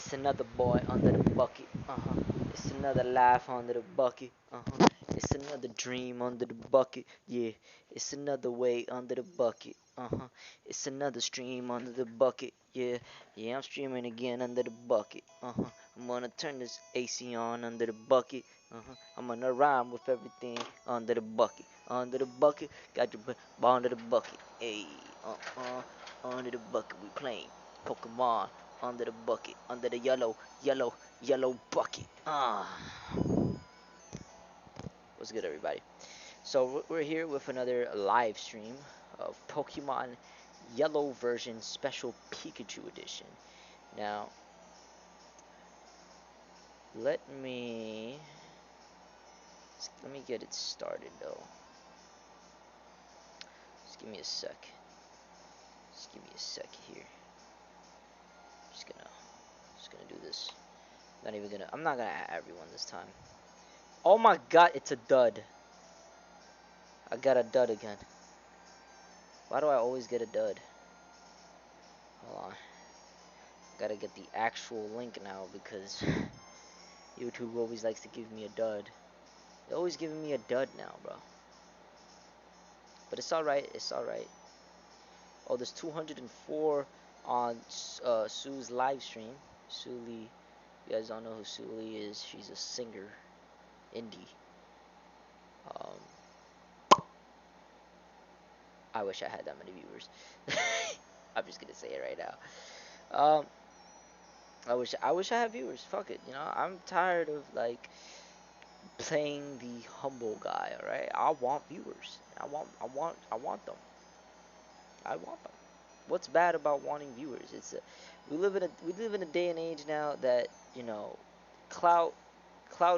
It's another boy under the bucket. It's another life under the bucket. It's another dream under the bucket. Yeah. It's another way under the bucket. It's another stream under the bucket. Yeah. Yeah, I'm streaming again under the bucket. I'm gonna turn this AC on under the bucket. I'm gonna rhyme with everything under the bucket. Under the bucket, got your ball under the bucket. Hey, under the bucket we playing Pokemon under the bucket, under the yellow bucket. What's good, everybody? So we're here with another live stream of Pokemon Yellow version Special Pikachu Edition. Now, let me get it started though. Just give me a sec. Just give me a sec here. Just gonna do this. I'm not gonna add everyone this time. Oh my god, it's a dud. I got a dud again. Why do I always get a dud? Hold on. Gotta get the actual link now because YouTube always likes to give me a dud. They're always giving me a dud now, bro. But it's alright, it's alright. Oh, there's 204 on Sue's live stream. Sue Lee. You guys don't know who Sue Lee is. She's a singer. Indie. I wish I had that many viewers. I'm just gonna say it right now. I wish I had viewers. Fuck it, you know. I'm tired of like playing the humble guy. All right, I want viewers. I want them. I want them. What's bad about wanting viewers? We live in a day and age now that clout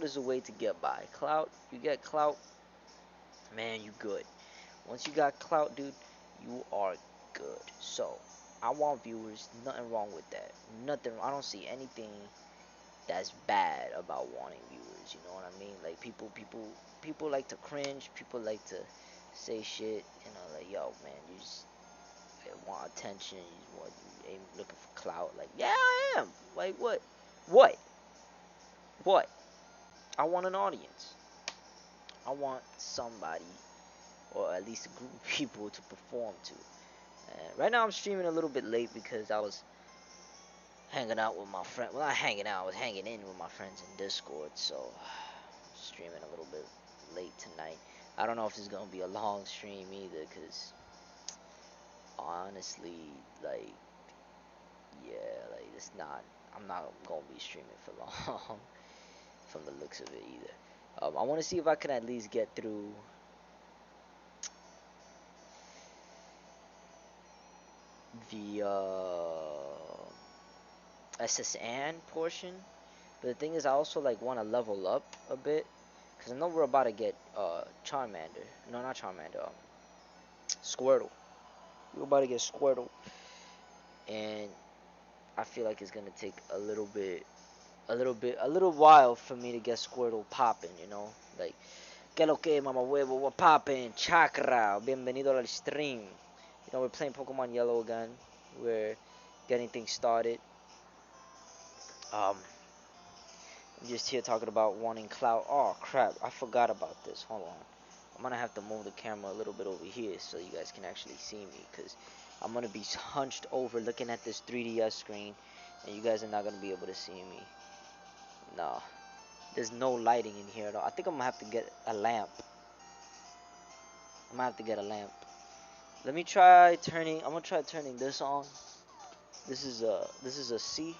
is a way to get by. You get clout, man, you good. Once you got clout, dude, you are good. So I want viewers. Nothing wrong with that. Nothing. I don't see anything that's bad about wanting viewers. You know what I mean? Like people like to cringe. People like to say shit. Like, yo, man, you just want attention. You ain't looking for clout. Like, yeah, I am. Like, what? What? I want an audience. I want somebody, or at least a group of people to perform to. And right now I'm streaming a little bit late because I was hanging out with my friend. Well, not hanging out. I was hanging in with my friends in Discord. So, streaming a little bit late tonight. I don't know if it's gonna be a long stream either, cause honestly, like, yeah, like it's not. I'm not gonna be streaming for long, from the looks of it either. I want to see if I can at least get through the SSN portion. But the thing is, I also like want to level up a bit, because I know we're about to get Charmander. No, not Charmander. Squirtle. We're about to get Squirtle, and I feel like it's gonna take a little while for me to get Squirtle popping. Like, que lo que, mama huevo, what popping? Chakra, bienvenido al stream. We're playing Pokemon Yellow again. We're getting things started. I'm just here talking about wanting clout. Oh crap, I forgot about this. Hold on. I'm gonna have to move the camera a little bit over here so you guys can actually see me, because I'm gonna be hunched over looking at this 3DS screen, and you guys are not gonna be able to see me. No, there's no lighting in here at all. I think I'm gonna have to get a lamp. Let me try turning. I'm gonna try turning this on. This is a C.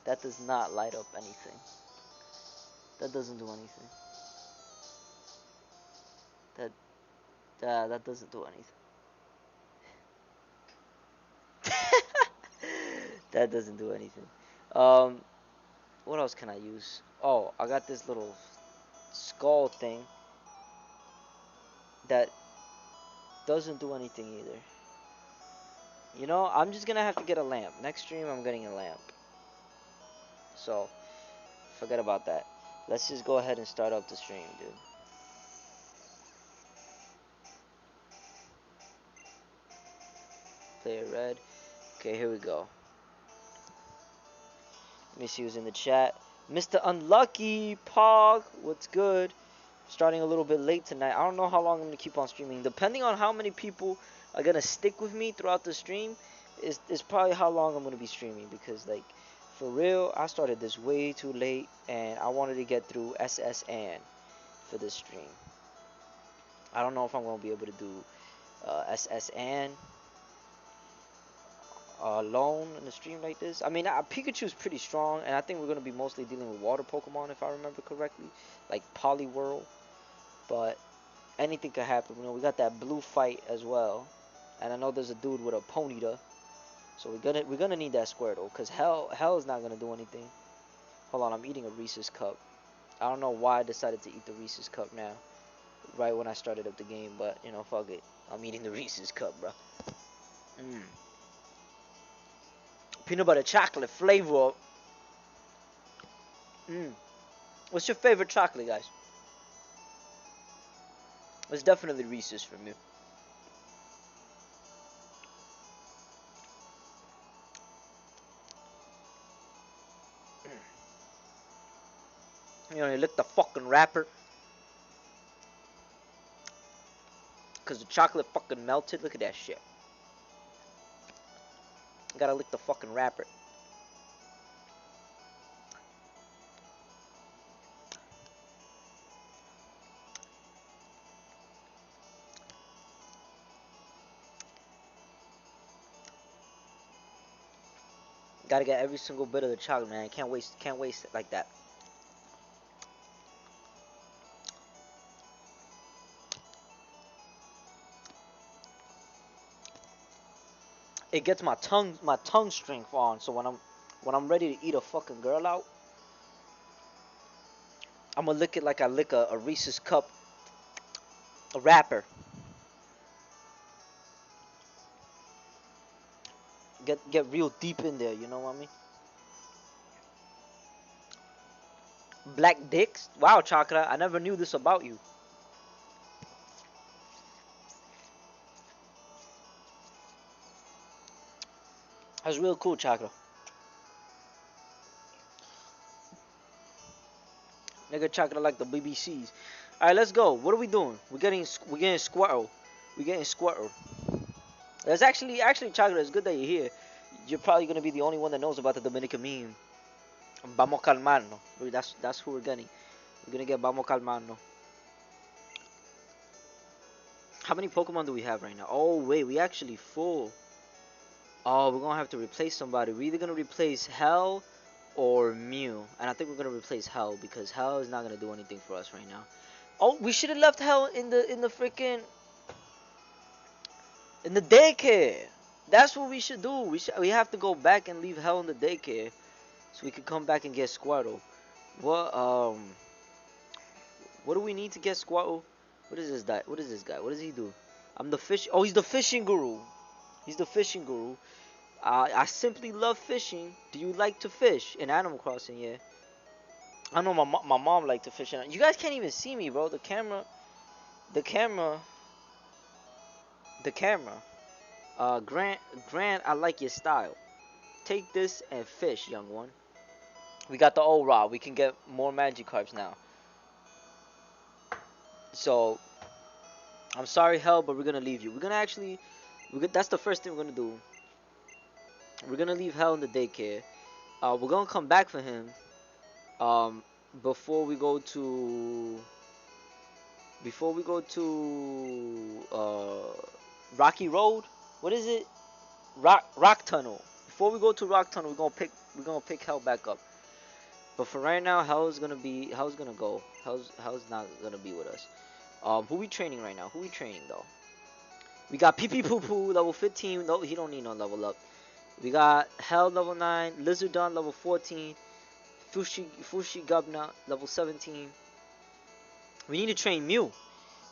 That does not light up anything. That doesn't do anything. That doesn't do anything. That doesn't do anything. What else can I use? Oh, I got this little skull thing that doesn't do anything either. I'm just gonna have to get a lamp. Next stream, I'm getting a lamp. So, forget about that. Let's just go ahead and start up the stream, dude. Player red. Okay, here we go. Let me see who's in the chat. Mr. Unlucky Pog, what's good? Starting a little bit late tonight. I don't know how long I'm gonna keep on streaming. Depending on how many people are gonna stick with me throughout the stream, is probably how long I'm gonna be streaming. Because like, for real, I started this way too late, and I wanted to get through SSN for this stream. I don't know if I'm gonna be able to do SSN alone in a stream like this. I mean, Pikachu's pretty strong, and I think we're gonna be mostly dealing with water Pokemon if I remember correctly, like Poliwhirl. But anything could happen. You know, we got that blue fight as well, and I know there's a dude with a Ponyta, so we're gonna need that Squirtle, cause hell is not gonna do anything. Hold on, I'm eating a Reese's cup. I don't know why I decided to eat the Reese's cup now, right when I started up the game, but you know, fuck it. I'm eating the Reese's cup, bro. Peanut butter chocolate flavor. What's your favorite chocolate, guys? It's definitely Reese's for me. You know, you lick the fucking wrapper, cause the chocolate fucking melted. Look at that shit. Gotta lick the fucking wrapper. Gotta get every single bit of the chocolate, man. Can't waste it like that. It gets my tongue strength on, so when I'm ready to eat a fucking girl out, I'm gonna lick it like I lick a Reese's cup, a wrapper. Get real deep in there, you know what I mean? Black dicks? Wow, Chakra, I never knew this about you. That's real cool, Chakra. Nigga Chakra like the BBCs. Alright, let's go. What are we doing? We're getting Squirtle. We're getting Squirtle. There's actually Chakra, it's good that you're here. You're probably gonna be the only one that knows about the Dominican meme. Vamos calmarnos. That's who we're getting. We're gonna get Vamos calmarnos. How many Pokemon do we have right now? Oh wait, we actually full. Oh, we're gonna have to replace somebody. We're either gonna replace Hell or Mew, and I think we're gonna replace Hell because Hell is not gonna do anything for us right now. Oh, we should have left Hell in the freaking in the daycare. That's what we should do. We have to go back and leave Hell in the daycare so we could come back and get Squirtle. What do we need to get Squirtle? What is this guy? What is this guy? What does he do? I'm the fish. Oh, he's the fishing guru. He's the fishing guru. I simply love fishing. Do you like to fish in Animal Crossing? Yeah. I know my mom liked to fish. You guys can't even see me, bro. The camera. Grant, I like your style. Take this and fish, young one. We got the old rod. We can get more Magikarps now. So, I'm sorry, Hell, but we're gonna leave you. That's the first thing we're gonna do. We're gonna leave Hell in the daycare. We're gonna come back for him. Before we go to Rocky Road. What is it? Rock Tunnel. Before we go to Rock Tunnel, we're gonna pick Hell back up. But for right now, Hell's gonna go. Hell's not gonna be with us. Who we training right now? Who we training though? We got Pee Pee Poo Poo level 15. No, he don't need no level up. We got Hell level 9, Lizardon level 14, Fushi Gubna level 17. We need to train Mew.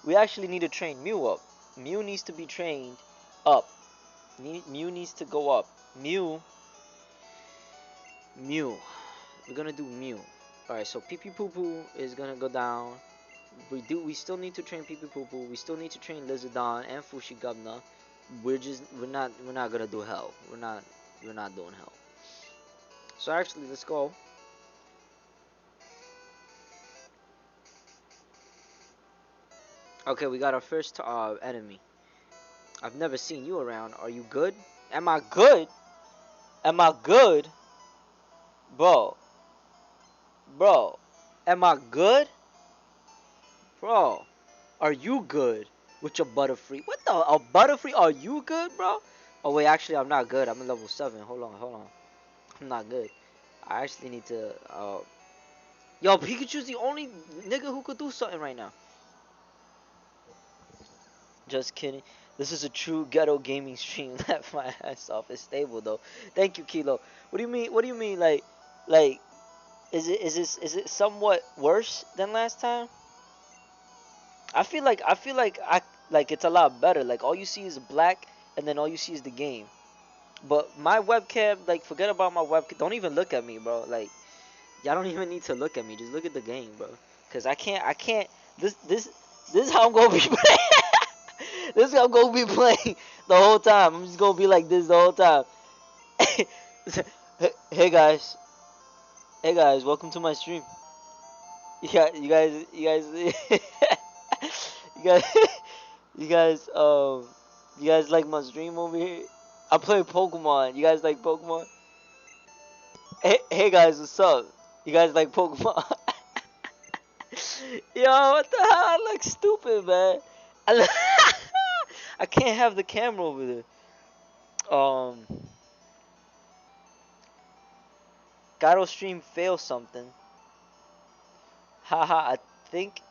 We actually need to train Mew up. Mew needs to be trained up. Mew needs to go up. Mew. We're gonna do Mew. Alright, so Pee Pee Poo Poo is gonna go down. We still need to train Pee Pee Poo Poo. We still need to train Lizardon and Fushi Gubna. We're not gonna do Hell. We're not doing Hell. So actually, let's go. Okay, we got our first enemy. I've never seen you around. Are you good? Am I good? Am I good? Bro. Bro. Am I good? Bro. Are you good? With your Butterfree. What the? A Butterfree? Are you good, bro? Oh, wait. Actually, I'm not good. I'm in level 7. Hold on. Hold on. I'm not good. I actually need to... Yo, Pikachu's the only nigga who could do something right now. Just kidding. This is a true ghetto gaming stream. Laugh my ass off. It's stable though. Thank you, Kilo. What do you mean? What do you mean? Like, is it somewhat worse than last time? I feel like it's a lot better. Like all you see is black, and then all you see is the game. But my webcam, like, forget about my webcam. Don't even look at me, bro. Like, y'all don't even need to look at me. Just look at the game, bro. Cause I can't. This is how I'm gonna be playing. This is how I'm gonna be playing the whole time. I'm just gonna be like this the whole time. Hey guys, welcome to my stream. You guys, you guys, you guys like my stream over here? I play Pokemon. You guys like Pokemon? Hey guys, what's up? You guys like Pokemon? Yo, what the hell? I look stupid, man. I can't have the camera over there. Um, Gyarados stream fail something. Haha, I think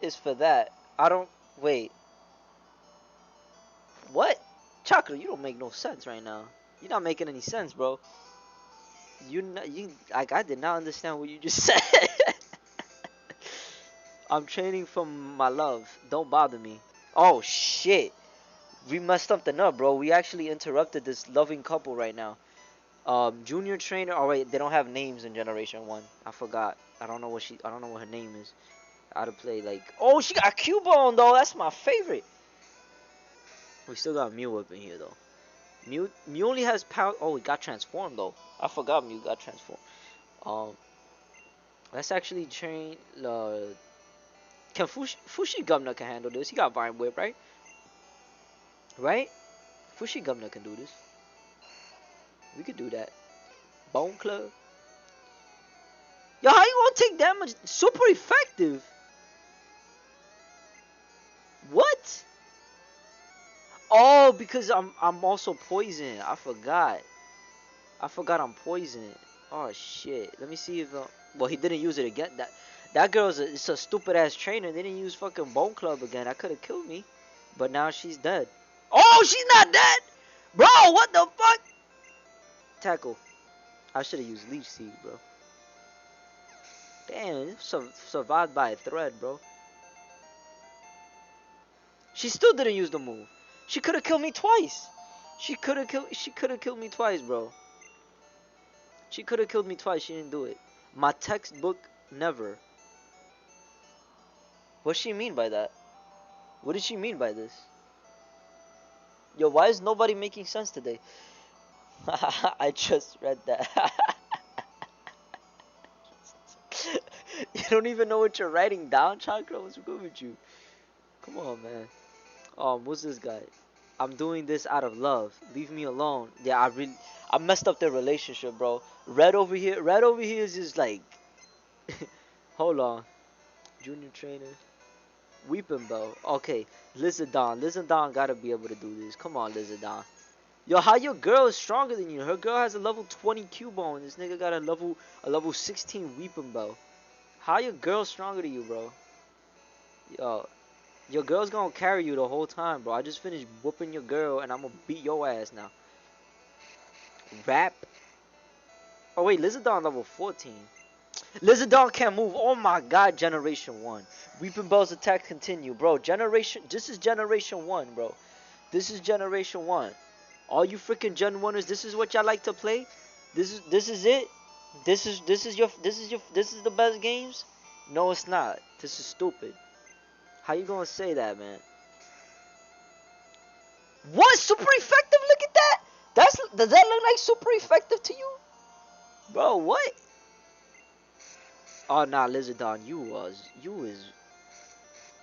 it's for that. I don't wait. What? Chocolate, you don't make no sense right now. You're not making any sense, bro. You like I did not understand what you just said. I'm training from my love. Don't bother me. Oh shit. We messed something up, bro. We actually interrupted this loving couple right now. Junior trainer. Oh wait, they don't have names in Generation 1. I forgot. I don't know what her name is. How to play like. Oh, she got Cubone though. That's my favorite. We still got Mew up in here though. Mew only has power. Oh, it got transformed though. I forgot Mew got transformed. Um, let's actually train. Can Fushi Gumna can handle this? He got Vine Whip, right? Right? Fushi Gumna can do this. We could do that. Bone Club. Yo, how you gonna take damage? Super effective. What? Oh, because I'm also poison. I forgot. I forgot I'm poison. Oh shit. Let me see if well, he didn't use it again. That girl's it's a stupid ass trainer. They didn't use fucking Bone Club again. That could have killed me. But now she's dead. Oh, she's not dead, bro. What the fuck? Tackle. I should have used Leech Seed, bro. Damn, survived by a thread, bro. She still didn't use the move. She could have killed me twice. She could have killed me twice, bro. She could have killed me twice. She didn't do it. My textbook never. What she mean by that? What did she mean by this? Yo, why is nobody making sense today? I just read that. You don't even know what you're writing down, Chakra? What's good with you? Come on, man. What's this guy? I'm doing this out of love. Leave me alone. Yeah, I messed up their relationship, bro. Red over here is just like, hold on. Junior trainer. Weeping Bell. Okay, Lizardon. Lizardon gotta be able to do this. Come on, Lizardon. Yo, how your girl is stronger than you? Her girl has a level 20 Cubone. This nigga got a level 16 Weeping Bell. How your girl stronger than you, bro? Yo, your girl's gonna carry you the whole time, bro. I just finished whooping your girl, and I'm gonna beat your ass now. Rap. Oh wait, Lizardon level 14. Lizardon can't move. Oh my god, Generation 1. Weeping Bell's attack continue, bro. This is Generation 1, bro. This is Generation 1. All you freaking Gen 1ers, this is what y'all like to play? This is it? This is the best games? No, it's not. This is stupid. How you gonna say that, man? What? Super effective? Look at that! Does that look like super effective to you? Bro, what? Oh, nah, Lizardon, you is,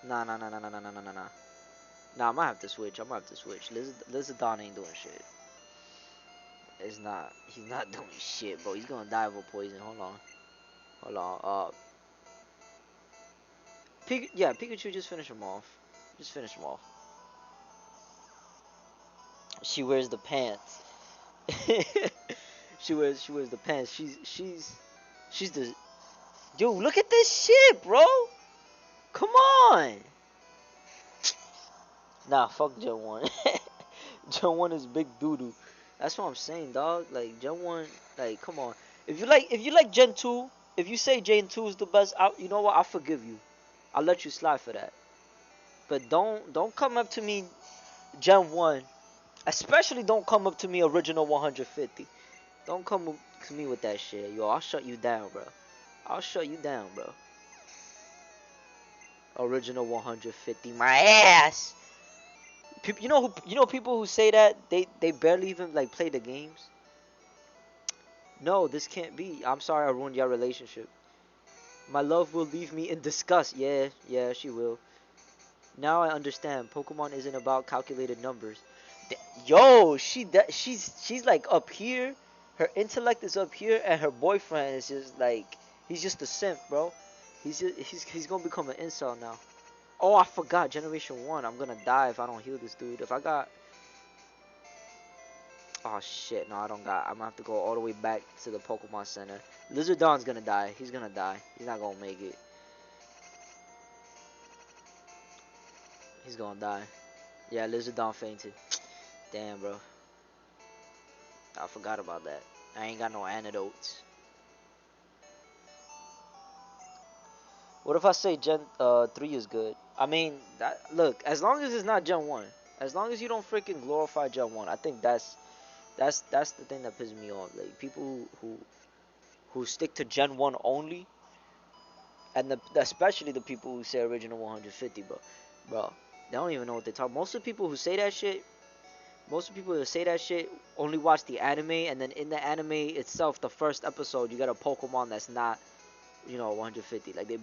nah. Nah, I might have to switch. I might have to switch. Lizardon ain't doing shit. It's not. He's not doing shit, bro. He's gonna die of a poison. Hold on. Hold on. Yeah, Pikachu, just finish him off. Just finish him off. She wears the pants. she wears the pants. She's the. Dude, look at this shit, bro. Come on. Nah, fuck Gen 1. Gen 1 is big doo-doo. That's what I'm saying, dog. Like, Gen 1, like, come on. If you like Gen 2, if you say Gen 2 is the best, you know what? I'll forgive you. I'll let you slide for that. But don't come up to me Gen 1. Especially don't come up to me original 150. Don't come up to me with that shit. Yo, I'll shut you down, bro. I'll shut you down, bro. Original 150. My ass. People who say that they barely even like play the games. No, this can't be. I'm sorry I ruined your relationship. My love will leave me in disgust. Yeah, she will. Now I understand. Pokemon isn't about calculated numbers. Yo, she's like up here. Her intellect is up here, and her boyfriend is just like he's just a simp, bro. He's gonna become an incel now. Oh, I forgot Generation 1. I'm gonna die if I don't heal this dude. If I got Oh shit, no, I don't got. I'm gonna have to go all the way back to the Pokemon Center. Lizardon's gonna die. He's gonna die. He's not gonna make it. He's gonna die. Yeah, Lizardon fainted. Damn, bro. I forgot about that. I ain't got no antidotes. What if I say Gen 3 is good? I mean, look, as long as it's not Gen 1. As long as you don't freaking glorify Gen 1. I think that's the thing that pisses me off. Like, people who stick to Gen 1 only, and especially the people who say original 150, bro, they don't even know what they talk. Most of the people who say that shit, most of the people that say that shit only watch the anime, and then in the anime itself, the first episode, you got a Pokemon that's not, 150. Like, they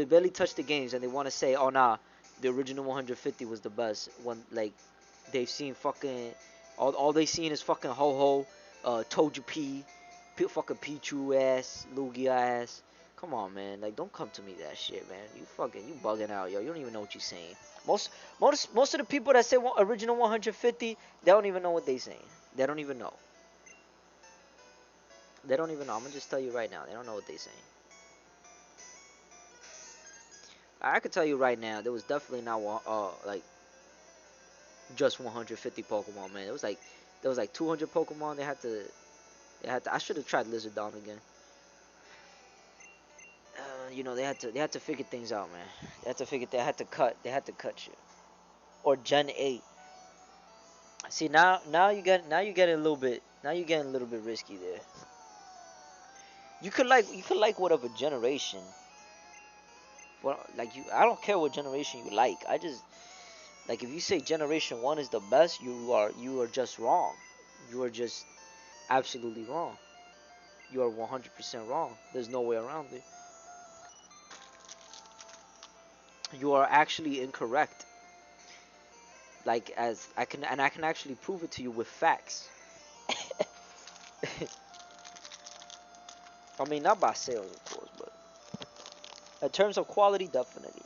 barely touch the games, and they want to say, oh nah, the original 150 was the best. When like they've seen fucking all they seen is fucking Ho-Ho, Togepi, fucking Pichu ass, Lugia ass. Come on, man. Like, don't come to me that shit, man. You bugging out, yo. You don't even know what you're saying. Most most of the people that say original 150, they don't even know what they saying. They don't even know. They don't even know. I'm gonna just tell you right now. They don't know what they saying. I could tell you right now, there was definitely not like just 150 Pokemon, man. There was like 200 Pokemon. They had to. I should have tried Lizardon again. They had to figure things out, man. They had to cut shit. Or Gen 8. See, now you getting a little bit risky there. You could like whatever generation. Well, like I don't care what generation you like. I just like if you say Generation 1 is the best, you are just wrong. You are just absolutely wrong. You are 100% wrong. There's no way around it. You are actually incorrect. Like as I can actually prove it to you with facts. I mean, not by sales, of course, but in terms of quality, definitely.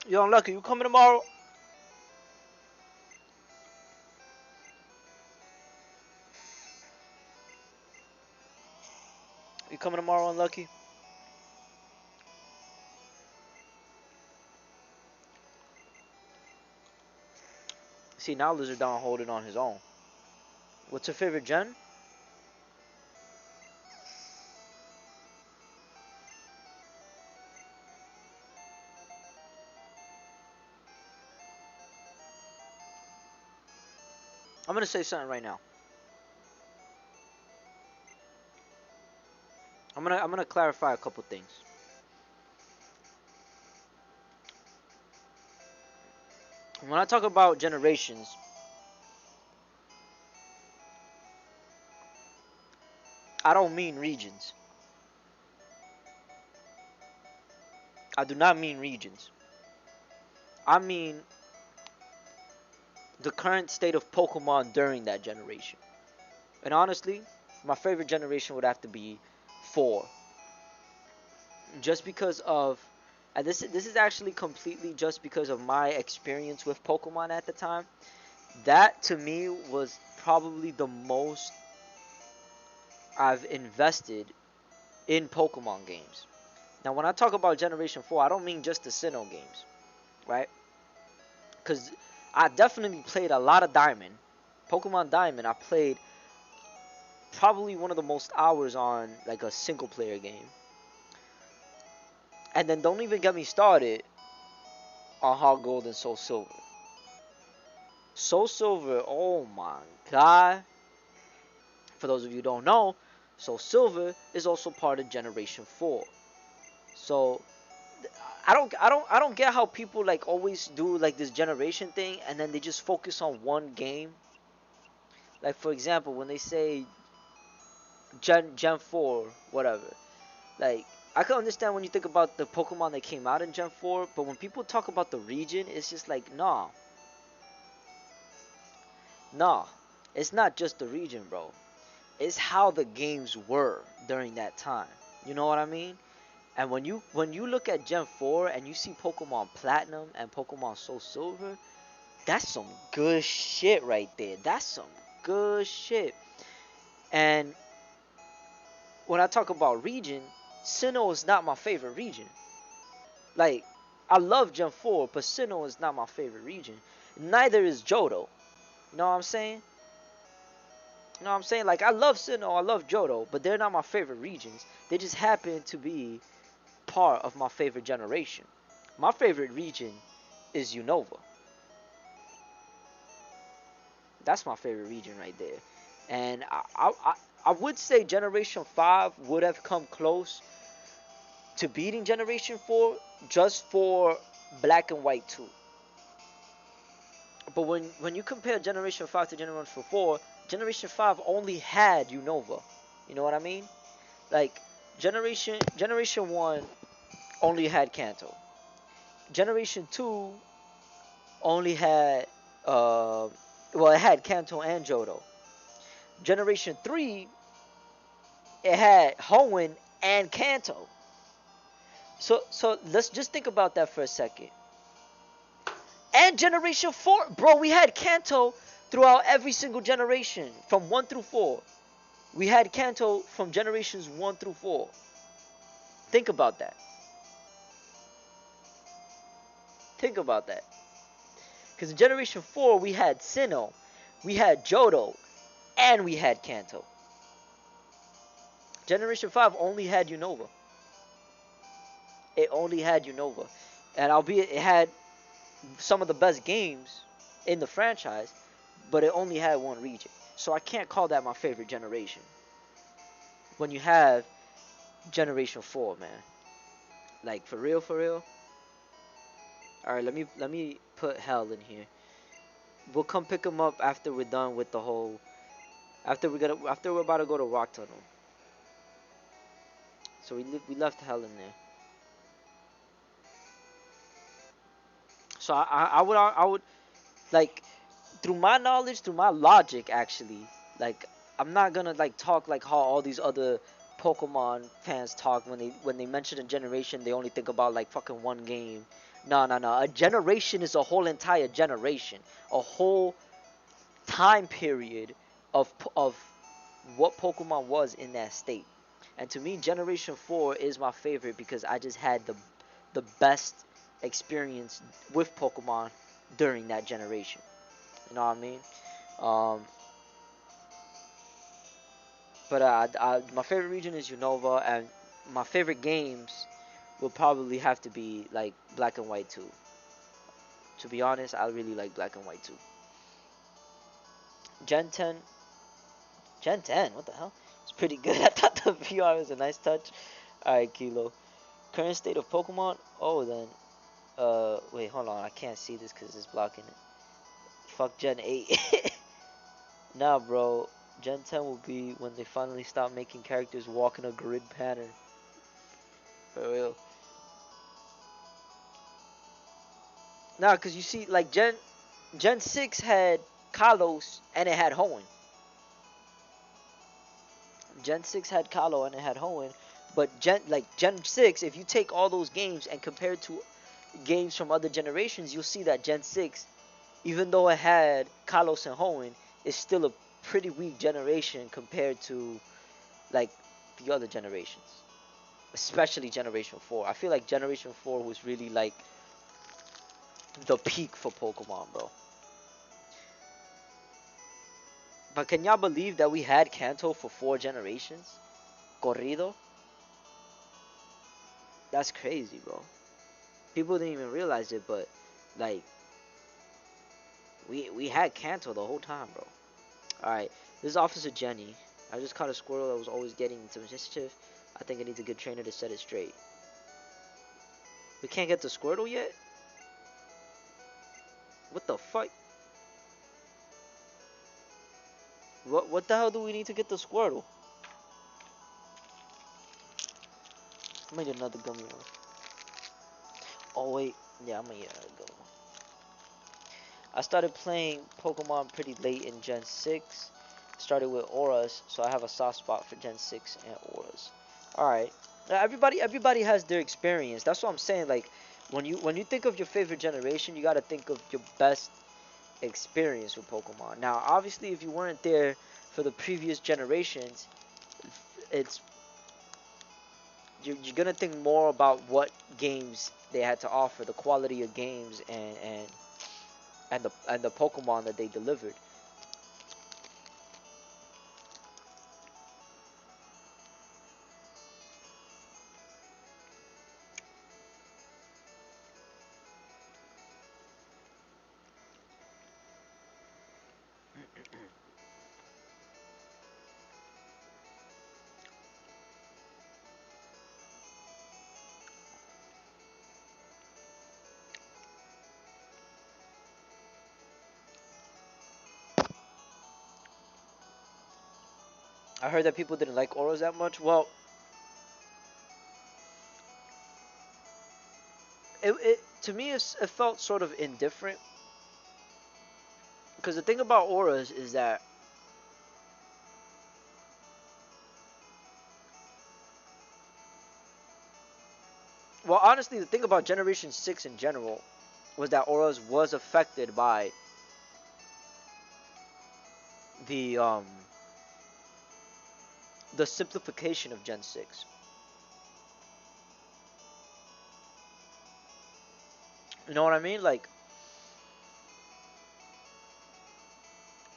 Yo, Unlucky, you coming tomorrow? You coming tomorrow, Unlucky? See, now Lizardon holding on his own. What's your favorite gen? I'm gonna say something right now. I'm gonna clarify a couple things. When I talk about generations, I don't mean regions. I do not mean regions. I mean the current state of Pokemon during that generation. And honestly, my favorite generation would have to be 4. Just because of, and this is actually completely just because of my experience with Pokemon at the time. That to me was probably the most I've invested in Pokemon games. Now, when I talk about Generation 4, I don't mean just the Sinnoh games, right? Because I definitely played a lot of Diamond. Pokemon Diamond, I played probably one of the most hours on like a single player game. And then don't even get me started on Heart Gold and Soul Silver. Soul Silver, oh my god. For those of you who don't know, Soul Silver is also part of Generation 4. So I don't get how people like always do like this generation thing and then they just focus on one game. Like for example, when they say Gen 4, whatever. Like I can understand when you think about the Pokemon that came out in Gen 4, but when people talk about the region, it's just like, nah. Nah. It's not just the region, bro. It's how the games were during that time. You know what I mean? And when you look at Gen 4 and you see Pokemon Platinum and Pokemon Soul Silver, that's some good shit right there. That's some good shit. And when I talk about region, Sinnoh is not my favorite region. Like, I love Gen 4, but Sinnoh is not my favorite region. Neither is Johto. You know what I'm saying? You know what I'm saying? Like, I love Sinnoh, I love Johto, but they're not my favorite regions. They just happen to be part of my favorite generation. My favorite region is Unova. That's my favorite region right there. And I would say Generation 5 would have come close to beating Generation 4 just for Black and White 2. But when you compare Generation 5 to Generation 4, Generation 5 only had Unova. You know what I mean? Like Generation 1 only had Kanto. Generation 2 only had well, it had Kanto and Johto. Generation 3, it had Hoenn and Kanto. So let's just think about that for a second. And Generation 4, bro, we had Kanto throughout every single generation from 1 through 4. We had Kanto from generations 1 through 4. Think about that. Think about that. Because in Generation 4, we had Sinnoh, we had Johto, and we had Kanto. Generation 5 only had Unova. It only had Unova. And albeit it had some of the best games in the franchise, but it only had one region. So I can't call that my favorite generation. When you have Generation 4, man. Like for real, for real. Alright, let me put Hell in here. We'll come pick him up after we're done with the whole after we're about to go to Rock Tunnel. So we left Hell in there. So I would like through my knowledge, through my logic actually, like I'm not gonna like talk like how all these other Pokemon fans talk when they mention a generation they only think about like fucking one game. No, no, no. A generation is a whole entire generation, a whole time period of what Pokemon was in that state. And to me, Generation 4 is my favorite because I just had the best experience with Pokemon during that generation. You know what I mean? Um, but my favorite region is Unova, and my favorite games will probably have to be like Black and White 2. To be honest, I really like Black and White 2. Gen 10, Gen 10, what the hell? pretty good. I thought the VR was a nice touch. Alright, Kilo. Current state of Pokemon? Oh, then. Wait, hold on. I can't see this because it's blocking it. Fuck Gen 8. Nah, bro. Gen 10 will be when they finally stop making characters walk in a grid pattern. For real. Nah, because you see, like, Gen 6 had Kalos and it had Hoenn. Gen 6 had Kalo and it had Hoenn. But Gen 6, if you take all those games and compare it to games from other generations, you'll see that Gen 6, even though it had Kalos and Hoenn, is still a pretty weak generation compared to like the other generations. Especially Generation 4. I feel like Generation 4 was really like the peak for Pokemon, bro. But can y'all believe that we had Kanto for 4 generations? Corrido? That's crazy, bro. People didn't even realize it, but like we had Kanto the whole time, bro. Alright, this is Officer Jenny. I just caught a squirrel that was always getting into mischief. I think I need a good trainer to set it straight. We can't get the Squirtle yet? What the fuck? What the hell do we need to get the Squirtle? I might get another gummy one. Oh wait, yeah, I'm gonna get another gummy one. I started playing Pokemon pretty late in Gen 6. Started with Auras, so I have a soft spot for Gen 6 and Auras. Alright. Now everybody has their experience. That's what I'm saying. Like when you think of your favorite generation, you gotta think of your best experience with Pokemon. Now obviously if you weren't there for the previous generations, it's you're gonna think more about what games they had to offer, the quality of games and the Pokemon that they delivered. I heard that people didn't like Auras that much. Well, it to me it felt sort of indifferent because the thing about Auras is that well, honestly, the thing about Generation 6 in general was that Auras was affected by the um the simplification of Gen 6. You know what I mean? Like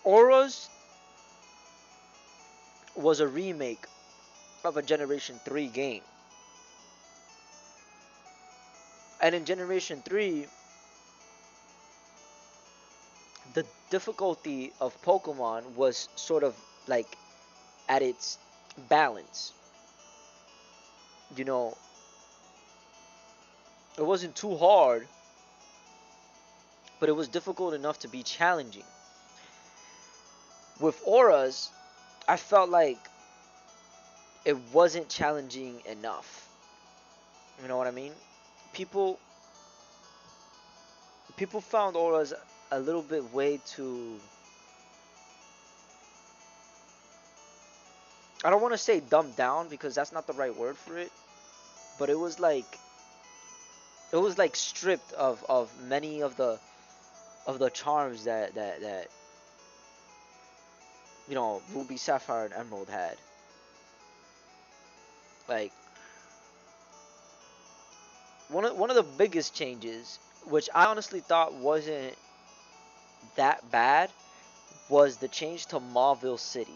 Auras was a remake of a Generation 3 game. And in Generation 3, the difficulty of Pokemon was sort of like at its balance. You know, it wasn't too hard, but it was difficult enough to be challenging. With Auras, I felt like it wasn't challenging enough. You know what I mean? People people found Auras a little bit way too, I don't want to say dumbed down because that's not the right word for it, but it was like stripped of many of the charms that you know Ruby, Sapphire, and Emerald had. Like one of the biggest changes, which I honestly thought wasn't that bad, was the change to Mauville City.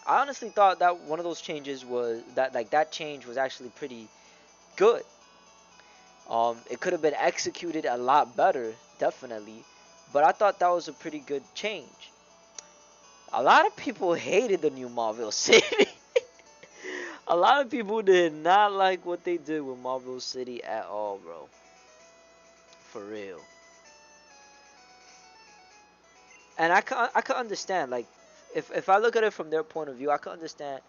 I honestly thought that one of those changes was that change was actually pretty good. It could have been executed a lot better, definitely, but I thought that was a pretty good change. A lot of people hated the new Marvel City. A lot of people did not like what they did with Marvel City at all, bro. For real. And I can understand, like, if I look at it from their point of view, I can understand.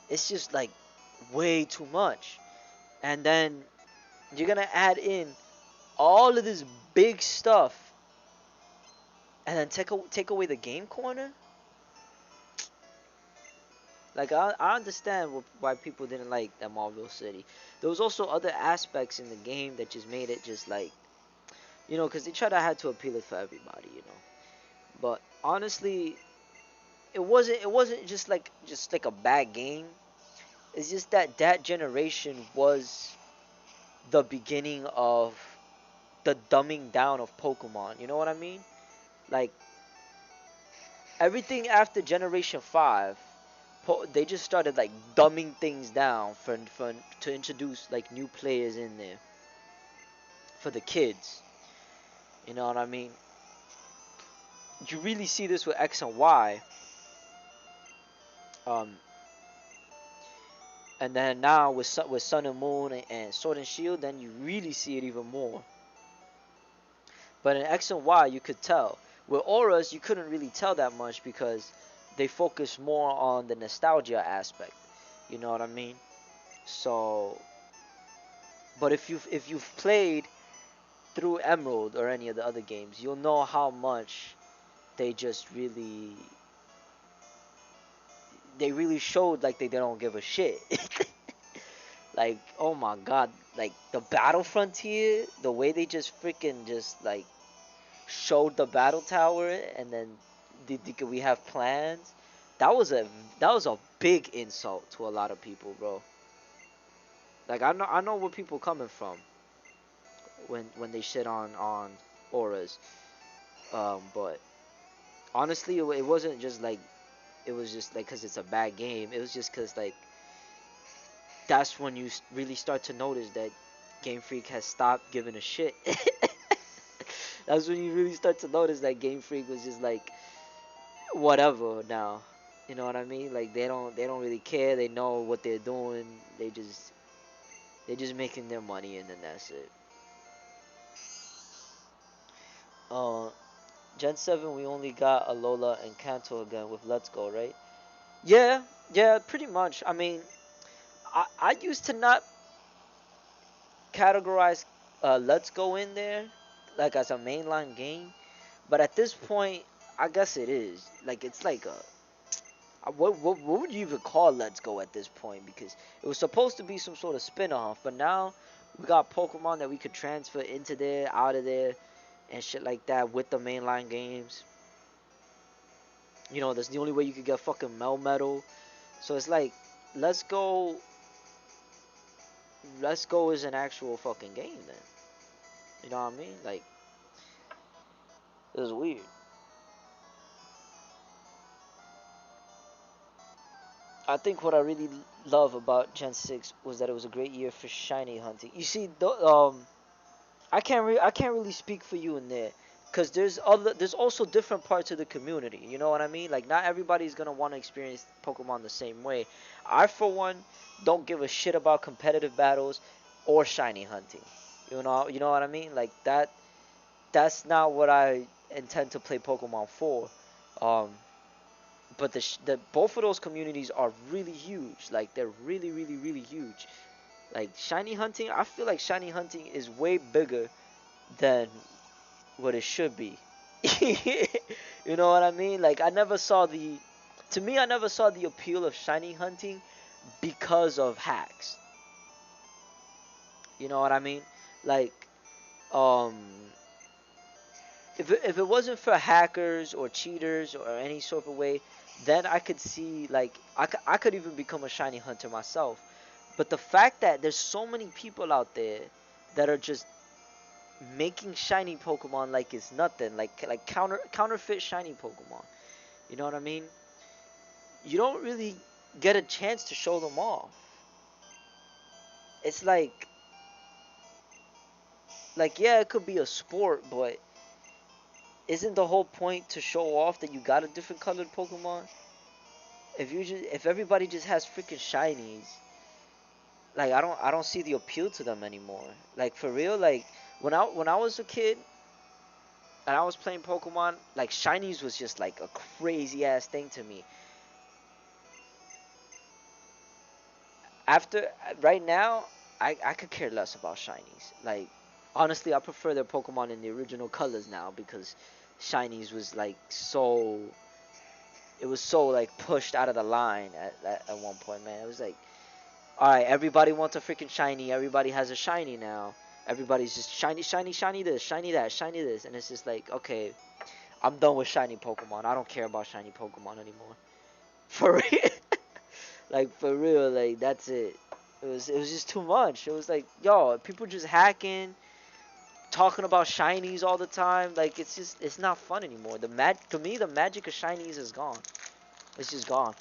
It's just like way too much, and then you're gonna add in all of this big stuff, and then take away the game corner. Like I understand why people didn't like that Marvel City. There was also other aspects in the game that just made it just like, because they tried to had to appeal it for everybody, But honestly, it wasn't just like a bad game. It's just that that generation was the beginning of the dumbing down of Pokemon. You know what I mean? Like everything after Generation 5, they just started like dumbing things down for to introduce like new players in there for the kids. You know what I mean? You really see this with X and Y. Um, and then now with Sun and Moon and Sword and Shield, then you really see it even more. But in X and Y, you could tell. With Auras, you couldn't really tell that much because they focus more on the nostalgia aspect. You know what I mean? So, but if you've played through Emerald or any of the other games, you'll know how much they just really showed like they don't give a shit. Like, oh my god, like the battle frontier, the way they just freaking just like showed the battle tower, and then did we have plans? That was a that was a big insult to a lot of people, bro. Like I know where people coming from when they shit on auras. But honestly, it wasn't just like it was just like because it's a bad game. It was just because like that's when you really start to notice that Game Freak has stopped giving a shit. That's when you really start to notice that Game Freak was just like whatever now. You know what I mean? Like they don't really care. They know what they're doing. They're just making their money, and then that's it. Uh, Gen 7 we only got Alola and Kanto again with Let's Go, right? Yeah, yeah, pretty much. I mean, I used to not categorize Let's Go in there like as a mainline game, but at this point, I guess it is. Like it's like a what would you even call Let's Go at this point? Because it was supposed to be some sort of spin-off, but now we got Pokemon that we could transfer into there, out of there, and shit like that with the mainline games. That's the only way you could get fucking Melmetal. So it's like, Let's Go, Let's Go is an actual fucking game then. You know what I mean? Like, it was weird. I think what I really love about Gen 6 was that it was a great year for shiny hunting. You see, I can't really speak for you in there, because there's also different parts of the community. You know what I mean? Like not everybody's gonna want to experience Pokemon the same way. I for one don't give a shit about competitive battles or shiny hunting. You know what I mean? Like that's not what I intend to play Pokemon for. Um, but the both of those communities are really huge. Like they're really really really huge. Like shiny hunting, I feel like shiny hunting is way bigger than what it should be. You know what I mean? Like to me, I never saw the appeal of shiny hunting because of hacks. You know what I mean? Like, um, if it wasn't for hackers or cheaters or any sort of way, then I could see like I could even become a shiny hunter myself. But the fact that there's so many people out there that are just making shiny Pokemon like it's nothing, like counterfeit shiny Pokemon. You know what I mean? You don't really get a chance to show them off. It's like yeah, it could be a sport, but isn't the whole point to show off that you got a different colored Pokemon? If everybody just has freaking shinies, like I don't see the appeal to them anymore. Like for real, like when I was a kid and I was playing Pokemon, like shinies was just like a crazy ass thing to me. After right now, I could care less about shinies. Like honestly, I prefer their Pokemon in the original colors now because shinies was like so it was so like pushed out of the line at one point, man. It was like, all right, everybody wants a freaking shiny. Everybody has a shiny now. Everybody's just shiny, shiny, shiny this, shiny that, shiny this, and it's just like, okay, I'm done with shiny Pokemon. I don't care about shiny Pokemon anymore. For real, like for real, like that's it. It was just too much. It was like, yo, people just hacking, talking about shinies all the time. Like it's not fun anymore. To me the magic of shinies is gone. It's just gone.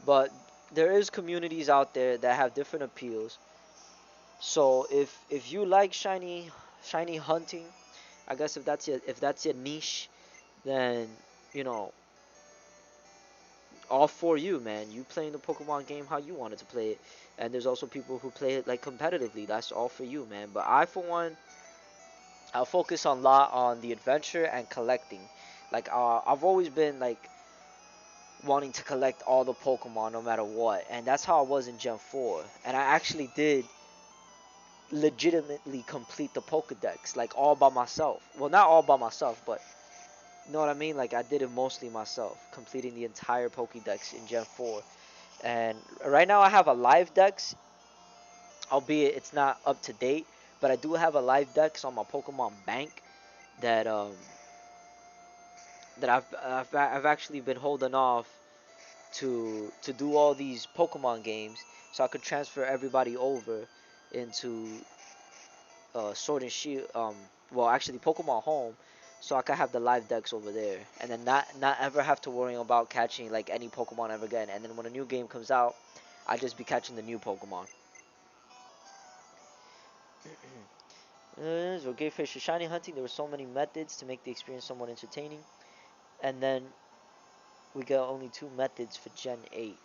But there is communities out there that have different appeals. So if you like shiny hunting, I guess if that's your niche, then you know all for you, man. You playing the Pokemon game how you wanted to play it, and there's also people who play it like competitively. That's all for you, man. But I, for one, I'll focus on lot on the adventure and collecting. Like I've always been like wanting to collect all the Pokemon no matter what, and that's how I was in Gen 4. And I actually did legitimately complete the Pokedex like all by myself. Well, not all by myself, but you know what I mean? Like I did it mostly myself, completing the entire Pokédex in Gen 4. And right now I have a live dex, albeit it's not up to date, but I do have a live dex on my Pokemon Bank that I've actually been holding off to do all these Pokemon games so I could transfer everybody over into Sword and Shield. Well, actually Pokemon Home, so I could have the live decks over there, and then not ever have to worry about catching like any Pokemon ever again. And then when a new game comes out, I just be catching the new Pokemon. So Gay Fish shiny hunting. There were so many methods to make the experience somewhat entertaining, and then we got only 2 methods for Gen 8.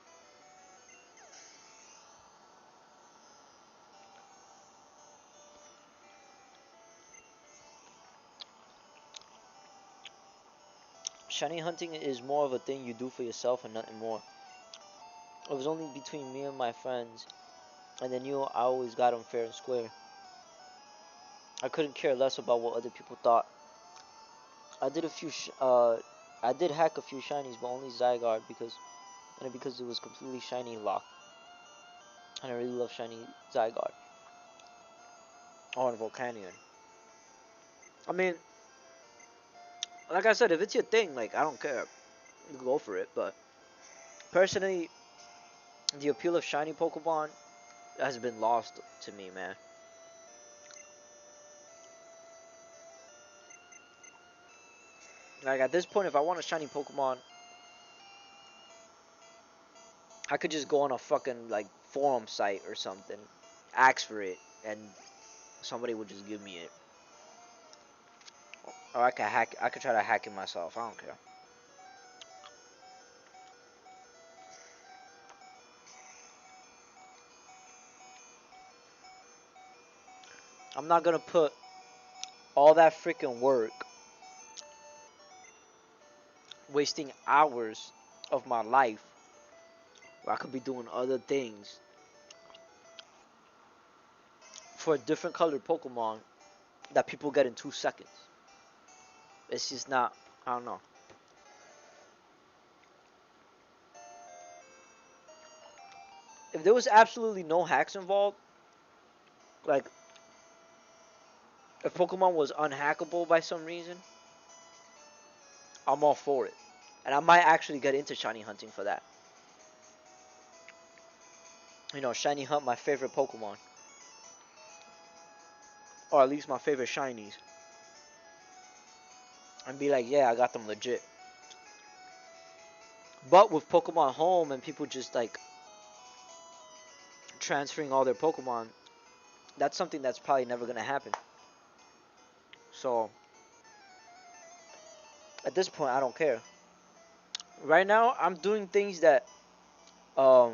Shiny hunting is more of a thing you do for yourself and nothing more. It was only between me and my friends, and then I always got them fair and square. I couldn't care less about what other people thought. I did a few. I did hack a few shinies, but only Zygarde because it was completely shiny locked, and I really love shiny Zygarde. Oh, and Volcanion. I mean, like I said, if it's your thing, like I don't care, you can go for it. But personally, the appeal of shiny Pokemon has been lost to me, man. Like at this point, if I want a shiny Pokemon, I could just go on a fucking like forum site or something, ask for it, and somebody would just give me it. Or I could hack. I could try to hack it myself. I don't care. I'm not gonna put all that freaking work, wasting hours of my life where I could be doing other things for a different colored Pokemon that people get in 2 seconds. It's just not. I don't know. If there was absolutely no hacks involved, like if Pokemon was unhackable by some reason, I'm all for it. And I might actually get into shiny hunting for that. Shiny hunt my favorite Pokemon. Or at least my favorite shinies. And be like, yeah, I got them legit. But with Pokemon Home and people just like transferring all their Pokemon, that's something that's probably never gonna happen. So at this point, I don't care. Right now, I'm doing things that um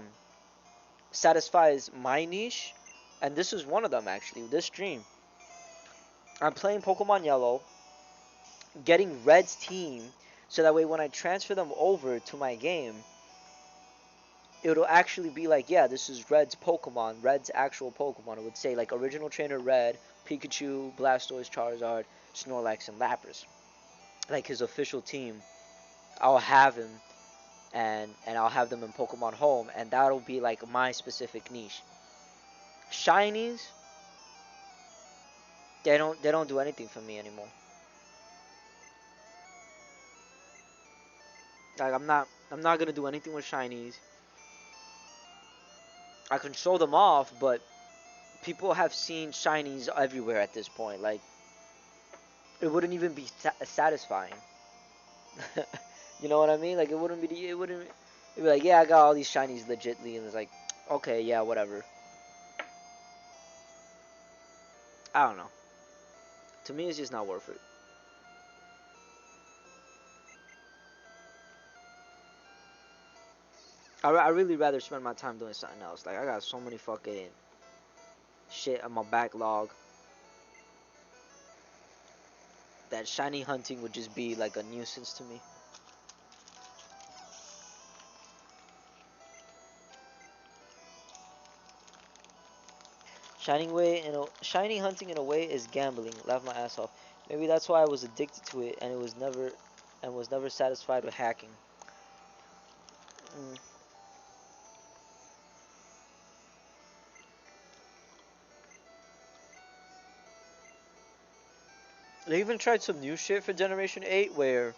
satisfies my niche, and this is one of them actually. This stream, I'm playing Pokemon Yellow, getting Red's team, so that way when I transfer them over to my game, it'll actually be like, yeah, this is Red's Pokemon, Red's actual Pokemon. It would say like original trainer Red, Pikachu, Blastoise, Charizard, Snorlax, and Lapras. Like his official team. I'll have him and I'll have them in Pokemon Home, and that'll be like my specific niche. Shinies, they don't do anything for me anymore. Like I'm not gonna do anything with shinies. I can show them off, but people have seen shinies everywhere at this point. Like it wouldn't even be satisfying. You know what I mean? Like it wouldn't be. It wouldn't. It'd be like, yeah, I got all these shinies legitly, and it's like, okay, yeah, whatever. I don't know. To me, it's just not worth it. I really rather spend my time doing something else. Like I got so many fucking shit on my backlog that shiny hunting would just be like a nuisance to me. Shiny hunting in a way is gambling. Laugh my ass off. Maybe that's why I was addicted to it and was never satisfied with hacking. Mm. They even tried some new shit for Generation 8 where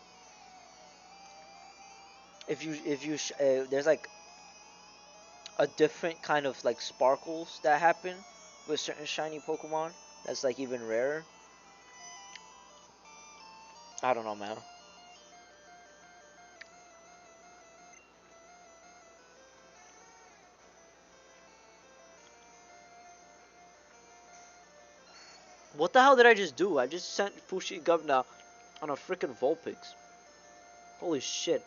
there's like a different kind of like sparkles that happen with certain shiny Pokemon that's like even rarer. I don't know, man. What the hell did I just do? I just sent Fushi Govna on a freaking Vulpix. Holy shit.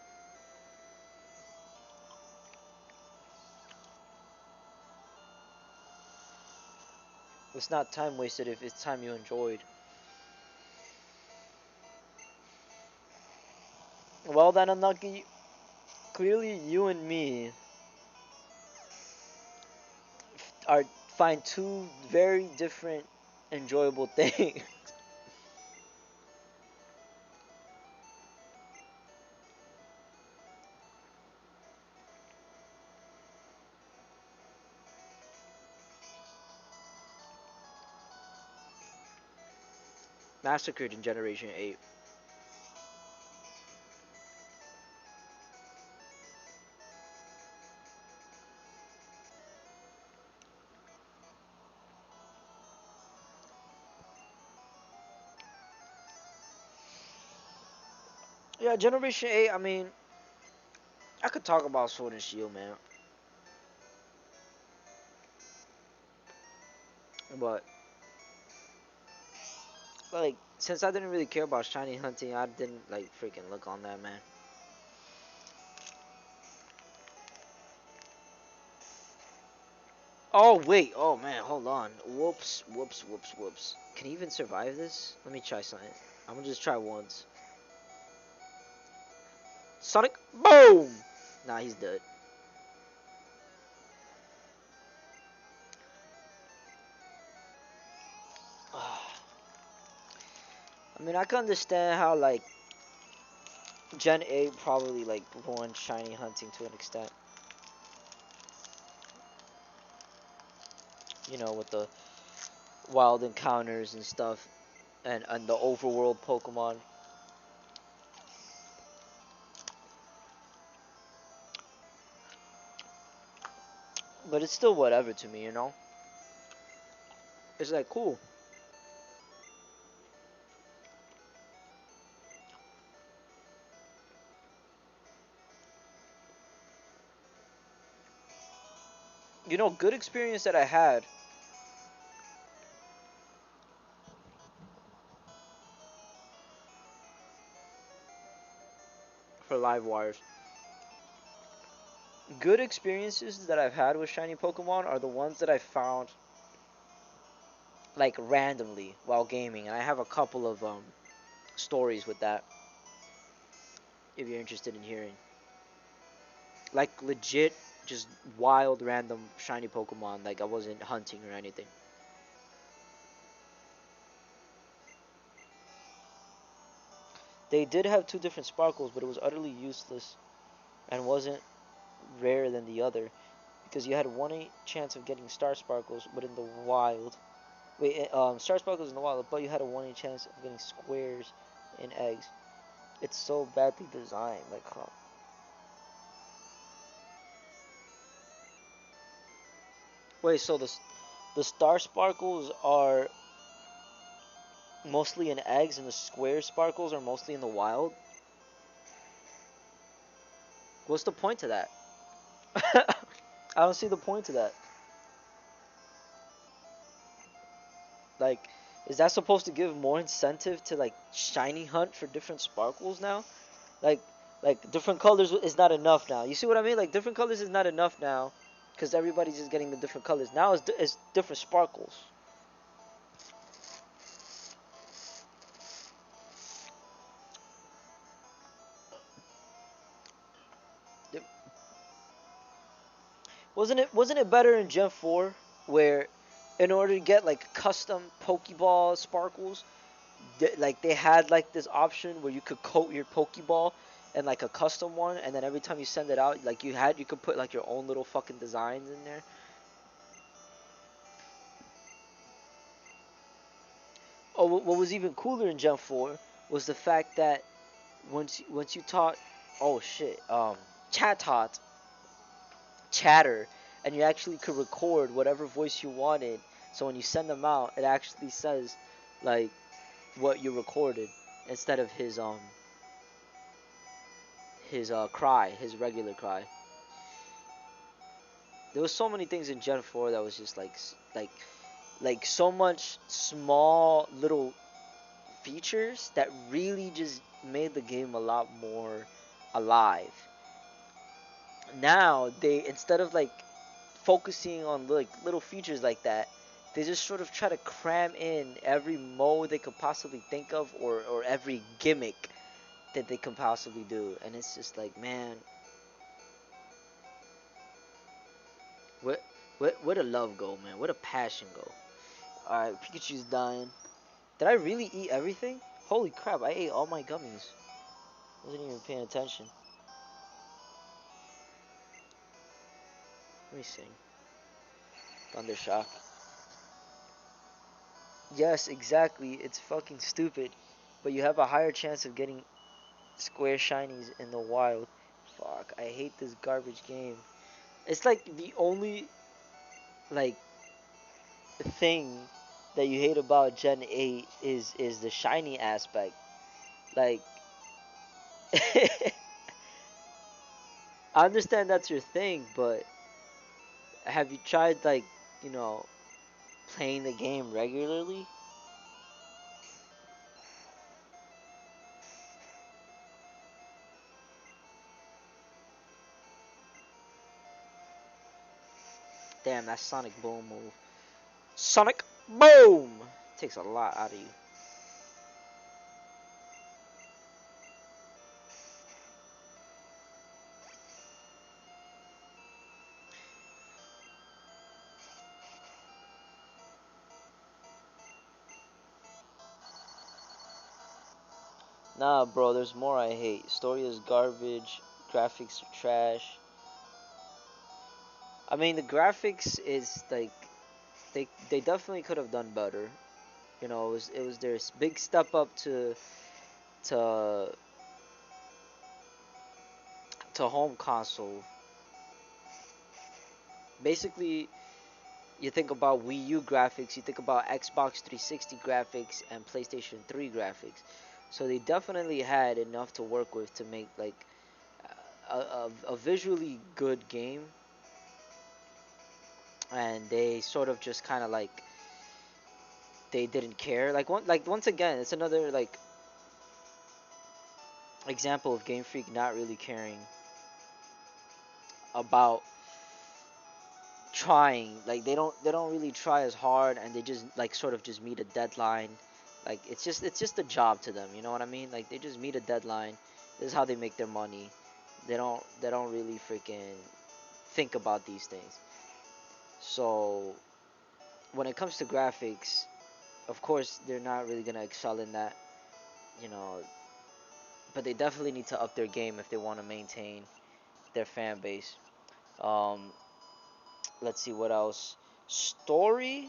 It's not time wasted if it's time you enjoyed. Well then, Unlucky, clearly you and me are find two very different enjoyable things. Massacred in Generation 8. Yeah, Generation 8, I mean, I could talk about Sword and Shield, man. But, like, since I didn't really care about shiny hunting, I didn't, like, freaking look on that, man. Oh, wait. Oh, man, hold on. Whoops, whoops, whoops, whoops. Can he even survive this? Let me try something. I'm gonna just try once. Sonic boom! Nah, he's dead. I mean, I can understand how, like, Gen 8 probably, like, ruined shiny hunting to an extent. You know, with the wild encounters and stuff. And the overworld Pokemon. But it's still whatever to me, you know? It's like, cool. You know, good experience that I had for live wires. Good experiences that I've had with shiny Pokemon are the ones that I found like randomly while gaming, and I have a couple of stories with that. If you're interested in hearing, like legit, just wild random shiny Pokemon. Like I wasn't hunting or anything. They did have two different sparkles, but it was utterly useless and wasn't rarer than the other because you had 1/8 chance of getting star sparkles, but in the wild, star sparkles in the wild, but you had a 1/8 chance of getting squares in eggs. It's so badly designed. Like, huh. Wait, so the star sparkles are mostly in eggs, and the square sparkles are mostly in the wild? What's the point to that? I don't see the point to that. Like, is that supposed to give more incentive to like shiny hunt for different sparkles now? Like, like different colors is not enough now. You see what I mean? Like different colors is not enough now, because everybody's just getting the different colors. Now it's different sparkles. Wasn't it better in Gen 4 where in order to get like custom Pokeball sparkles, like they had like this option where you could coat your Pokeball and like a custom one, and then every time you send it out, like you could put like your own little fucking designs in there. Oh, what was even cooler in Gen 4 was the fact that once you taught, oh shit, chat taught chatter, and you actually could record whatever voice you wanted. So when you send them out, it actually says like what you recorded instead of his cry, his regular cry. There was so many things in Gen 4 that was just like so much small little features that really just made the game a lot more alive. Now they, instead of like focusing on like little features like that, they just sort of try to cram in every mode they could possibly think of, or every gimmick that they can possibly do, and it's just like, man, what where the love go, man? Where the passion go? All right, Pikachu's dying. Did I really eat everything? Holy crap! I ate all my gummies. Wasn't even paying attention. Let me sing. Thundershock. Yes, exactly. It's fucking stupid, but you have a higher chance of getting square shinies in the wild. Fuck, I hate this garbage game. It's like the only like thing that you hate about Gen 8 is the shiny aspect. Like I understand that's your thing, but have you tried like, you know, playing the game regularly? Damn, that Sonic Boom move. Sonic Boom takes a lot out of you. Nah, bro, there's more I hate. Story is garbage. Graphics are trash. I mean, the graphics is like they definitely could have done better. You know, it was their big step up to to home console. Basically, you think about Wii U graphics, you think about Xbox 360 graphics and PlayStation 3 graphics. So they definitely had enough to work with to make like a visually good game, and they sort of just kind of like they didn't care. Like once again, it's another like example of Game Freak not really caring about trying. Like they don't really try as hard, and they just like sort of just meet a deadline. Like it's just a job to them, you know what I mean? Like they just meet a deadline. This is how they make their money. They don't really freaking think about these things. So when it comes to graphics, of course they're not really gonna excel in that, you know, but they definitely need to up their game if they want to maintain their fan base. Um, let's see what else. Story.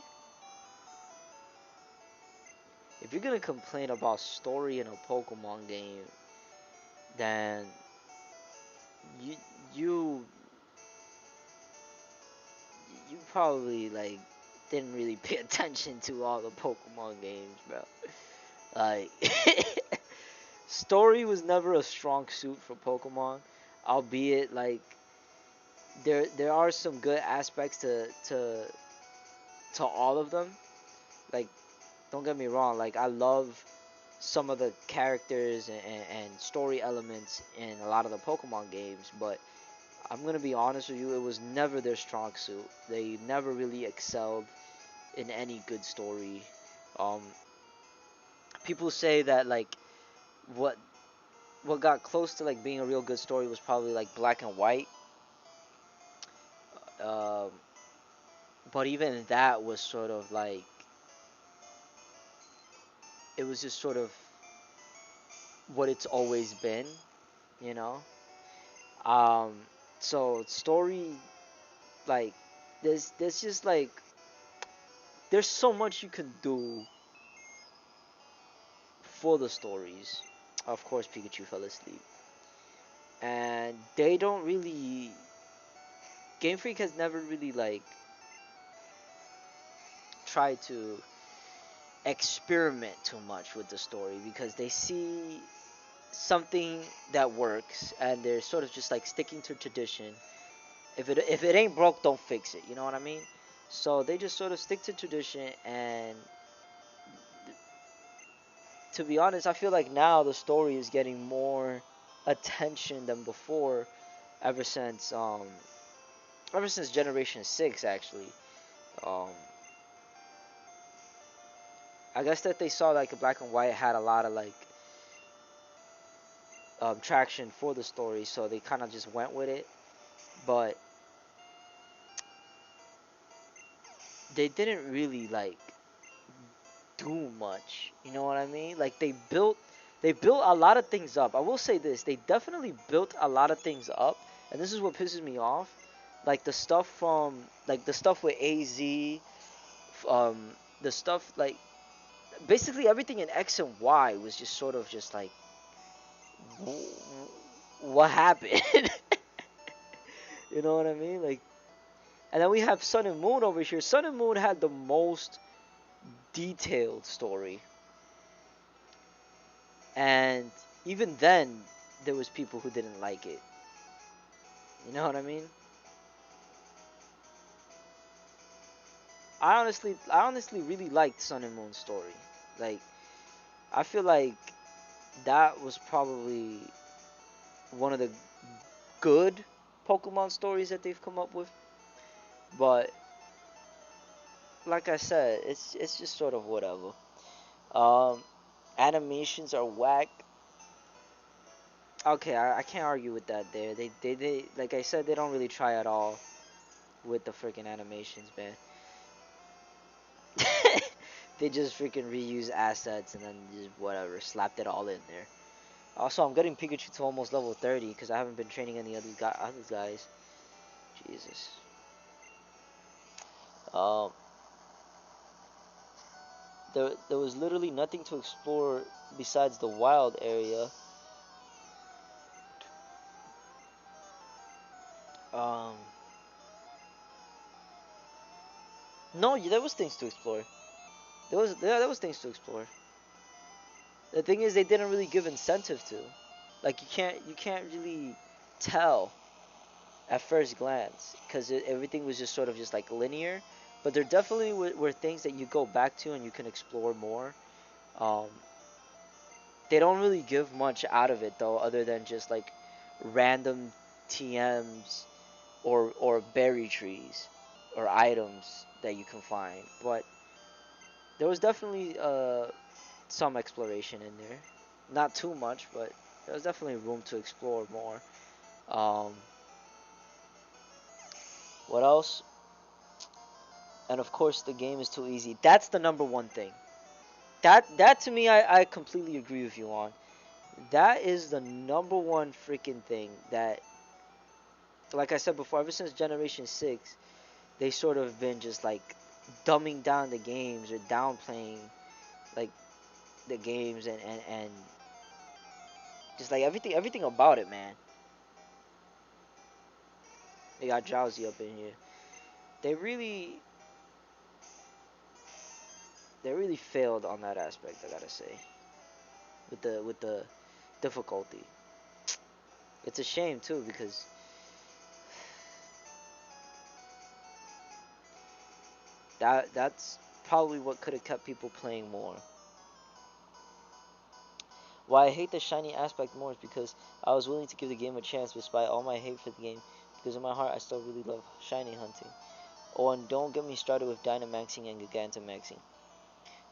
If you're gonna complain about story in a Pokemon game, then you you you probably like didn't really pay attention to all the Pokemon games, bro. Like story was never a strong suit for Pokemon, albeit like there are some good aspects to all of them. Like don't get me wrong, like I love some of the characters and story elements in a lot of the Pokemon games, but I'm gonna be honest with you, it was never their strong suit. They never really excelled in any good story. Um, people say that like what what got close to like being a real good story was probably like Black and White. Um, but even that was sort of like it was just sort of what it's always been, you know. Um, so story like there's just like there's so much you can do for the stories. Of course, Pikachu fell asleep, and they don't really. Game Freak has never really like tried to experiment too much with the story because they see something that works and they're sort of just like sticking to tradition. If it ain't broke, don't fix it. You know what I mean? So they just sort of stick to tradition, and to be honest, I feel like now the story is getting more attention than before, ever since um ever since Generation 6 actually. Um I guess that they saw like Black and White had a lot of like traction for the story, so they kind of just went with it. But they didn't really like do much. You know what I mean? Like they built a lot of things up. I will say this: they definitely built a lot of things up, and this is what pisses me off. Like the stuff with AZ, um, the stuff like basically everything in X and Y was just sort of just like what happened. You know what I mean? Like, and then we have Sun and Moon over here. Sun and Moon had the most detailed story, and even then, there was people who didn't like it. You know what I mean? I honestly really liked Sun and Moon's story. Like, I feel like that was probably one of the good Pokemon stories that they've come up with. But like I said, it's just sort of whatever. Um, animations are whack. Okay, I can't argue with that. There, they like I said, they don't really try at all with the freaking animations, man. They just freaking reuse assets and then just whatever, slapped it all in there. Also, I'm getting Pikachu to almost level 30 because I haven't been training any other guys. Jesus. Um, there was literally nothing to explore besides the wild area. Um, no, there was things to explore. There was things to explore. The thing is, they didn't really give incentive to. Like you can't really tell at first glance because everything was just sort of just like linear. But there definitely were things that you go back to and you can explore more. Um, They don't really give much out of it though, other than just like random TMs or berry trees or items that you can find. But there was definitely some exploration in there. Not too much, but there was definitely room to explore more. Um, what else? And of course, the game is too easy. That's the number one thing. That to me, I completely agree with you on. That is the number one freaking thing that, like I said before, ever since Generation 6, they sort of been just like dumbing down the games or downplaying like the games and just like everything about it, man. They got Drowsy up in here. They really they really failed on that aspect, I gotta say. With the difficulty. It's a shame too because that's probably what could have kept people playing more. Why I hate the shiny aspect more is because I was willing to give the game a chance despite all my hate for the game, because in my heart I still really love shiny hunting. Oh, and don't get me started with Dynamaxing and Gigantamaxing.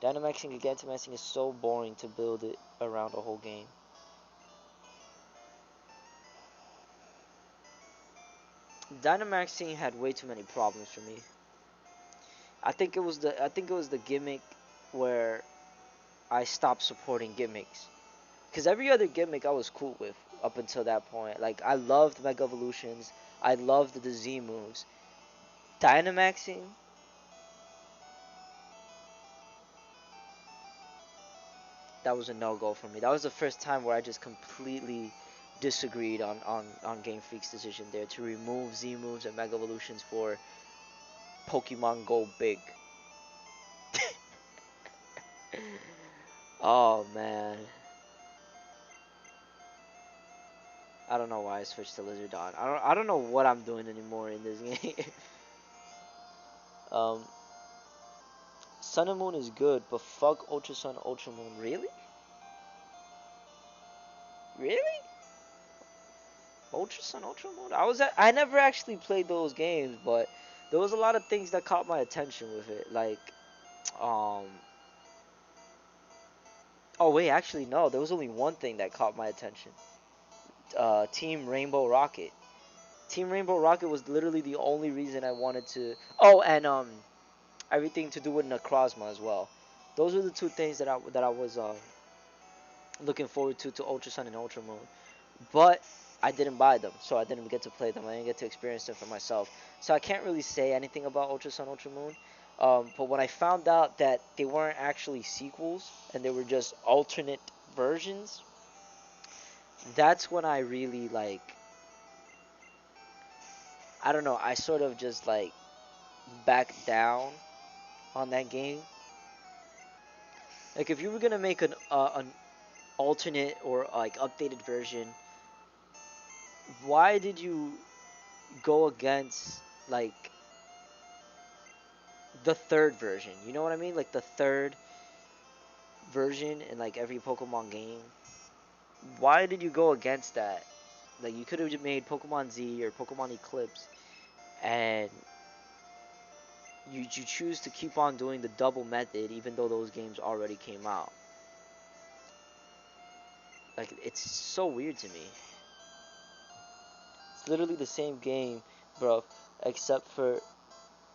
Dynamaxing and Gigantamaxing is so boring to build it around a whole game. Dynamaxing had way too many problems for me. I think it was the gimmick where I stopped supporting gimmicks. Because every other gimmick I was cool with up until that point. Like, I loved Mega Evolutions. I loved the Z moves. Dynamaxing, that was a no-go for me. That was the first time where I just completely disagreed on Game Freak's decision there to remove Z moves and Mega Evolutions for Pokemon Go Big. Oh, man. I don't know why I switched to Lizardon. I don't know what I'm doing anymore in this game. um, Sun and Moon is good, but fuck Ultra Sun, Ultra Moon. Really? Really? Ultra Sun, Ultra Moon? I never actually played those games, but there was a lot of things that caught my attention with it. Like, um, oh wait, actually no, there was only one thing that caught my attention. Team Rainbow Rocket. Team Rainbow Rocket was literally the only reason I wanted to. Oh, and everything to do with Necrozma as well. Those were the two things that I was looking forward to Ultra Sun and Ultra Moon. But I didn't buy them, so I didn't get to play them. I didn't get to experience them for myself. So I can't really say anything about Ultra Sun, Ultra Moon. But when I found out that they weren't actually sequels and they were just alternate versions, that's when I really like. I don't know. I sort of just like backed down on that game. Like if you were gonna make an alternate or like updated version, why did you go against like the third version? You know what I mean? Like the third version in like every Pokemon game. Why did you go against that? Like you could have made Pokemon Z or Pokemon Eclipse, and you choose to keep on doing the double method even though those games already came out. Like it's so weird to me. It's literally the same game, bro, except for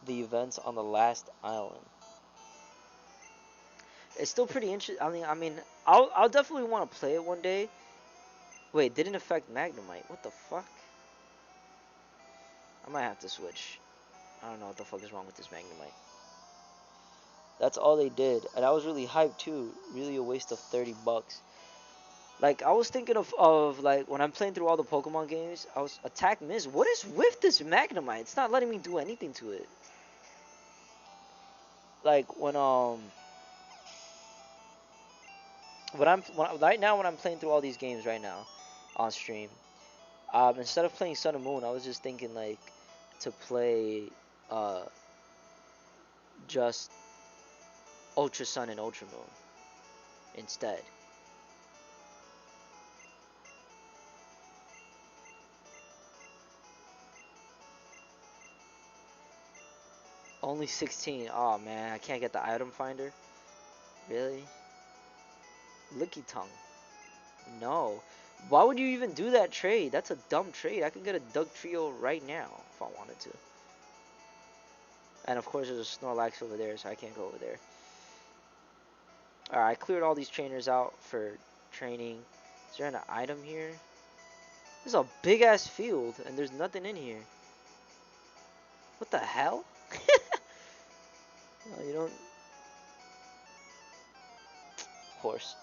the events on the last island. It's still pretty interesting. I mean, I'll definitely want to play it one day. Wait, didn't affect Magnemite. What the fuck? I might have to switch. I don't know what the fuck is wrong with this Magnemite. That's all they did, and I was really hyped too. Really a waste of $30. Like I was thinking of like when I'm playing through all the Pokemon games, I was attack miss. What is with this Magnemite? It's not letting me do anything to it. Like right now when I'm playing through all these games right now on stream, instead of playing Sun and Moon, I was just thinking like to play uh just Ultra Sun and Ultra Moon instead. Only 16. Oh man, I can't get the item finder. Really? Licky tongue. No. Why would you even do that trade? That's a dumb trade. I can get a Doug Trio right now if I wanted to. And of course there's a Snorlax over there, so I can't go over there. Alright, I cleared all these trainers out for training. Is there an item here? There's a big ass field and there's nothing in here. What the hell? No, you don't. Of course.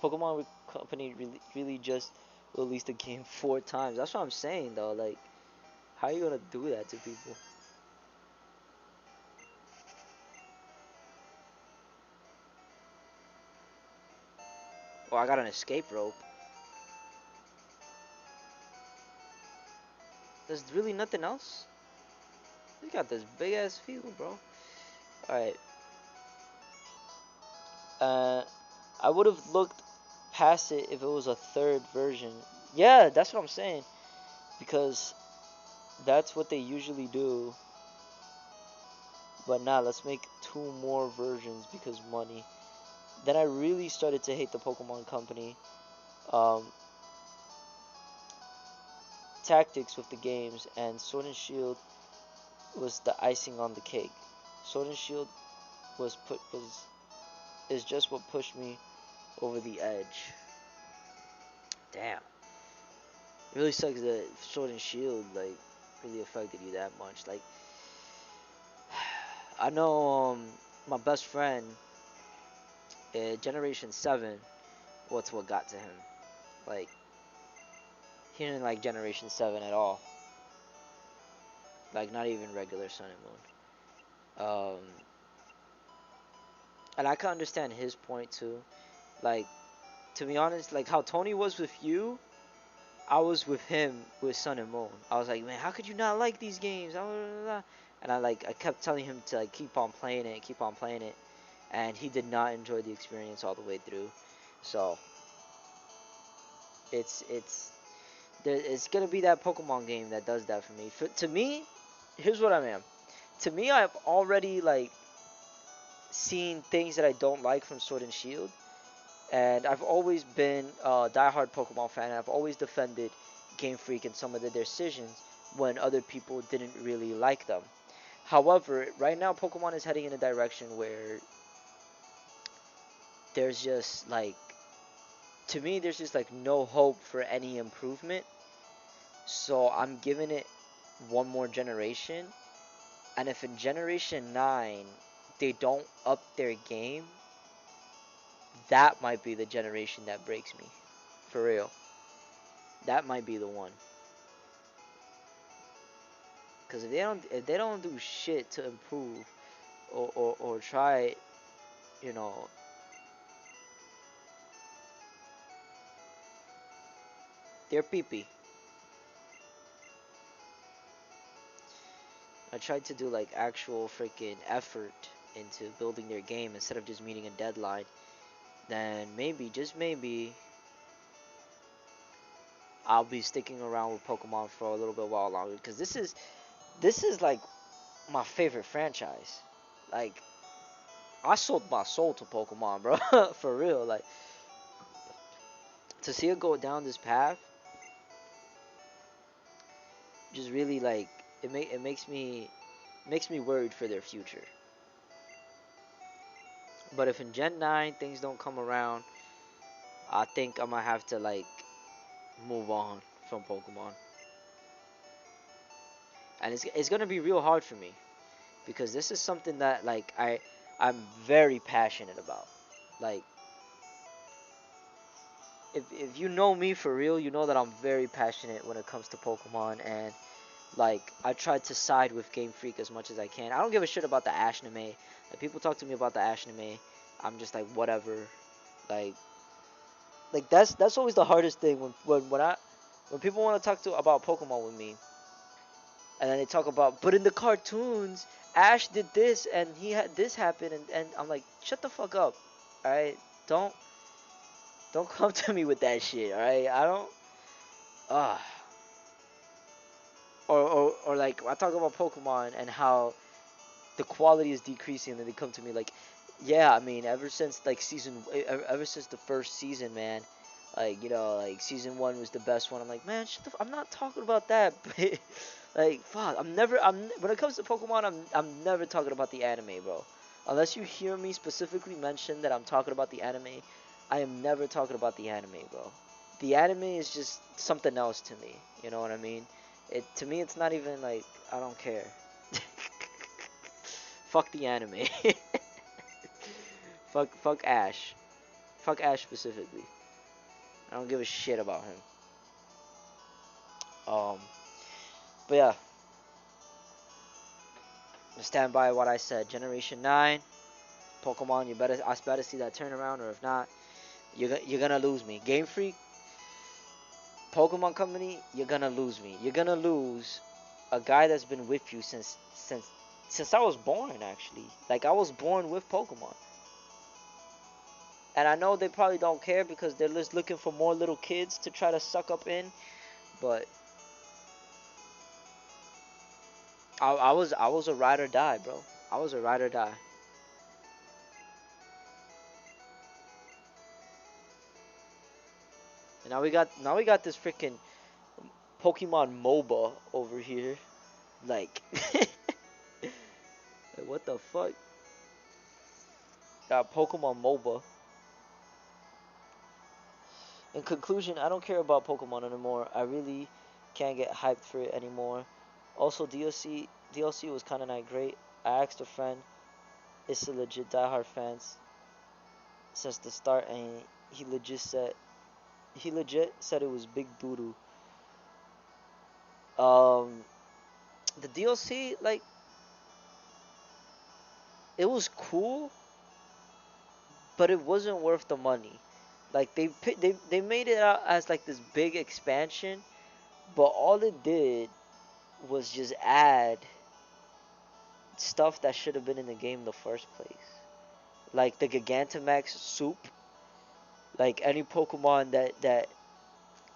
Pokemon Company really just released the game 4 times. That's what I'm saying though. Like, how are you gonna do that to people? Oh, I got an escape rope. There's really nothing else. We got this big ass field, bro. Alright. I would have looked past it if it was a third version. Yeah, that's what I'm saying. Because that's what they usually do. But nah, let's make 2 more versions because money. Then I really started to hate the Pokemon Company. Um, Tactics with the games, and Sword and Shield was the icing on the cake. Sword and Shield is just what pushed me over the edge. Damn. It really sucks that Sword and Shield like really affected you that much. Like, I know my best friend, Generation 7, what's what got to him. Like, he didn't like Generation 7 at all. Like, not even regular Sun and Moon. And I can understand his point too. Like, to be honest, like how Tony was with you, I was with him with Sun and Moon. I was like, man, how could you not like these games? And I kept telling him to like keep on playing it, and he did not enjoy the experience all the way through. So it's gonna be that Pokemon game that does that for me. To me, here's what I am. To me, I've already like seen things that I don't like from Sword and Shield, and I've always been a diehard Pokemon fan. And I've always defended Game Freak and some of their decisions when other people didn't really like them. However, right now Pokemon is heading in a direction where there's just like, to me, there's just like no hope for any improvement. So I'm giving it one more generation. And if in Generation 9 they don't up their game, that might be the generation that breaks me. For real. That might be the one. Because if they don't do shit to improve or try, you know, they're peepee. I tried to do like actual freaking effort into building their game instead of just meeting a deadline. Then maybe, just maybe, I'll be sticking around with Pokemon for a little bit while longer. Because this is like my favorite franchise. Like, I sold my soul to Pokemon, bro. For real. Like, to see it go down this path just really like it makes me worried for their future. But if in Gen 9 things don't come around, I think I might have to like move on from Pokemon. And it's gonna be real hard for me because this is something that like I'm very passionate about. Like, if you know me for real, you know that I'm very passionate when it comes to Pokemon, and like I try to side with Game Freak as much as I can. I don't give a shit about the Ashname. Like, people talk to me about the Ashname, I'm just like whatever. Like that's always the hardest thing when people want to talk to about Pokemon with me, and then they talk about, but in the cartoons Ash did this and he had this happen, and I'm like, shut the fuck up. Alright? Don't come to me with that shit, alright? I don't. Ah. or like I talk about Pokemon and how the quality is decreasing, and then they come to me like, yeah, I mean, ever since like ever since the first season, man, like, like season one was the best one. I'm like, man, I'm not talking about that. Like, fuck, when it comes to Pokemon, I'm never talking about the anime, bro. Unless you hear me specifically mention that I'm talking about the anime, I am never talking about the anime, bro. The anime is just something else to me. You know what I mean? To me, it's not even like I don't care. Fuck the anime. Fuck Ash. Fuck Ash specifically. I don't give a shit about him. Um, but yeah, stand by what I said. Generation 9, Pokemon. I better see that turnaround, or if not, you're gonna lose me. Game Freak, Pokemon Company, you're gonna lose me. You're gonna lose a guy that's been with you since I was born. Actually, like I was born with Pokemon. And I know they probably don't care because they're just looking for more little kids to try to suck up in. But I was a ride or die, bro. I was a ride or die. And now we got this freaking Pokemon MOBA over here. Like, like what the fuck? Got Pokemon MOBA. In conclusion, I don't care about Pokemon anymore. I really can't get hyped for it anymore. Also, DLC was kind of not great. I asked a friend, it's a legit diehard fans since the start, and he legit said it was big doo doo. The DLC, like, it was cool, but it wasn't worth the money. Like they made it out as like this big expansion, but all it did was just add stuff that should have been in the game in the first place. Like the Gigantamax soup, like any Pokemon that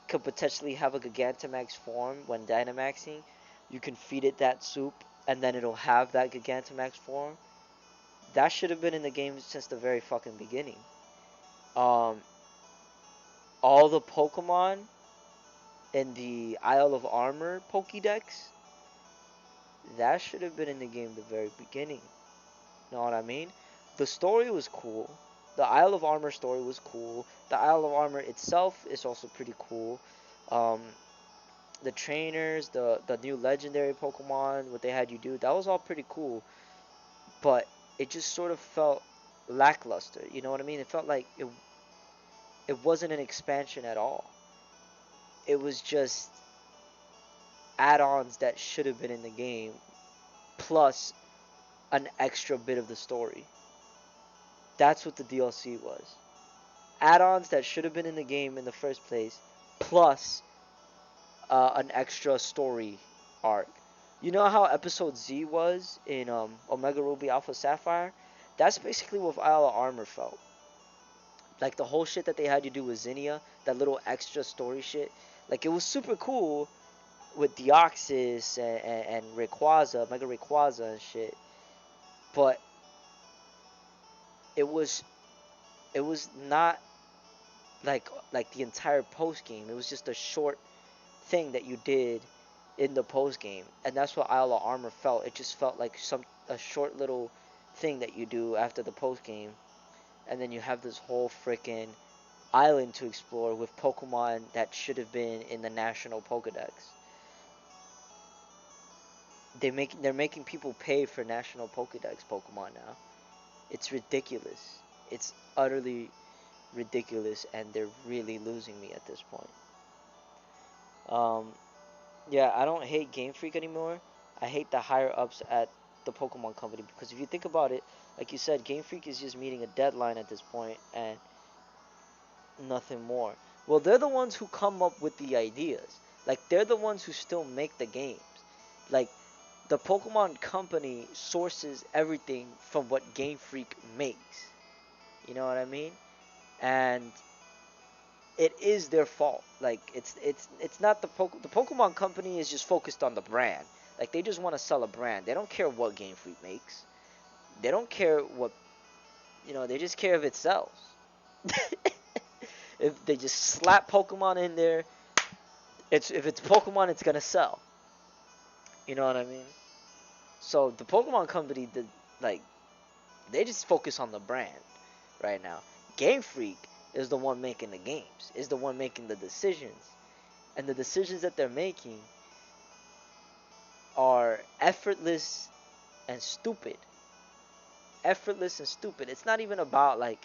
could potentially have a Gigantamax form when Dynamaxing, you can feed it that soup and then it'll have that Gigantamax form. That should have been in the game since the very fucking beginning. Um, all the Pokemon in the Isle of Armor Pokédex, that should have been in the game the very beginning. You know what I mean? The story was cool. The Isle of Armor story was cool. The Isle of Armor itself is also pretty cool. Um, the trainers, the new legendary Pokemon, what they had you do, that was all pretty cool. But it just sort of felt lackluster. You know what I mean? It felt like it wasn't an expansion at all. It was just add-ons that should have been in the game, plus an extra bit of the story. That's what the DLC was. Add-ons that should have been in the game in the first place, plus an extra story arc. You know how Episode Z was in Omega Ruby Alpha Sapphire? That's basically what Isle of Armor felt. Like the whole shit that they had you do with Zinnia, that little extra story shit. Like it was super cool with Deoxys and Rayquaza, Mega Rayquaza and shit. But it was it was not like the entire post game. It was just a short thing that you did in the post game, and that's what Isle of Armor felt. It just felt like a short little thing that you do after the post game, and then you have this whole freaking island to explore with Pokemon that should have been in the national Pokedex. They're making people pay for national Pokedex Pokemon now. It's ridiculous. It's utterly ridiculous, and they're really losing me at this point. Um, yeah, I don't hate Game Freak anymore. I hate the higher ups at the Pokemon Company because if you think about it, like you said, Game Freak is just meeting a deadline at this point and nothing more. Well, they're the ones who come up with the ideas. Like they're the ones who still make the games. Like the Pokemon Company sources everything from what Game Freak makes. You know what I mean? And it is their fault. Like it's not the Pokemon company is just focused on the brand. Like they just want to sell a brand. They don't care what Game Freak makes. They don't care what they just care if it sells. If they just slap Pokemon in there, if it's Pokemon, it's gonna sell. You know what I mean? So the Pokemon company did like they just focus on the brand right now. Game Freak is the one making the games, is the one making the decisions. And the decisions that they're making are effortless and stupid. Effortless and stupid. It's not even about like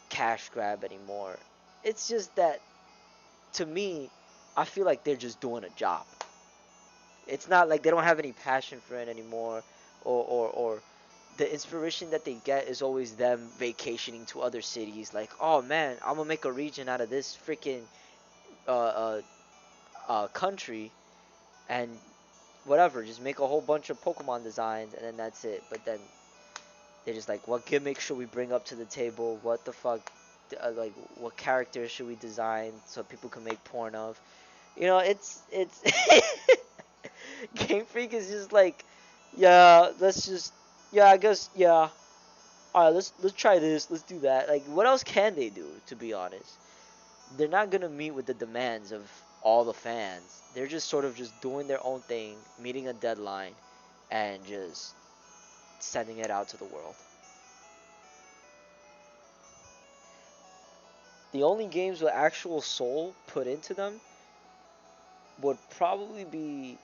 cash grab anymore. It's just that to me, I feel like they're just doing a job. It's not like they don't have any passion for it anymore, or the inspiration that they get is always them vacationing to other cities. Like, oh man, I'm gonna make a region out of this freaking uh, country, and whatever, just make a whole bunch of Pokemon designs, and then that's it. But then they're just like, what gimmick should we bring up to the table? What the fuck, like, what characters should we design so people can make porn of? It's Game Freak is just like, yeah, let's just, yeah, I guess, yeah. All right, let's try this. Let's do that. Like, what else can they do? To be honest, they're not gonna meet with the demands of all the fans. They're just sort of just doing their own thing, meeting a deadline, and just sending it out to the world. The only games with actual soul put into them would probably be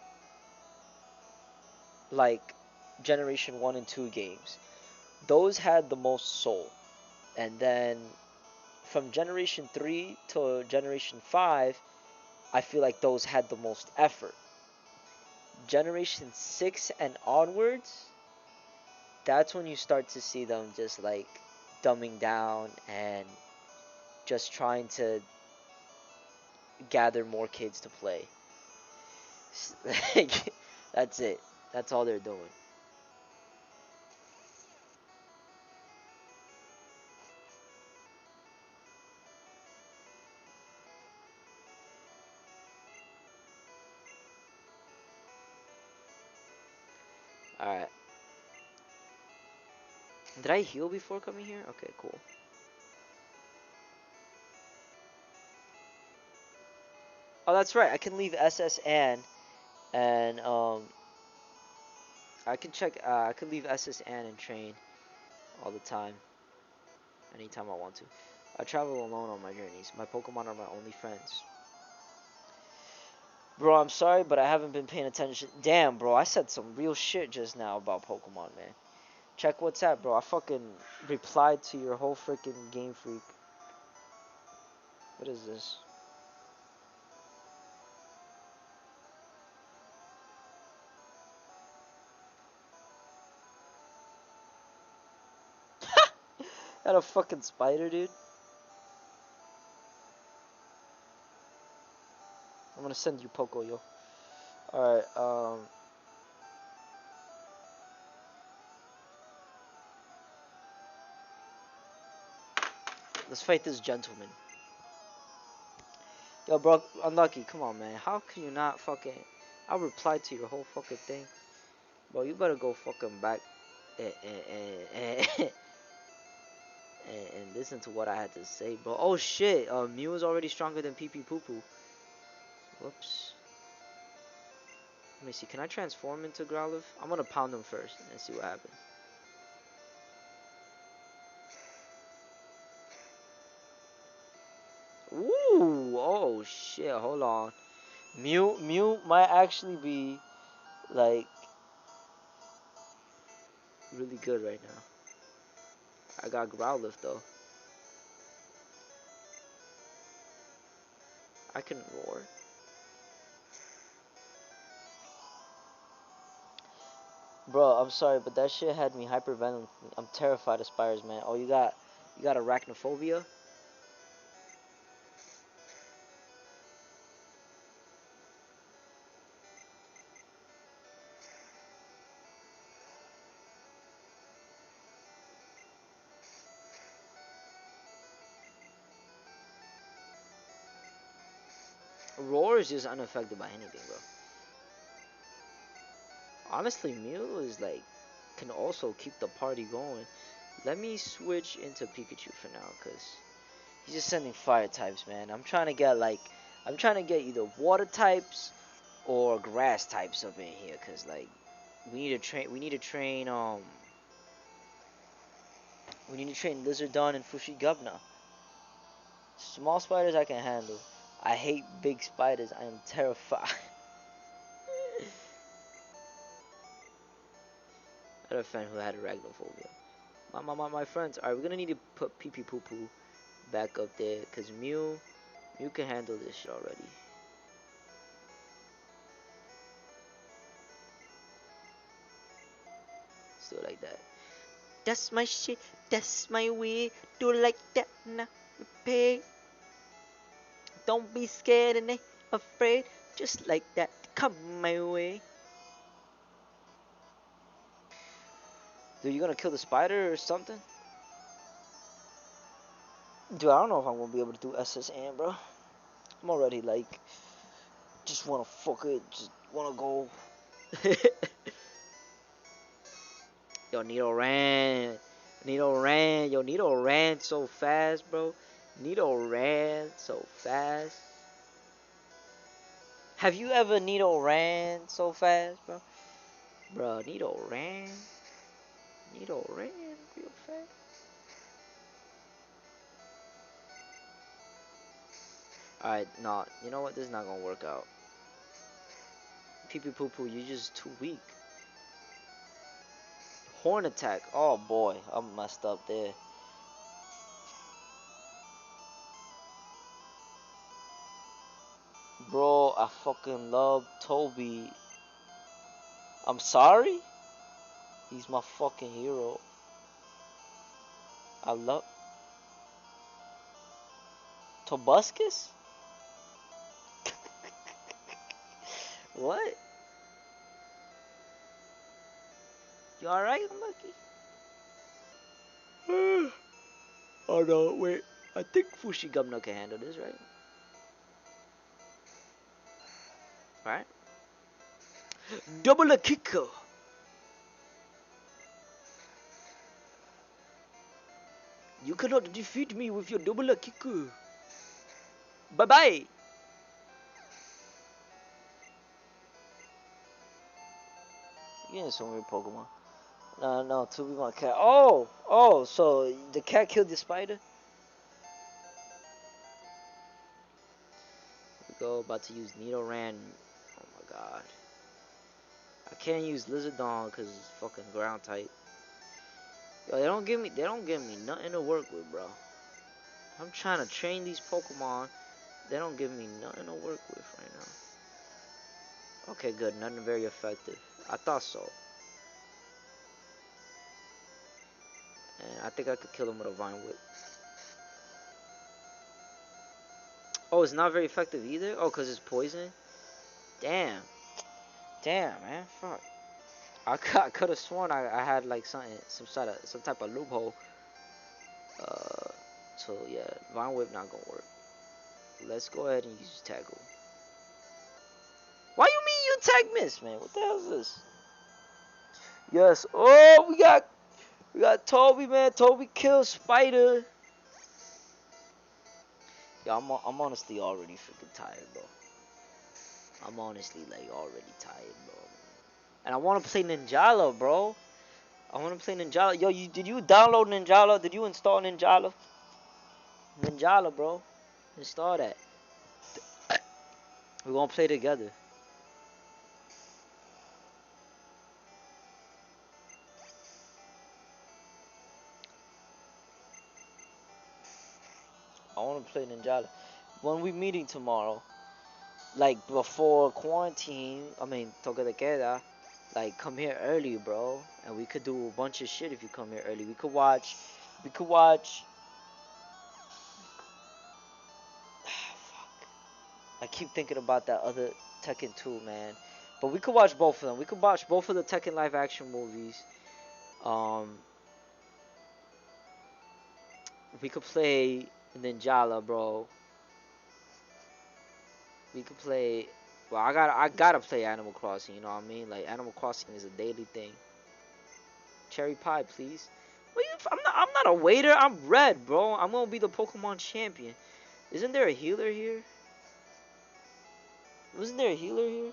like Generation 1 and 2 games. Those had the most soul. And then from Generation 3 to Generation 5, I feel like those had the most effort. Generation 6 and onwards, that's when you start to see them just like dumbing down and just trying to gather more kids to play. Like, that's it. That's all they're doing. Alright. Did I heal before coming here? Okay, cool. Oh, that's right. I can leave SSN and I can check. I could leave SSN and train all the time, anytime I want to. I travel alone on my journeys. My Pokemon are my only friends. Bro, I'm sorry, but I haven't been paying attention. Damn, bro, I said some real shit just now about Pokemon, man. Check WhatsApp, bro. I fucking replied to your whole freaking Game Freak. What is this? Got a fucking spider, dude. I'm gonna send you Poco, yo. Alright, let's fight this gentleman. Yo, bro, Unlucky, come on, man. How can you not fucking... I replied to your whole fucking thing. Bro, you better go fucking back and, and listen to what I had to say, bro. Oh, shit. Mew is already stronger than Pee Pee Poo Poo. Whoops. Let me see. Can I transform into Growlithe? I'm gonna pound him first and see what happens. Ooh, oh shit, hold on. Mew might actually be like really good right now. I got Growlithe though. I can roar. Bro, I'm sorry, but that shit had me hyperventilating. I'm terrified of spiders, man. Oh, you got arachnophobia? Roar is just unaffected by anything, bro. Honestly, Mew is like can also keep the party going. Let me switch into Pikachu for now, cause he's just sending fire types, man. I'm trying to get either water types or grass types up in here, cause like we need to train Lizardon and Fushigabna. Small spiders I can handle. I hate big spiders. I am terrified. I had a friend who had arachnophobia. My friends, alright, we're gonna need to put Pee Pee Poo Poo back up there, cause Mew can handle this shit already. Let's do it like that. That's my shit. That's my way. Do it like that, not pay. Don't be scared and afraid. Just like that. Come my way. Dude, you gonna kill the spider or something? Dude, I don't know if I'm gonna be able to do SSN, bro. I'm already like, just wanna fuck it. Just wanna go. Yo, Nito ran. Nito ran. Yo, Nito ran so fast, bro. Nito ran so fast. Have you ever Nito ran so fast, bro? Bro, Nito ran. Nito ran real fast. Alright, nah. You know what? This is not gonna work out. Pee Pee Poo Poo, you're just too weak. Horn attack. Oh boy, I'm messed up there. Bro, I fucking love Toby. I'm sorry? He's my fucking hero. I love Tobuscus? What? You alright, Lucky? Oh no, wait. I think Fushigumna can handle this, right? Right? Double a kicker. You cannot defeat me with your double a kicker. Bye bye. You getting so many Pokemon. No, to be my cat. Oh, so the cat killed the spider? We go, about to use Nidoran. Oh my god. I can't use Lizardon because it's fucking ground type. Yo, they don't give me nothing to work with, bro. I'm trying to train these Pokemon. They don't give me nothing to work with right now. Okay, good. Nothing very effective. I thought so. And I think I could kill him with a Vine Whip. Oh, it's not very effective either? Oh, because it's poison? Damn. Damn, man. Fuck. I could have sworn I had like some type of loophole. Uh, so yeah, Vine Whip not gonna work. Let's go ahead and use Tackle. Why you mean you attack miss, man? What the hell is this? Yes. Oh, we got Toby, man. Toby kills Spider. Yeah, I'm honestly already freaking tired, bro. I'm honestly like already tired, bro. And I want to play Ninjala, bro. I want to play Ninjala. Yo, did you download Ninjala? Did you install Ninjala? Ninjala, bro. Install that. We're gonna play together. I want to play Ninjala. When we meeting tomorrow, like before quarantine, I mean, toque de queda, like come here early, bro. And we could do a bunch of shit if you come here early. We could watch. Fuck. I keep thinking about that other Tekken 2, man. But we could watch both of them. We could watch both of the Tekken live action movies. Um, we could play Ninjala, bro. We could play. Well, I gotta play Animal Crossing. You know what I mean? Like Animal Crossing is a daily thing. Cherry pie, please. I'm not a waiter. I'm red, bro. I'm gonna be the Pokemon champion. Isn't there a healer here? Wasn't there a healer here?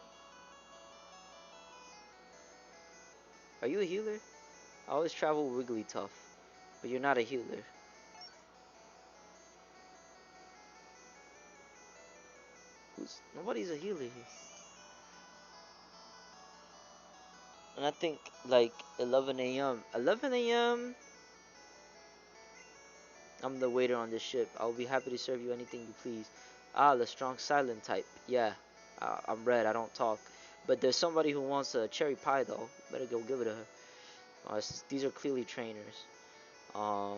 Are you a healer? I always travel Wigglytuff, but you're not a healer. Nobody's a healer here. And I think like 11 a.m. 11 a.m. I'm the waiter on this ship. I'll be happy to serve you anything you please. Ah, the strong silent type. Yeah, I'm red. I don't talk. But there's somebody who wants a cherry pie though. Better go give it to her. These are clearly trainers. Um,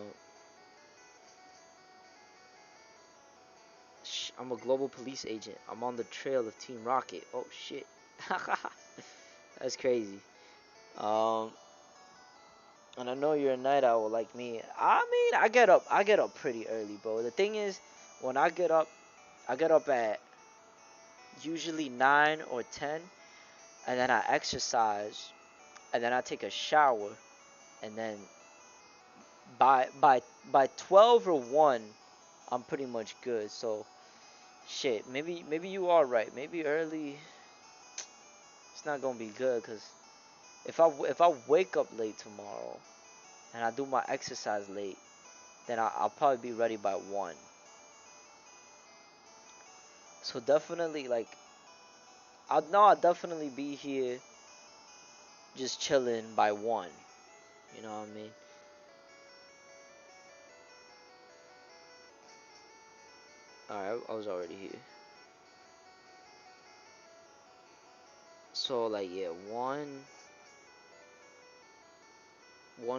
I'm a global police agent. I'm on the trail of Team Rocket. Oh shit. That's crazy. Um, and I know you're a night owl like me. I mean, I get up pretty early, bro. The thing is, when I get up at usually 9 or 10, and then I exercise, and then I take a shower, and then by by by 12 or 1, I'm pretty much good. So shit, maybe you are right. Maybe early it's not gonna be good, cause if I wake up late tomorrow and I do my exercise late, then I'll probably be ready by 1. So definitely like I'll definitely be here just chilling by 1. You know what I mean? Alright, I was already here. So like yeah, 1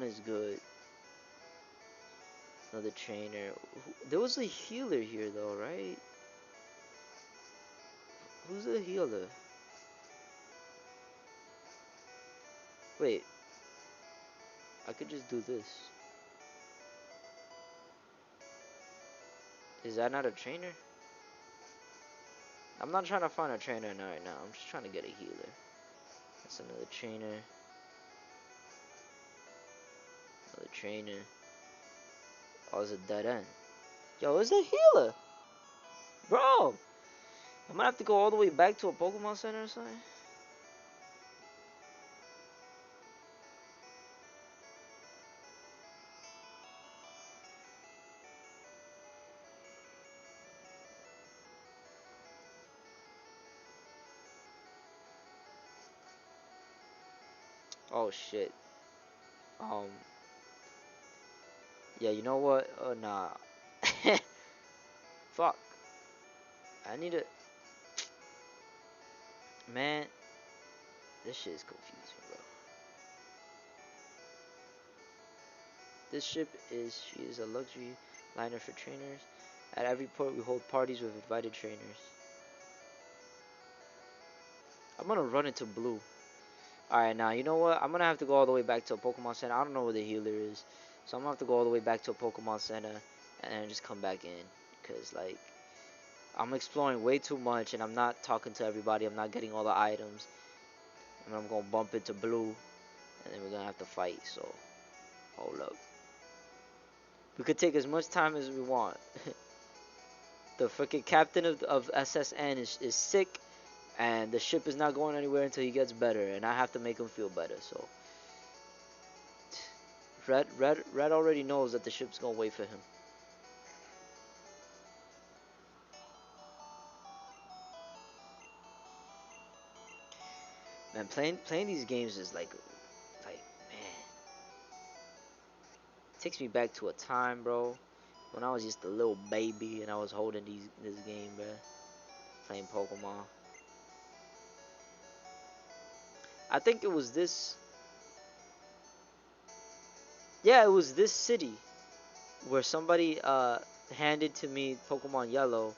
is good. Another trainer. There was a healer here though, right? Who's the healer? Wait, I could just do this. Is that not a trainer? I'm not trying to find a trainer right now. I'm just trying to get a healer. That's another trainer. Another trainer. Oh, it's a dead end. Yo, it's a healer! Bro! I'm gonna have to go all the way back to a Pokemon Center or something? Oh shit. Um, yeah, you know what? Oh, nah. Fuck. I need to. Man, this shit is confusing, bro. This ship she is a luxury liner for trainers. At every port, we hold parties with invited trainers. I'm gonna run into blue. Alright, now, you know what? I'm gonna have to go all the way back to a Pokemon Center. I don't know where the healer is. So I'm gonna have to go all the way back to a Pokemon Center and then just come back in. Because, like, I'm exploring way too much and I'm not talking to everybody. I'm not getting all the items. And I'm gonna bump into blue. And then we're gonna have to fight. So, hold up. We could take as much time as we want. The freaking captain of SSN is sick. And the ship is not going anywhere until he gets better. And I have to make him feel better. So, Red already knows that the ship's gonna wait for him. Man, playing these games is like man, it takes me back to a time, bro, when I was just a little baby and I was holding this game, bro, playing Pokemon. I think it was this. Yeah, it was this city where somebody handed to me Pokemon Yellow,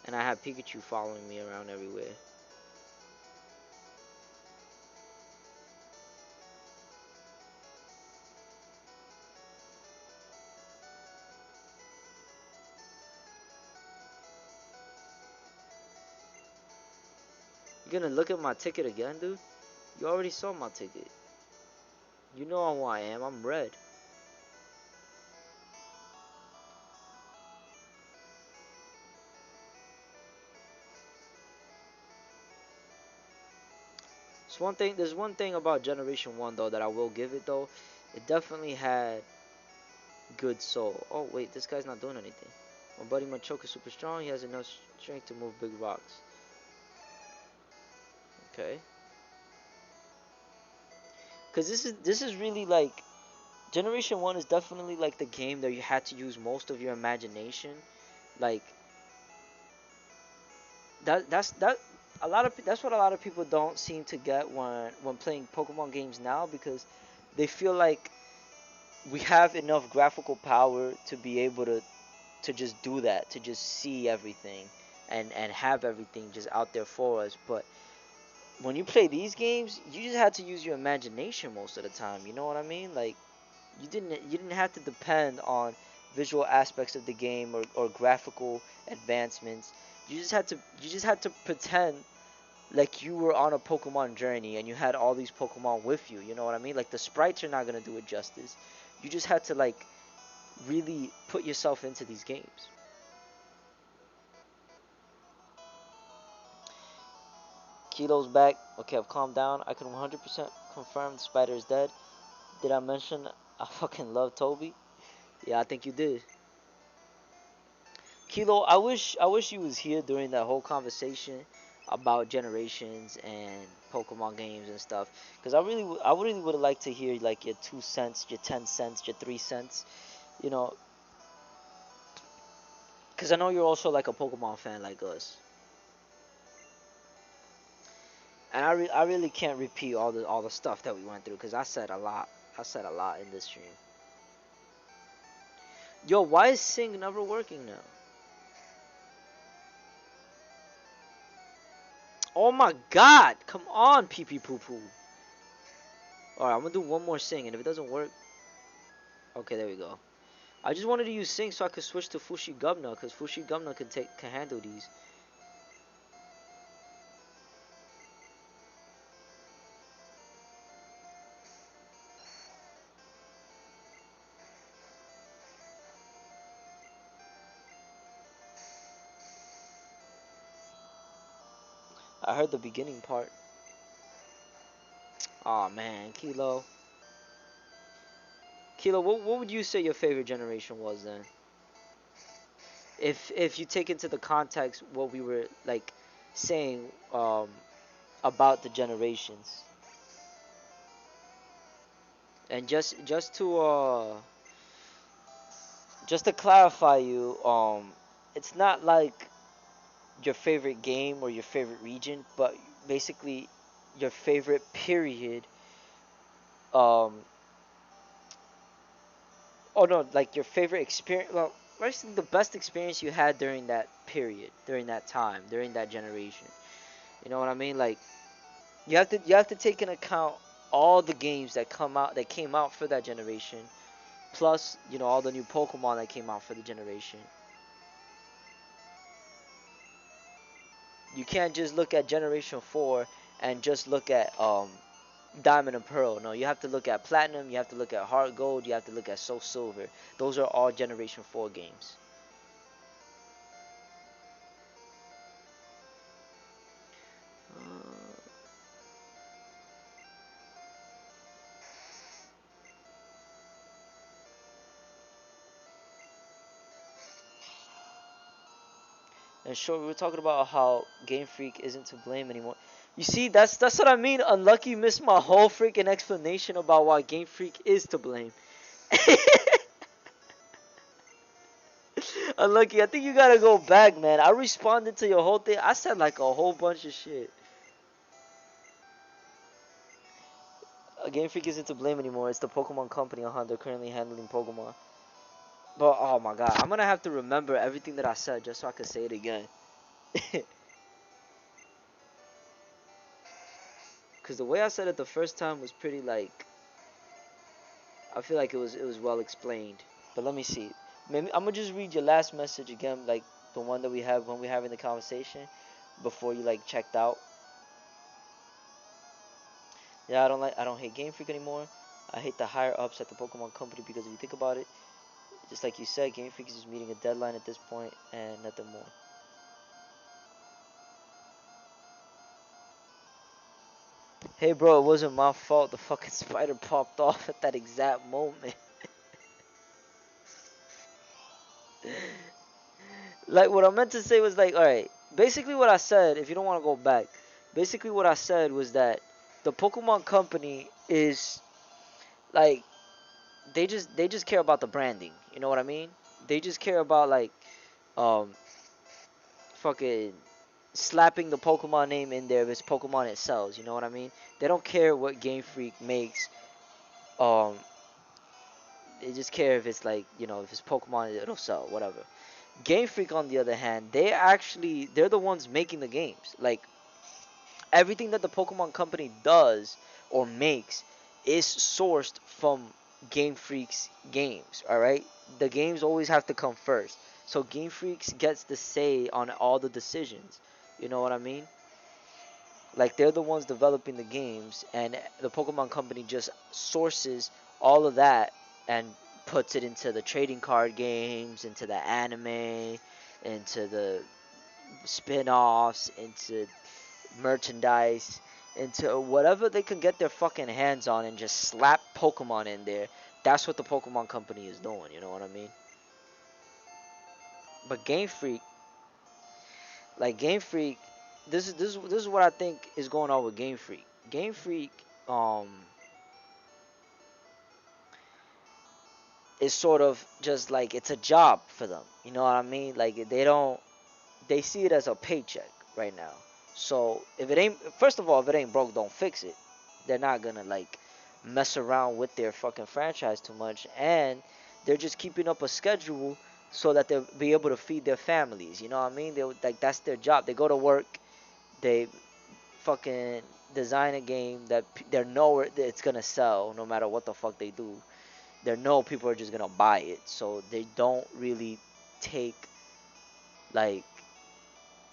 and I had Pikachu following me around everywhere. You gonna look at my ticket again, dude? You already saw my ticket. You know who I am. I'm red. It's one thing. There's one thing about Generation 1 though that I will give it though. It definitely had good soul. Oh wait, this guy's not doing anything. My buddy Machoke is super strong. He has enough strength to move big rocks. Okay. Cause this is really like Generation 1 is definitely like the game that you had to use most of your imagination. Like that a lot of that's what a lot of people don't seem to get when playing Pokemon games now, because they feel like we have enough graphical power to be able to just do that, to just see everything and have everything just out there for us. But when you play these games, you just had to use your imagination most of the time. You know what I mean? Like you didn't have to depend on visual aspects of the game or graphical advancements. You just had to pretend like you were on a Pokemon journey and you had all these Pokemon with you. You know what I mean? Like the sprites are not gonna do it justice. You just had to like really put yourself into these games. Kilo's back. Okay, I've calmed down. I can 100% confirm the spider is dead. Did I mention I fucking love Toby? Yeah, I think you did. Kilo, I wish you was here during that whole conversation about generations and Pokemon games and stuff. Cause I really would have liked to hear like your 2 cents, your 10 cents, your 3 cents. You know, cause I know you're also like a Pokemon fan like us, and I really can't repeat all the stuff that we went through. Cause I said a lot. I said a lot in this stream. Yo, why is Sing never working now? Oh my God! Come on, pee pee poo poo. All right, I'm gonna do one more Sing, and if it doesn't work, okay, there we go. I just wanted to use Sing so I could switch to Fushi Gubna, because Fushi Gubna can handle these. I heard the beginning part. Oh man, Kilo. Kilo, what would you say your favorite generation was then? If you take into the context what we were like saying about the generations. And just to clarify you, it's not like your favorite game or your favorite region, but basically your favorite period. Um, oh no, like your favorite experience. Well, basically the best experience you had during that period, during that time, during that generation. You know what I mean? Like you have to take into account all the games that came out for that generation, plus all the new Pokemon that came out for the generation. You can't just look at Generation 4 and just look at Diamond and Pearl. No, you have to look at Platinum, you have to look at Heart Gold, you have to look at Soul Silver. Those are all Generation 4 games. And sure, we were talking about how Game Freak isn't to blame anymore. You see, that's what I mean. Unlucky missed my whole freaking explanation about why Game Freak is to blame. Unlucky, I think you gotta go back, man. I responded to your whole thing. I said like a whole bunch of shit. Game Freak isn't to blame anymore. It's the Pokemon Company on how they're currently handling Pokemon. But oh my god, I'm gonna have to remember everything that I said just so I can say it again. Cause the way I said it the first time was pretty like I feel like it was well explained. But let me see. Maybe I'm gonna just read your last message again, like the one that we have when we're having the conversation before you like checked out. Yeah, I don't hate Game Freak anymore. I hate the higher ups at the Pokemon Company because if you think about it, just like you said, Game Freak is just meeting a deadline at this point and nothing more. Hey, bro, it wasn't my fault. The fucking spider popped off at that exact moment. Like, what I meant to say was, like, alright. Basically, what I said, if you don't want to go back, basically, what I said was that the Pokemon Company is, like, they just care about the branding. You know what I mean? They just care about, like, um, fucking slapping the Pokemon name in there if it's Pokemon it sells. You know what I mean? They don't care what Game Freak makes. Um, they just care if it's like if it's Pokemon, it'll sell, whatever. Game Freak, on the other hand, they're the ones making the games. Like everything that the Pokemon Company does or makes is sourced from Game Freak's games. All right, the games always have to come first. So Game Freaks gets the say on all the decisions. You know what I mean? Like they're the ones developing the games, and the Pokemon Company just sources all of that and puts it into the trading card games, into the anime, into the spin-offs, into merchandise, into whatever they can get their fucking hands on and just slap Pokemon in there. That's what the Pokemon Company is doing. You know what I mean? But Game Freak, like Game Freak, this is what I think is going on with Game Freak. Game Freak, um, is sort of just like it's a job for them. You know what I mean? Like they see it as a paycheck right now. So if it ain't, first of all, if it ain't broke, don't fix it. They're not gonna like mess around with their fucking franchise too much, and they're just keeping up a schedule so that they'll be able to feed their families. You know what I mean? They like that's their job. They go to work, they fucking design a game that they know it's gonna sell no matter what the fuck they do. They know people are just gonna buy it, so they don't really take like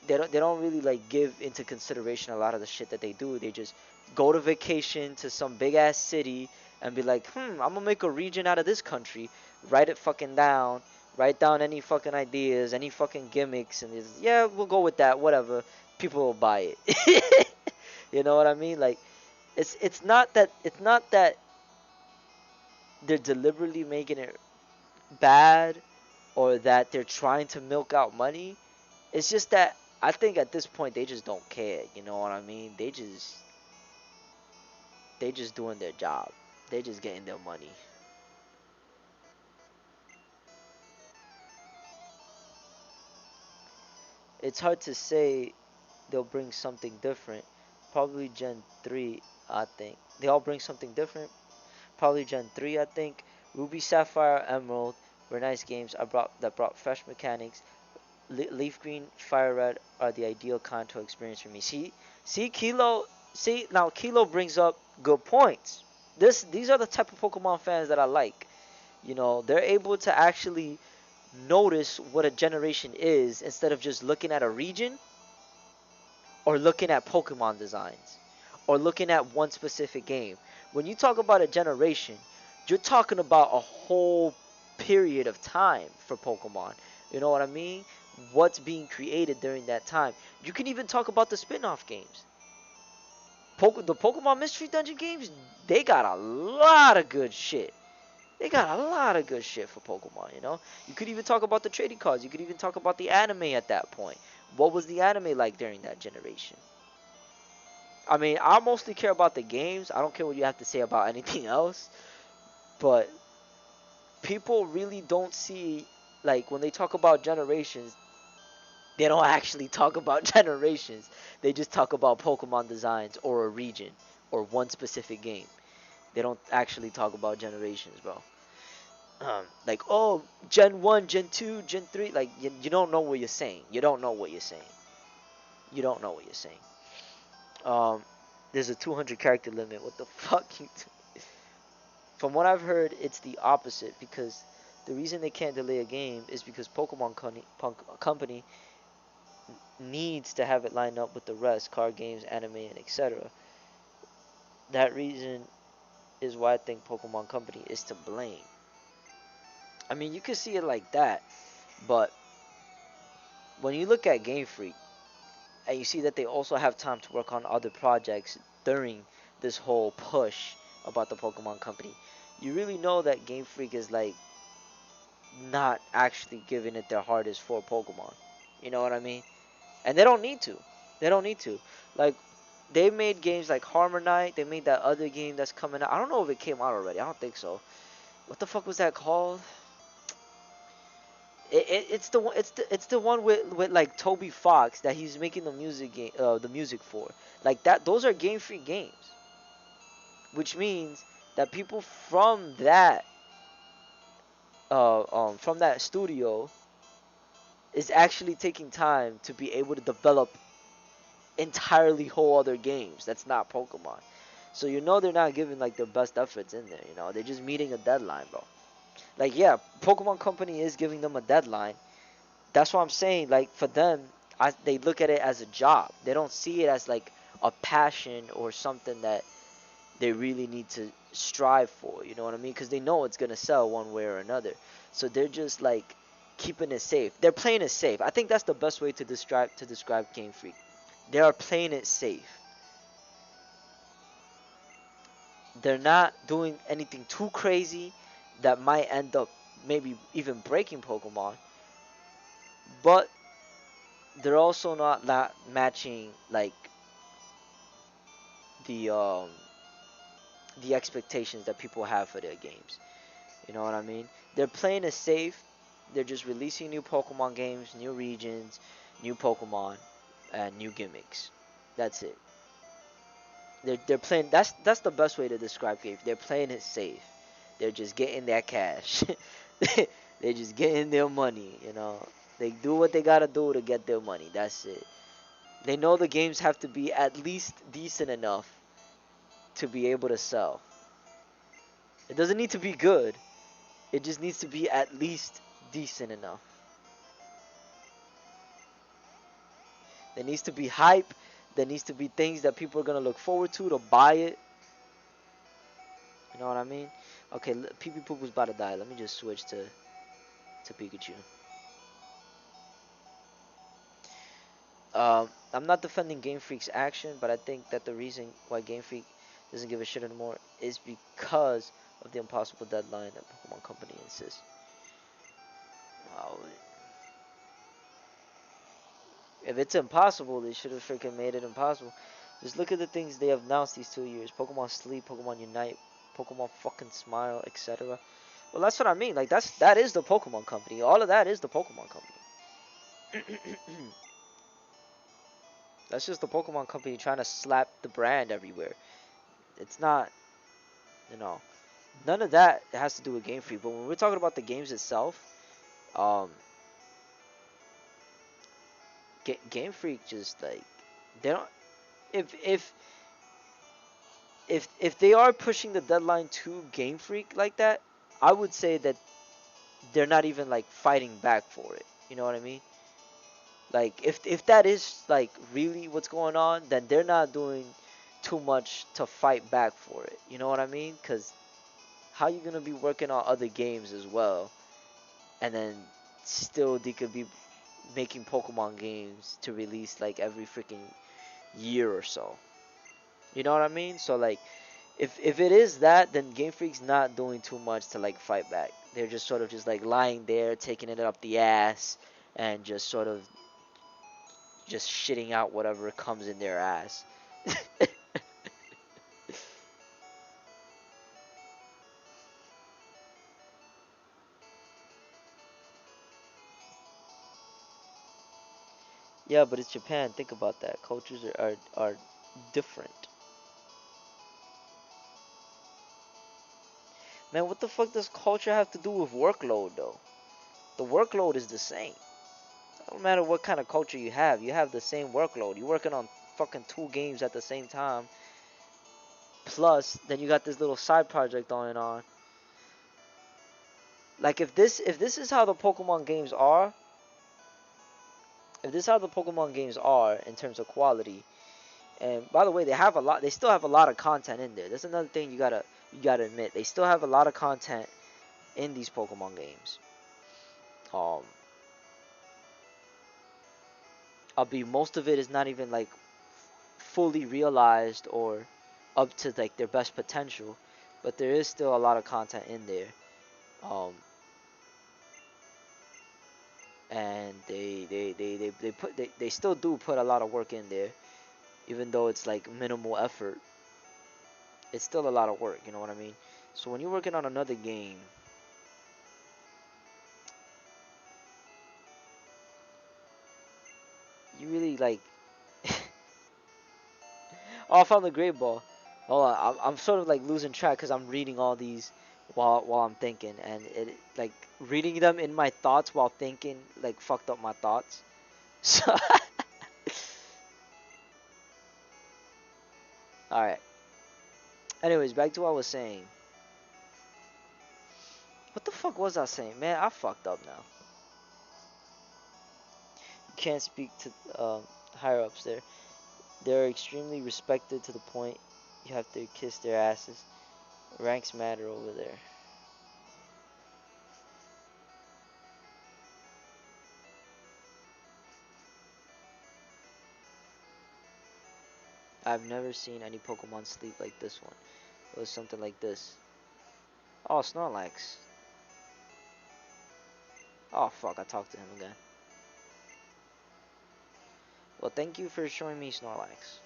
they don't really like give into consideration a lot of the shit that they do. They just go to vacation to some big ass city and be like, I'm gonna make a region out of this country, write it fucking down, write down any fucking ideas, any fucking gimmicks, and just, yeah, we'll go with that, whatever. People will buy it. You know what I mean? Like it's not that they're deliberately making it bad or that they're trying to milk out money. It's just that I think at this point they just don't care. You know what I mean? They just doing their job. They just getting their money. It's hard to say they'll bring something different. Probably Gen 3, I think. They all bring something different. Probably Gen 3, I think. Ruby, Sapphire, Emerald were nice games. That brought fresh mechanics. Leaf Green, Fire Red are the ideal Kanto experience for me. See, Kilo. See, now Kilo brings up good points. These are the type of Pokemon fans that I like. They're able to actually notice what a generation is instead of just looking at a region or looking at Pokemon designs or looking at one specific game. When you talk about a generation, you're talking about a whole period of time for Pokemon. You know what I mean? What's being created during that time. You can even talk about the spin-off games. The Pokemon Mystery Dungeon games, they got a lot of good shit. They got a lot of good shit for Pokemon. You could even talk about the trading cards. You could even talk about the anime at that point. What was the anime like during that generation? I mean, I mostly care about the games. I don't care what you have to say about anything else. But people really don't see, like, when they talk about generations, they don't actually talk about generations. They just talk about Pokemon designs or a region or one specific game. They don't actually talk about generations, bro. Like, oh, Gen 1, Gen 2, Gen 3. Like, you don't know what you're saying. You don't know what you're saying. You don't know what you're saying. Um, there's a 200 character limit. What the fuck? From what I've heard, it's the opposite because the reason they can't delay a game is because Company needs to have it lined up with the rest, card games, anime, and etc. that reason is why I think Pokemon Company is to blame. I mean, you could see it like that, but when you look at Game Freak and you see that they also have time to work on other projects during this whole push about the Pokemon Company, you really know that Game Freak is like not actually giving it their hardest for Pokemon. You know what I mean? And they don't need to. They don't need to. Like, they made games like Harmonite. They made that other game that's coming out. I don't know if it came out already. I don't think so. What the fuck was that called? It's the one with like Toby Fox that he's making the music game the music for. Like that, those are Game Freak games, which means that people from that studio is actually taking time to be able to develop entirely whole other games that's not Pokemon. So you know they're not giving like their best efforts in there. You know they're just meeting a deadline, bro. Like yeah, Pokemon Company is giving them a deadline. That's what I'm saying. Like for them, they look at it as a job. They don't see it as like a passion or something that they really need to strive for. You know what I mean? Because they know it's gonna sell one way or another. So they're just like keeping it safe. They're playing it safe. I think that's the best way to describe Game Freak. They are playing it safe. They're not doing anything too crazy that might end up maybe even breaking Pokemon, but they're also not matching like the um the expectations that people have for their games. You know what I mean? They're playing it safe. They're just releasing new Pokemon games, new regions, new Pokemon, and new gimmicks. That's it. They're playing. That's the best way to describe games. They're playing it safe. They're just getting that cash. They're just getting their money. You know, they do what they gotta do to get their money. That's it. They know the games have to be at least decent enough to be able to sell. It doesn't need to be good. It just needs to be at least decent enough. There needs to be hype. There needs to be things that people are gonna look forward to buy it. You know what I mean? Okay, Pee Pee Poop was about to die. Let me just switch to Pikachu. I'm not defending Game Freak's action, but I think that the reason why Game Freak doesn't give a shit anymore is because of the impossible deadline that Pokemon Company insists. Oh, if it's impossible, they should have freaking made it impossible. Just look at the things they have announced these 2 years: Pokemon Sleep, Pokemon Unite, Pokemon fucking Smile, etc. Well, that's what I mean. Like that is the Pokemon Company. All of that is the Pokemon Company. That's just the Pokemon Company trying to slap the brand everywhere. It's not, you know, none of that has to do with Game Freak. But when we're talking about the games itself, um, Game Freak just like they don't. If if if they are pushing the deadline to Game Freak like that, I would say that they're not even like fighting back for it. You know what I mean? Like if that is like really what's going on, then they're not doing too much to fight back for it. You know what I mean? Because how you gonna be working on other games as well, and then still they could be making Pokemon games to release like every freaking year or so. You know what I mean? So like, if it is that, then Game Freak's not doing too much to like fight back. They're just sort of just like lying there, taking it up the ass, and just sort of just shitting out whatever comes in their ass. Yeah, but it's Japan. Think about that. Cultures are different. Man, what the fuck does culture have to do with workload though? The workload is the same. It don't matter what kind of culture you have the same workload. You're working on fucking 2 games at the same time. Plus, then you got this little side project going on. Like if this is how the Pokemon games are, if this is how the Pokemon games are in terms of quality, And by the way, they have a lot. They still have a lot of content in there. That's another thing you gotta admit. They still have a lot of content in these Pokemon games. Um, Albeit most of it is not even like fully realized or up to like their best potential, but there is still a lot of content in there. Um, and they still do put a lot of work in there, even though it's like minimal effort. It's still a lot of work, you know what I mean? So when you're working on another game, you really like. Oh, I found the great ball. Hold on, I'm sort of like losing track because I'm reading all these while I'm thinking, and it like reading them in my thoughts while thinking like fucked up my thoughts. So, all right. Anyways, back to what I was saying. What the fuck was I saying, man? I fucked up now. You can't speak to higher ups there. They're extremely respected to the point you have to kiss their asses. Ranks matter over there. I've never seen any Pokemon sleep like this one. It was something like this. Oh, Snorlax. Oh, fuck, I talked to him again. Well, thank you for showing me Snorlax.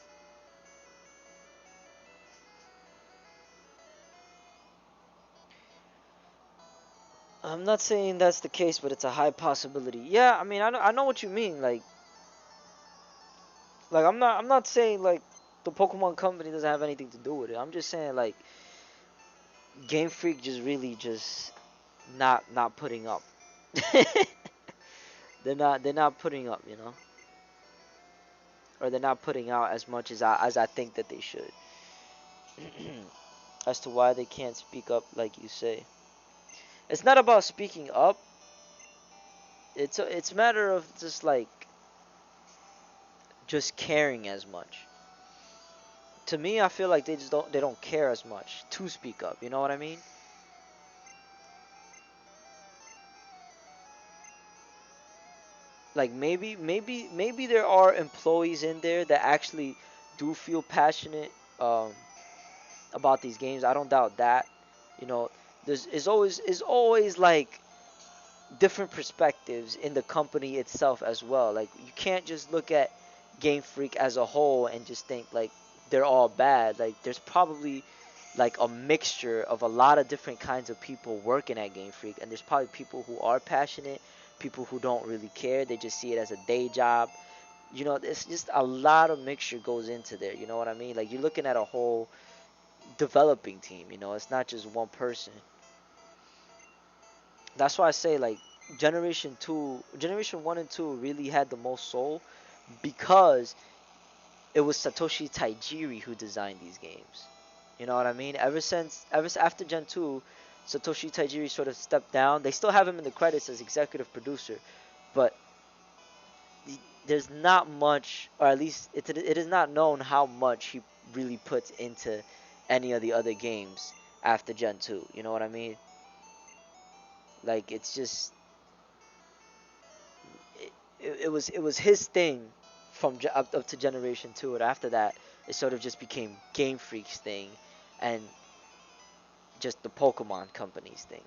I'm not saying that's the case, but it's a high possibility. Yeah, I mean, I know what you mean. Like I'm not saying like the Pokemon company doesn't have anything to do with it. I'm just saying like Game Freak just really just not putting up. they're not putting up, or they're not putting out as much as I think that they should. As to why they can't speak up like you say. It's not about speaking up. It's a matter of just caring as much. To me, I feel like they don't care as much to speak up. You know what I mean? Like maybe there are employees in there that actually do feel passionate um, about these games. I don't doubt that. You know, there's is always like different perspectives in the company itself as well. Like you can't just look at Game Freak as a whole and just think like they're all bad. Like there's probably like a mixture of a lot of different kinds of people working at Game Freak, and there's probably people who are passionate, people who don't really care. They just see it as a day job. It's just a lot of mixture goes into there. You know what I mean? Like you're looking at a whole developing team. It's not just one person. That's why I say like Generation 1 and 2 really had the most soul because it was Satoshi Tajiri who designed these games. You know what I mean? After Gen 2, Satoshi Tajiri sort of stepped down. They still have him in the credits as executive producer, but there's not much, or at least it is not known how much he really puts into any of the other games after Gen 2. You know what I mean? Like it's just it was his thing from up to Generation 2, and after that it sort of just became Game Freak's thing and just the Pokemon company's thing.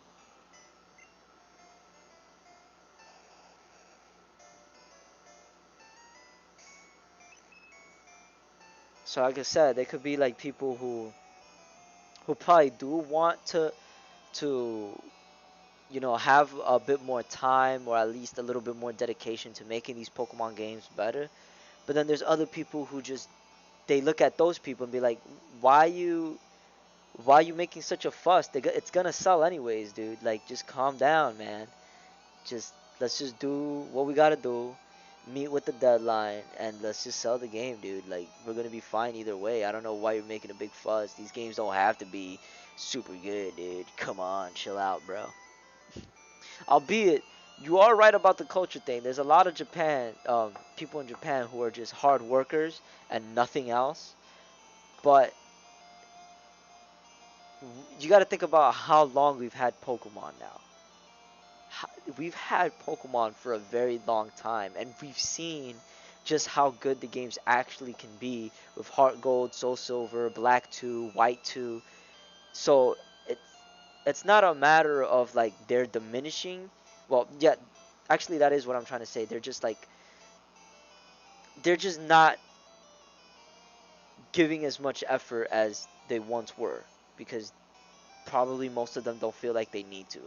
So like I said, there could be like people who probably do want to have a bit more time or at least a little bit more dedication to making these Pokemon games better. But then there's other people who just they look at those people and be like, why you making such a fuss? It's gonna sell anyways, dude. Like just calm down, man. Just let's just do what we gotta do. Meet with the deadline and let's just sell the game, dude. Like we're gonna be fine either way. I don't know why you're making a big fuss. These games don't have to be super good, dude. Come on, chill out, bro. Albeit You are right about the culture thing. There's a lot of people in Japan who are just hard workers and nothing else. But you got to think about how long we've had Pokemon now. We've had Pokemon for a very long time, and we've seen just how good the games actually can be with Heart Gold, Soul Silver, Black 2, White 2. So it's it's not a matter of like they're diminishing. Well, yeah, actually that is what I'm trying to say. They're just not giving as much effort as they once were because probably most of them don't feel like they need to.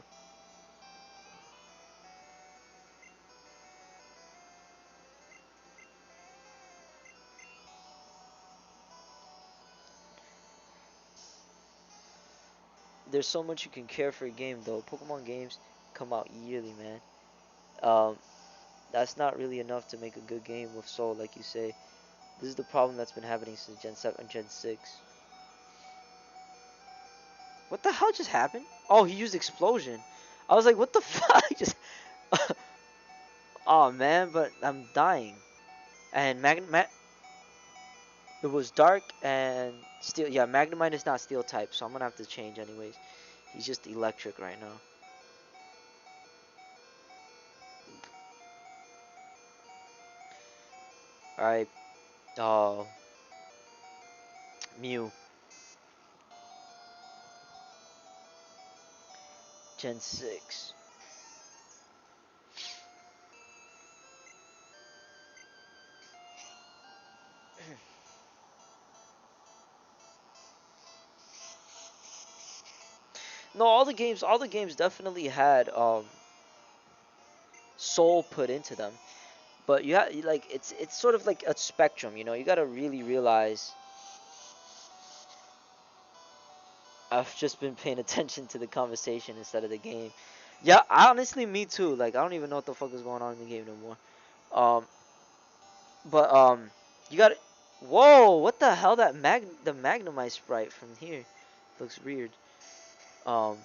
There's so much you can care for a game though. Pokemon games come out yearly, man. Um, that's not really enough to make a good game with Soul, like you say. This is the problem that's been happening since Gen 7 and Gen 6. What the hell just happened? Oh, he used Explosion. I was like, what the fuck? Just oh man, but I'm dying. And it was dark and steel. Yeah, Magnemite is not steel type, so I'm gonna have to change anyways. He's just electric right now. All right. Oh, Mew, Gen 6. No, all the games definitely had soul put into them. But like it's sort of like a spectrum, you know. You gotta really realize. I've just been paying attention to the conversation instead of the game. Yeah, honestly, me too. Like I don't even know what the fuck is going on in the game no more. Um, but you got. Whoa, what the hell? The Magnemite sprite from here looks weird. Um,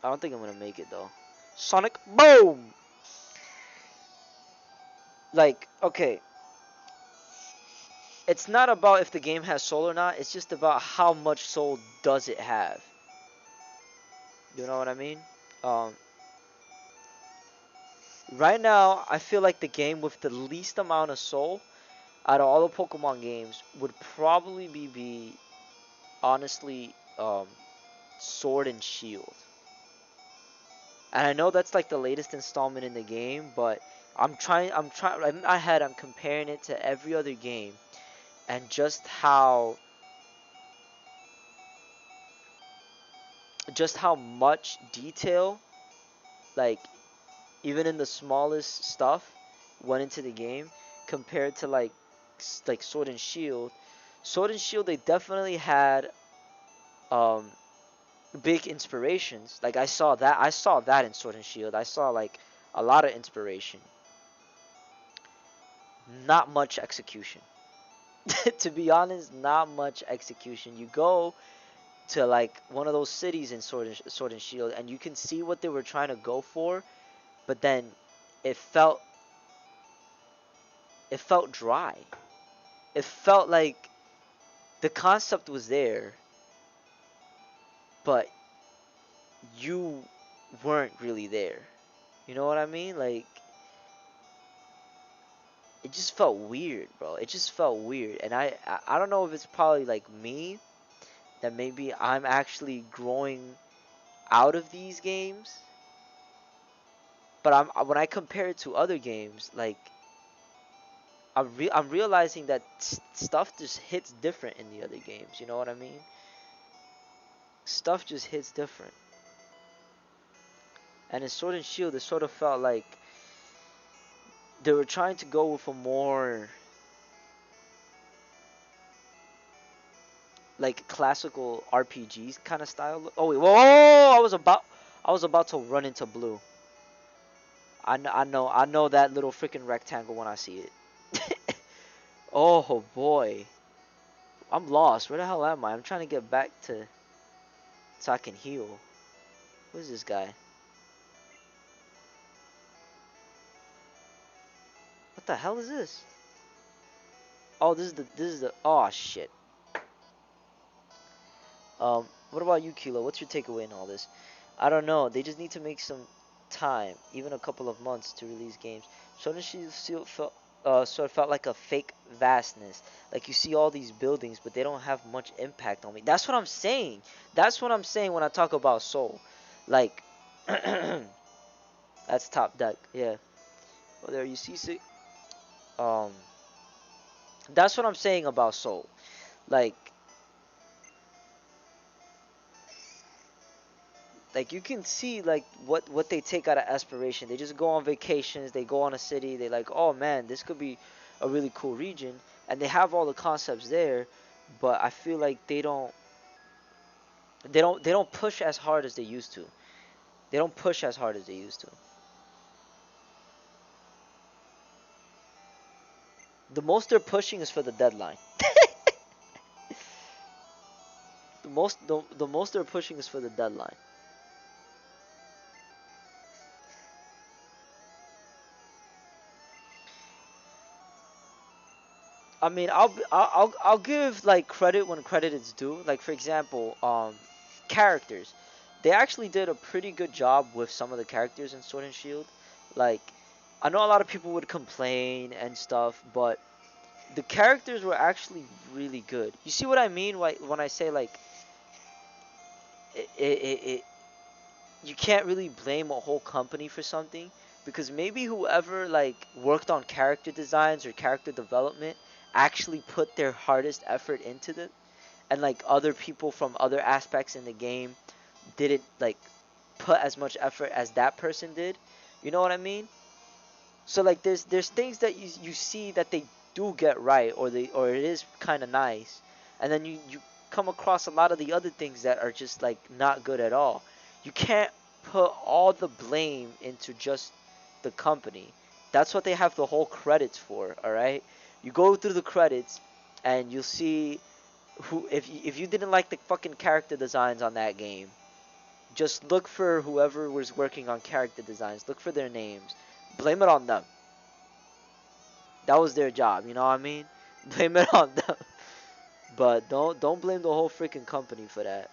I don't think I'm gonna make it though. Sonic Boom. Like okay, it's not about if the game has soul or not. It's just about how much soul does it have. You know what I mean? Um, right now, I feel like the game with the least amount of soul out of all the Pokemon games would probably be honestly Sword and Shield. And I know that's like the latest installment in the game, but I'm trying in my head I'm comparing it to every other game and just how much detail, like even in the smallest stuff, went into the game compared to like Sword and Shield. Sword and Shield, they definitely had um big inspirations. Like I saw that in Sword and Shield. I saw like a lot of inspiration. Not much execution. To be honest, not much execution. You go to like one of those cities in Sword and Shield and you can see what they were trying to go for, but then it felt it felt dry. It felt like the concept was there, but you weren't really there. You know what I mean? Like it just felt weird, bro. It just felt weird, and I don't know if it's probably like me that maybe I'm actually growing out of these games, but when I compare it to other games, like I'm realizing that stuff just hits different in the other games. You know what I mean? Stuff just hits different. And in Sword and Shield, it sort of felt like they were trying to go with a more like classical RPGs kind of style. Oh wait, whoa! I was about to run into blue. I know that little freaking rectangle when I see it. Oh boy, I'm lost. Where the hell am I? I'm trying to get back to so I can heal. Who's this guy? What the hell is this? Oh, this is the oh shit. What about you, Kilo? What's your takeaway in all this? I don't know. They just need to make some time, even a couple of months, to release games. Sword and Shield felt, sort of felt like a fake vastness. Like you see all these buildings, but they don't have much impact on me. That's what I'm saying. That's what I'm saying when I talk about Soul. Like, that's top deck. Yeah. Oh, there you see. Um, that's what I'm saying about Soul. Like, you can see like what they take out of aspiration. They just go on vacations, they go on a city, they like, oh man, this could be a really cool region, and they have all the concepts there, but I feel like they don't push as hard as they used to. They don't push as hard as they used to. The most they're pushing is for the deadline. The most they're pushing is for the deadline. I mean, I'll give like credit when credit is due. Like for example, characters. They actually did a pretty good job with some of the characters in Sword and Shield. Like, I know a lot of people would complain and stuff, but the characters were actually really good. You see what I mean? When I say like, it you can't really blame a whole company for something, because maybe whoever like worked on character designs or character development actually put their hardest effort into it, and like other people from other aspects in the game didn't like put as much effort as that person did. You know what I mean? So like there's things that you see that they do get right, or it is kind of nice, and then you come across a lot of the other things that are just like not good at all. You can't put all the blame into just the company. That's what they have the whole credits for, all right? You go through the credits and you'll see who, if you didn't like the fucking character designs on that game, just look for whoever was working on character designs, look for their names, blame it on them. That was their job, you know what I mean? Blame it on them. But don't blame the whole freaking company for that.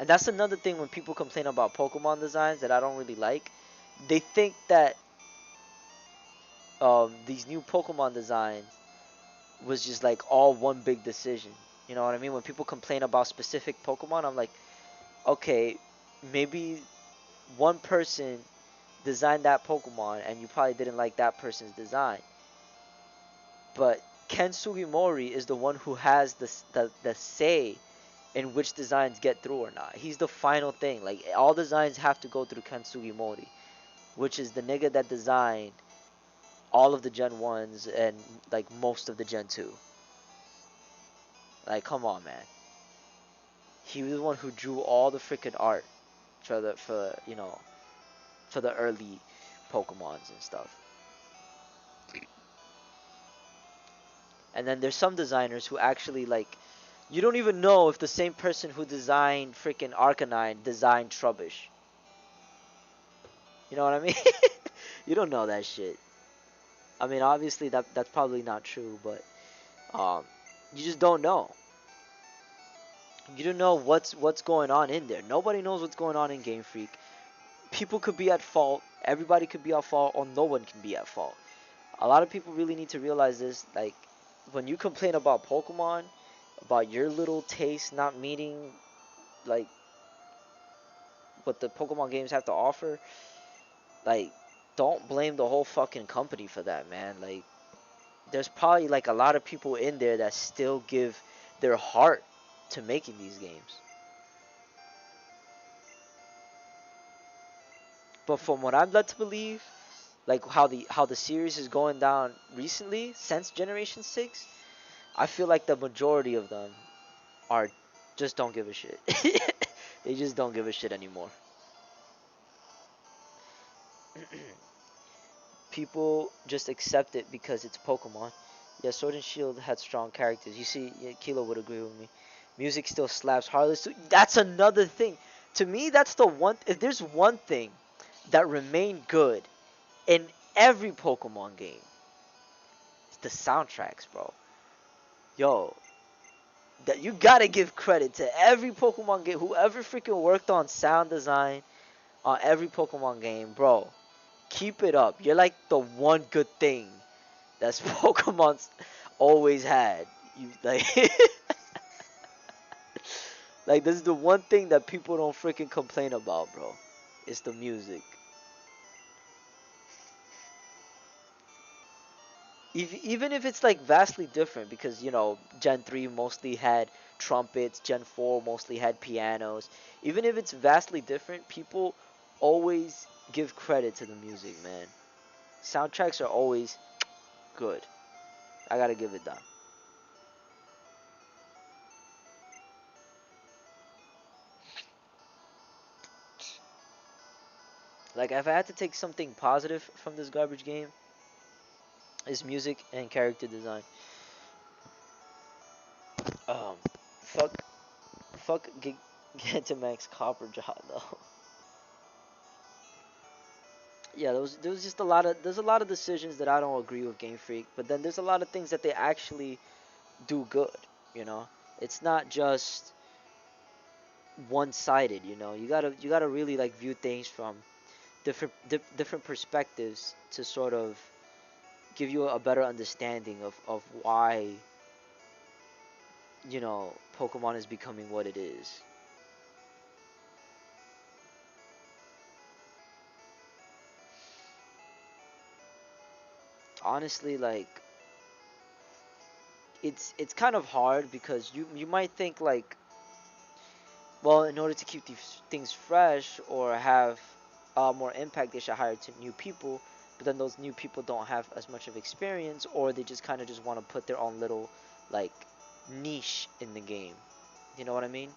And that's another thing when people complain about Pokemon designs that I don't really like. They think that these new Pokemon designs was just like all one big decision. You know what I mean? When people complain about specific Pokemon, I'm like, okay, maybe one person designed that Pokemon and you probably didn't like that person's design. But Ken Sugimori is the one who has the say in which designs get through or not. He's the final thing. Like all designs have to go through Ken Sugimori, which is the nigga that designed all of the Gen 1s and like most of the Gen 2. Like come on, man. He was the one who drew all the freaking art for the early Pokemons and stuff. And then there's some designers who actually like, you don't even know if the same person who designed freaking Arcanine designed Trubbish. You know what I mean? You don't know that shit. I mean, obviously that's probably not true, but um, you just don't know. You don't know what's going on in there. Nobody knows what's going on in Game Freak. People could be at fault. Everybody could be at fault, or no one can be at fault. A lot of people really need to realize this. Like, when you complain about Pokemon, about your little taste not meeting like what the Pokemon games have to offer, like don't blame the whole fucking company for that, man. Like there's probably like a lot of people in there that still give their heart to making these games. But from what I'm led to believe, like how the series is going down recently since Generation 6, I feel like the majority of them are just don't give a shit. They just don't give a shit anymore. People just accept it because it's Pokemon. Yeah, Sword and Shield had strong characters. You see, yeah, Kilo would agree with me. Music still slaps. Heartless. That's another thing. To me, that's the one. If there's one thing that remained good in every Pokemon game. It's the soundtracks, bro. Yo, that you gotta give credit to every Pokemon game. Whoever freaking worked on sound design on every Pokemon game, bro. Keep it up. You're like the one good thing that's Pokemon's always had. You like, like this is the one thing that people don't freaking complain about, bro. It's the music. Even if it's like vastly different, because Gen 3 mostly had trumpets, Gen 4 mostly had pianos. Even if it's vastly different, people always give credit to the music, man. Soundtracks are always good. I gotta give it that. Like, if I had to take something positive from this garbage game, it's music and character design. Um, fuck, fuck, Gigantamax Copper Jaw though. Yeah, there was just there's a lot of decisions that I don't agree with Game Freak, but then there's a lot of things that they actually do good. You know, it's not just one-sided. You gotta really like view things from different perspectives to sort of give you a better understanding of why Pokemon is becoming what it is. Honestly, like it's kind of hard because you might think like, well, in order to keep these things fresh or have more impact, they should hire new people. But then those new people don't have as much of experience, or they just kind of just want to put their own little like niche in the game. You know what I mean?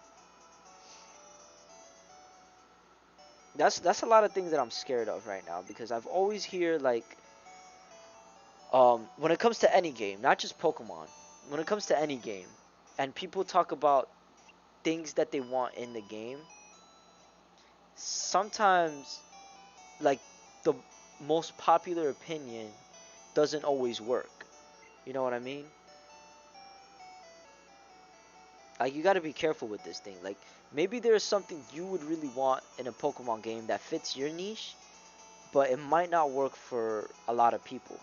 That's a lot of things that I'm scared of right now because I've always hear like when it comes to any game, not just Pokemon, when it comes to any game, and people talk about things that they want in the game, sometimes like the most popular opinion doesn't always work. You know what I mean? Like you got to be careful with this thing. Like maybe there's something you would really want in a Pokemon game that fits your niche, but it might not work for a lot of people,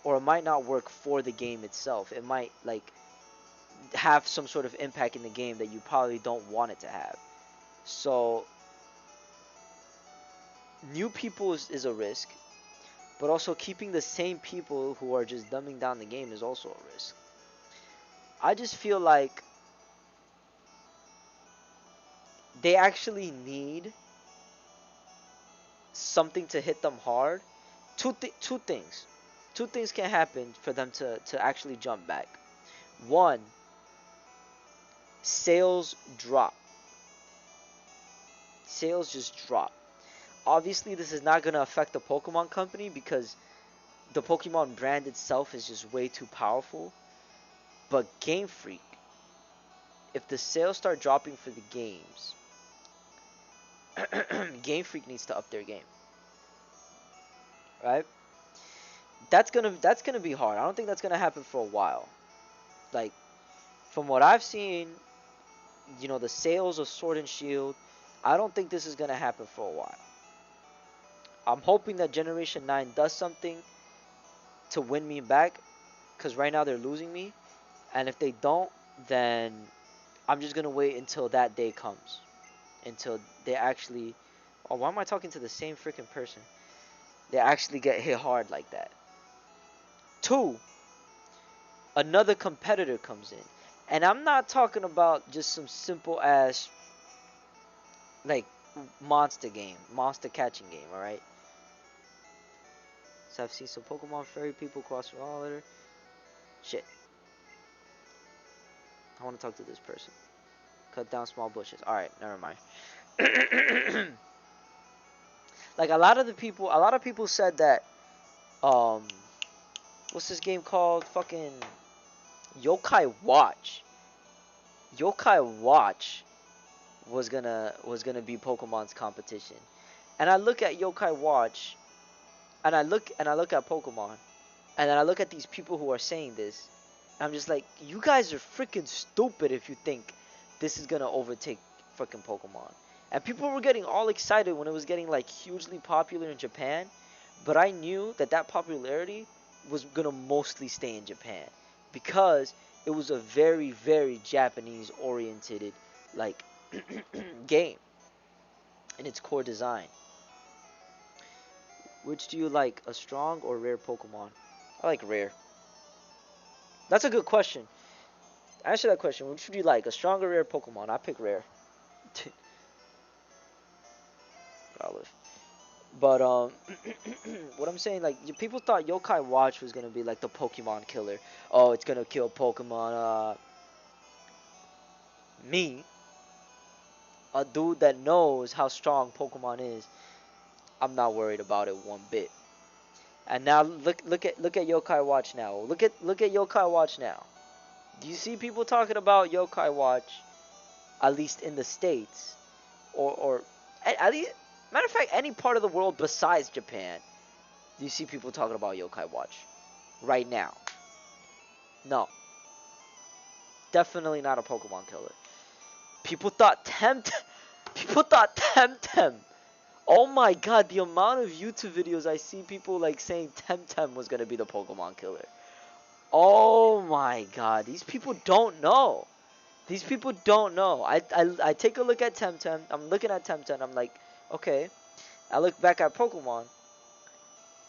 or it might not work for the game itself. It might like have some sort of impact in the game that you probably don't want it to have. So new people is a risk, but also keeping the same people who are just dumbing down the game is also a risk. I just feel like they actually need something to hit them hard. Two things. Two things can happen for them to actually jump back. One, sales drop. Sales just drop. Obviously, this is not going to affect the Pokemon company because the Pokemon brand itself is just way too powerful. But Game Freak, if the sales start dropping for the games, Game Freak needs to up their game, right? That's gonna be hard. I don't think that's gonna happen for a while. Like from what I've seen, the sales of Sword and Shield, I don't think this is gonna happen for a while. I'm hoping that Generation 9 does something to win me back, because right now they're losing me. And if they don't, then I'm just gonna wait until that day comes, until they actually. Oh, why am I talking to the same freaking person? They actually get hit hard like that. Two, another competitor comes in, and I'm not talking about just some simple ass like monster catching game. All right. So I've seen some Pokemon fairy people cross all later. Shit. I want to talk to this person. Cut down small bushes. All right, never mind. Like a lot of people said that um what's this game called? Fucking Yokai Watch. Yokai Watch was gonna be Pokemon's competition. And I look at Yokai Watch, and I look at Pokemon, and then I look at these people who are saying this. I'm just like, you guys are freaking stupid if you think this is gonna overtake freaking Pokemon. And people were getting all excited when it was getting like hugely popular in Japan, but I knew that that popularity was gonna mostly stay in Japan because it was a very very Japanese oriented like game in its core design. Which do you like, a strong or rare Pokemon? I like rare. That's a good question. Answer that question. Which would you like, a strong or rare Pokemon? I pick rare. Olive. But what I'm saying, like, people thought Yokai Watch was gonna be like the Pokemon killer. Oh, it's gonna kill Pokemon. Me, a dude that knows how strong Pokemon is, I'm not worried about it one bit. And now look at Yokai Watch now. Look at Yokai Watch now. Do you see people talking about Yokai Watch, at least in the States, or at least, matter of fact, any part of the world besides Japan? Do you see people talking about Yokai Watch right now? No, definitely not a Pokemon killer. People thought people thought Temtem. Oh my god, the amount of YouTube videos I see people like saying Temtem was gonna be the Pokemon killer. Oh my god, these people don't know. These people don't know. I take a look at Temtem. I'm looking at Temtem. I'm like, okay. I look back at Pokemon.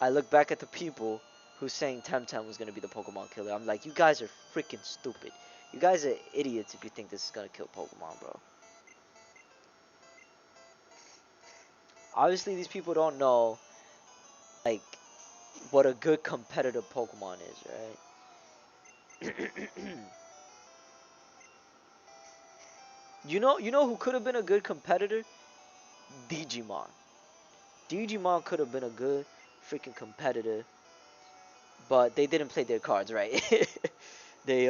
I look back at the people who's saying Temtem was gonna be the Pokemon killer. I'm like, you guys are freaking stupid. You guys are idiots if you think this is gonna kill Pokemon, bro. Obviously, these people don't know like what a good competitive Pokemon is, right? You know who could have been a good competitor? Digimon. Digimon could have been a good freaking competitor, but they didn't play their cards right. they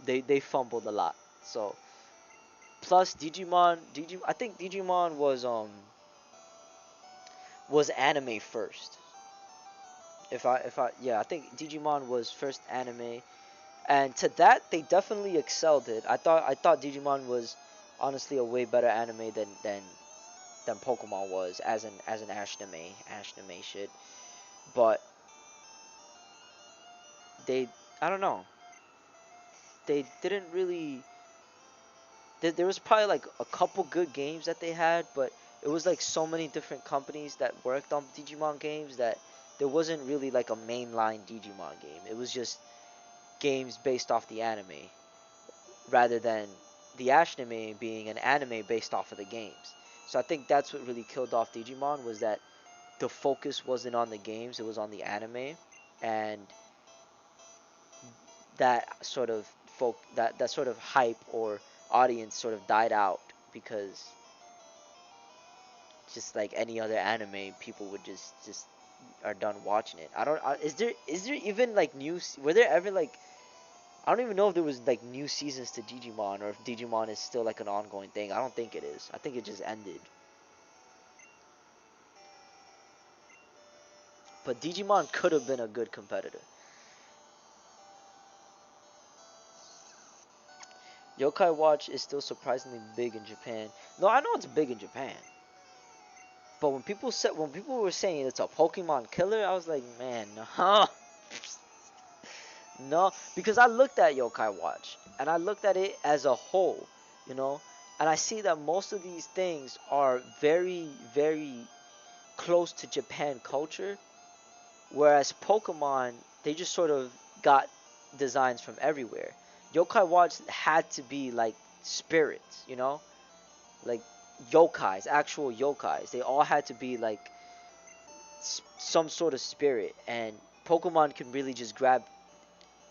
they fumbled a lot. So plus I think Digimon was anime first. If I yeah, I think Digimon was first anime, and to that they definitely excelled it. I thought Digimon was honestly a way better anime than Pokemon was as an anime shit. But they, I don't know, they didn't really. There was probably like a couple good games that they had, but it was like so many different companies that worked on Digimon games that there wasn't really like a mainline Digimon game. It was just games based off the anime rather than the anime being an anime based off of the games. So I think that's what really killed off Digimon, was that the focus wasn't on the games, it was on the anime, and that sort of that sort of hype or audience sort of died out because just like any other anime, people would just are done watching it. I don't. Is there even like were there ever like, I don't even know if there was like new seasons to Digimon, or if Digimon is still like an ongoing thing. I don't think it is. I think it just ended. But Digimon could have been a good competitor. Yokai Watch is still surprisingly big in Japan. No, I know it's big in Japan. But when people were saying it's a Pokemon killer, I was like, man, no, no, because I looked at Yokai Watch and I looked at it as a whole, you know, and I see that most of these things are very, very close to Japan culture, whereas Pokemon, they just sort of got designs from everywhere. Yokai Watch had to be like spirits, you know, like yokais, actual yokais. They all had to be like some sort of spirit, and Pokemon can really just grab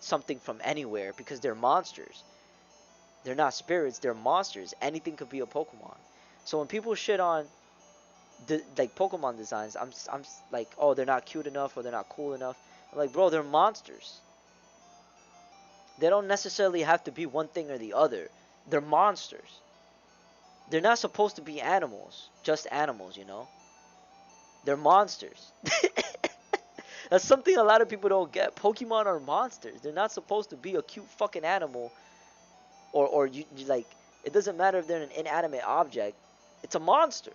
something from anywhere because they're monsters. They're not spirits, they're monsters. Anything could be a Pokemon. So when people shit on like Pokemon designs, I'm like, oh, they're not cute enough or they're not cool enough. I'm like, bro, they're monsters. They don't necessarily have to be one thing or the other. They're monsters. They're not supposed to be animals, just animals, you know? They're monsters. That's something a lot of people don't get. Pokemon are monsters. They're not supposed to be a cute fucking animal, or you like. It doesn't matter if they're an inanimate object. It's a monster.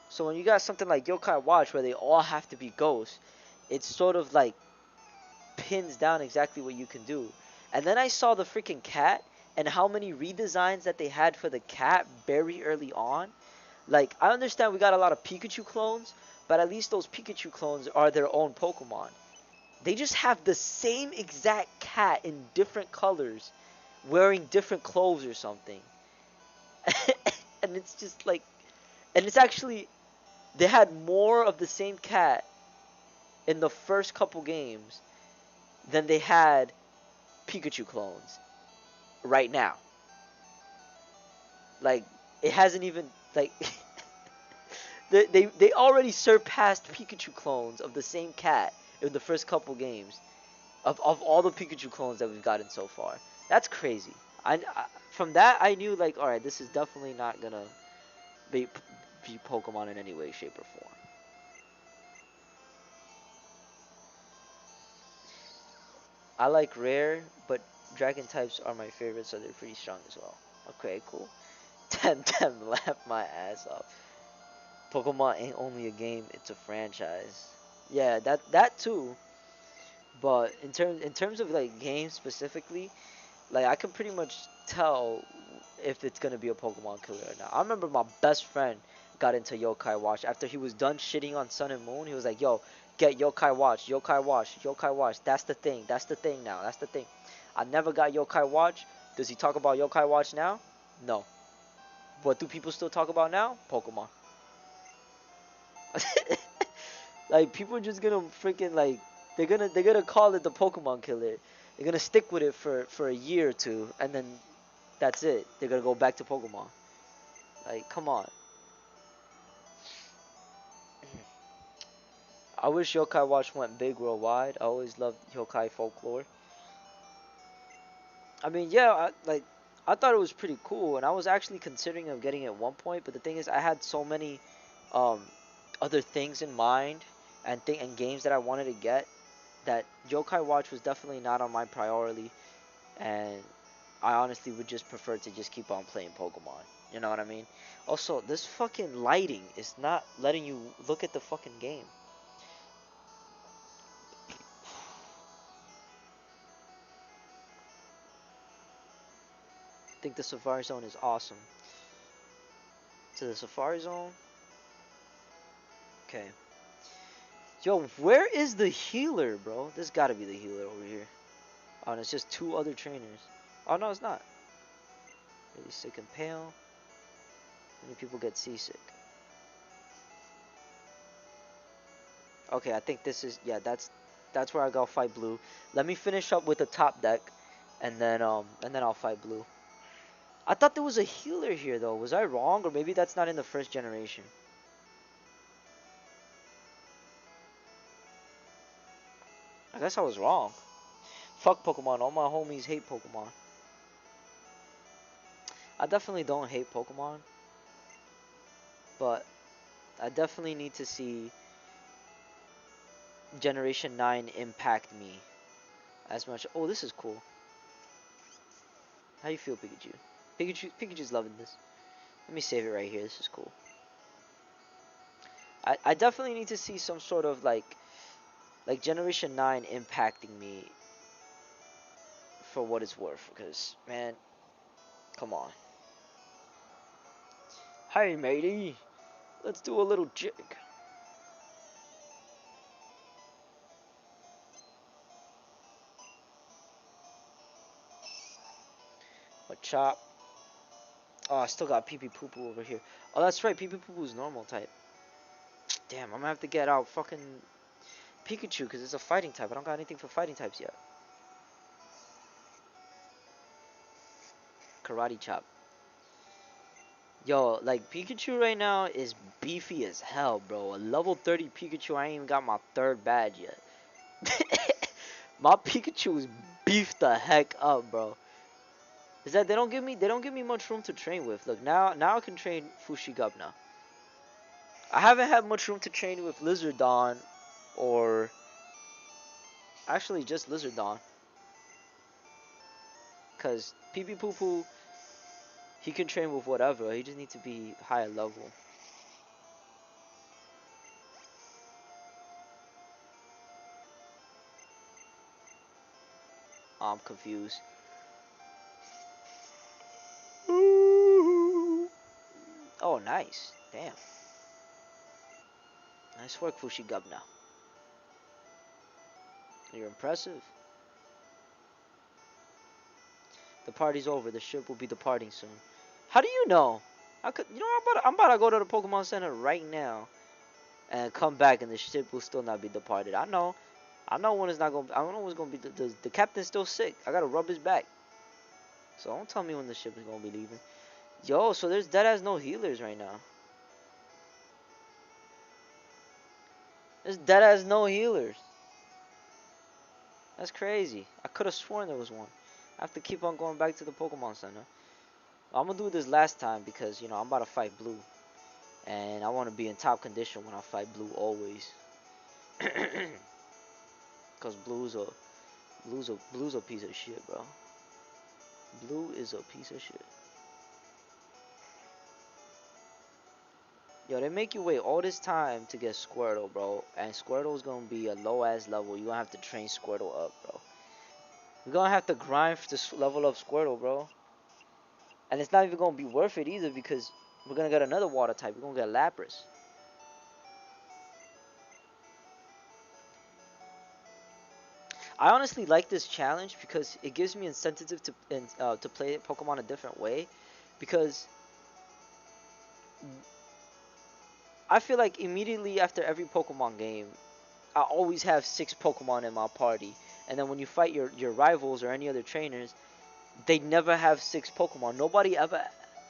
So when you got something like Yokai Watch where they all have to be ghosts, it's sort of like pins down exactly what you can do. And then I saw the freaking cat and how many redesigns that they had for the cat very early on. Like, I understand we got a lot of Pikachu clones, but at least those Pikachu clones are their own Pokemon. They just have the same exact cat in different colors, wearing different clothes or something. And it's just like, and it's actually, they had more of the same cat in the first couple games than they had Pikachu clones right now. Like, it hasn't even, like, they already surpassed Pikachu clones of the same cat in the first couple games of all the Pikachu clones that we've gotten so far. That's crazy. From that I knew, like, all right, this is definitely not gonna be Pokemon in any way, shape, or form. I like rare, but dragon types are my favorite, so they're pretty strong as well. Okay, cool. Temtem laughed my ass off. Pokemon ain't only a game; it's a franchise. Yeah, that too. But in terms of like games specifically, like I can pretty much tell if it's gonna be a Pokemon killer or not. I remember my best friend got into Yokai Watch after he was done shitting on Sun and Moon. He was like, "Yo, get Yokai Watch, Yokai Watch, Yokai Watch. That's the thing. That's the thing now. That's the thing." I never got Yokai Watch. Does he talk about Yokai Watch now? No. What do people still talk about now? Pokemon. Like, people are just gonna freaking, like, they're gonna call it the Pokemon killer. They're gonna stick with it for a year or two, and then that's it. They're gonna go back to Pokemon. Like, come on. I wish Yokai Watch went big worldwide. I always loved Yokai folklore. I mean, yeah, I thought it was pretty cool, and I was actually considering of getting it at one point. But the thing is, I had so many um, other things in mind and games that I wanted to get that Yokai Watch was definitely not on my priority, and I honestly would just prefer to just keep on playing Pokemon. You know what I mean? Also, this fucking lighting is not letting you look at the fucking game. I think the Safari Zone is awesome. To the Safari Zone? Okay. Yo, where is the healer, bro? There's gotta be the healer over here. Oh, and it's just two other trainers. Oh, no, it's not. Really sick and pale. Many people get seasick. Okay, I think this is, yeah, that's where I go fight blue. Let me finish up with the top deck, and then I'll fight blue. I thought there was a healer here though. Was I wrong, or maybe that's not in the first generation? I guess I was wrong. Fuck Pokemon. All my homies hate Pokemon. I definitely don't hate Pokemon, but I definitely need to see Generation 9 impact me as much. Oh, this is cool. How you feel, Pikachu? Pikachu's loving this. Let me save it right here. This is cool. I definitely need to see some sort of like Generation 9 impacting me for what it's worth, because man, come on. Hey matey, let's do a little jig. A chop. Oh, I still got pee pee poo poo over here. Oh, that's right, pee pee poo poo is normal type. Damn, I'm gonna have to get out fucking Pikachu because it's a fighting type. I don't got anything for fighting types yet. Karate chop. Yo, like Pikachu right now is beefy as hell, bro. A level 30 Pikachu, I ain't even got my third badge yet. My Pikachu is beefed the heck up, bro. Is that they don't give me much room to train with. Look, now I can train Fushigubna. I haven't had much room to train with Lizardon, or actually just Lizardon, cause Pee Pee Poo Poo, he can train with whatever. He just needs to be higher level. I'm confused. Oh, nice. Damn. Nice work, Fushigubna. You're impressive. The party's over. The ship will be departing soon. How do you know? I could, you know, I'm about to go to the Pokemon Center right now and come back, and the ship will still not be departed. I know. I know when it's not gonna. I don't know when it's gonna be. The captain's still sick. I gotta rub his back. So don't tell me when the ship is gonna be leaving. Yo, so there's dead ass no healers right now. There's dead ass no healers. That's crazy. I could have sworn there was one. I have to keep on going back to the Pokemon Center. I'm gonna do this last time because you know I'm about to fight Blue, and I want to be in top condition when I fight Blue always. Cause Blue's a piece of shit, bro. Blue is a piece of shit. Yo, they make you wait all this time to get Squirtle, bro. And Squirtle's gonna be a low ass level. You gonna have to train Squirtle up, bro. You're gonna have to grind to level up Squirtle, bro. And it's not even gonna be worth it either because we're gonna get another water type. We're gonna get Lapras. I honestly like this challenge because it gives me incentive to play Pokemon a different way. Because I feel like immediately after every Pokemon game, I always have 6 Pokemon in my party. And then when you fight your rivals or any other trainers, they never have 6 Pokemon.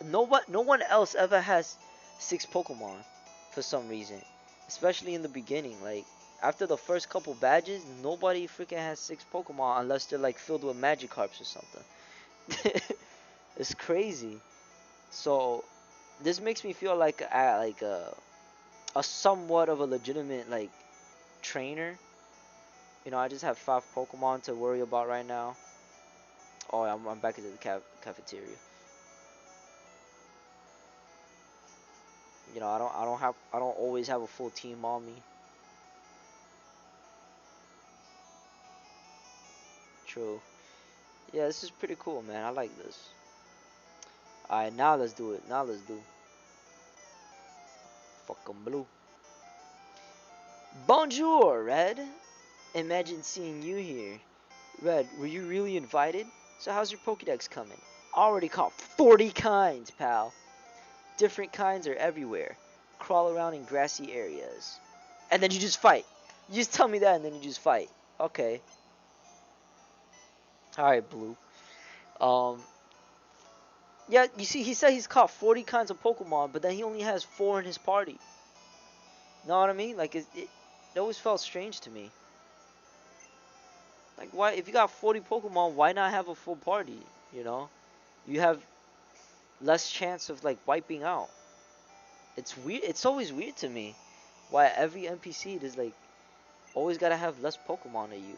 No one else ever has 6 Pokemon for some reason. Especially in the beginning. Like, after the first couple badges, nobody freaking has 6 Pokemon unless they're like filled with Magikarps or something. It's crazy. So, this makes me feel like a somewhat of a legitimate like trainer. You know, I just have 5 Pokemon to worry about right now. Oh, I'm back into the cafeteria. You know, I don't always have a full team on me. True. Yeah, this is pretty cool, man. I like this. All right, now let's do it. Now let's do. Fucking Blue. Bonjour, Red. Imagine seeing you here. Red, were you really invited? So how's your Pokédex coming? Already caught 40 kinds, pal. Different kinds are everywhere. Crawl around in grassy areas. And then you just fight. You just tell me that and then you just fight. Okay. Alright, Blue. Um, yeah, you see, he said he's caught 40 kinds of Pokemon, but then he only has 4 in his party. Know what I mean? Like, it always felt strange to me. Like, why, if you got 40 Pokemon, why not have a full party, you know? You have less chance of, like, wiping out. It's weird. It's always weird to me why every NPC is, like, always gotta have less Pokemon than you.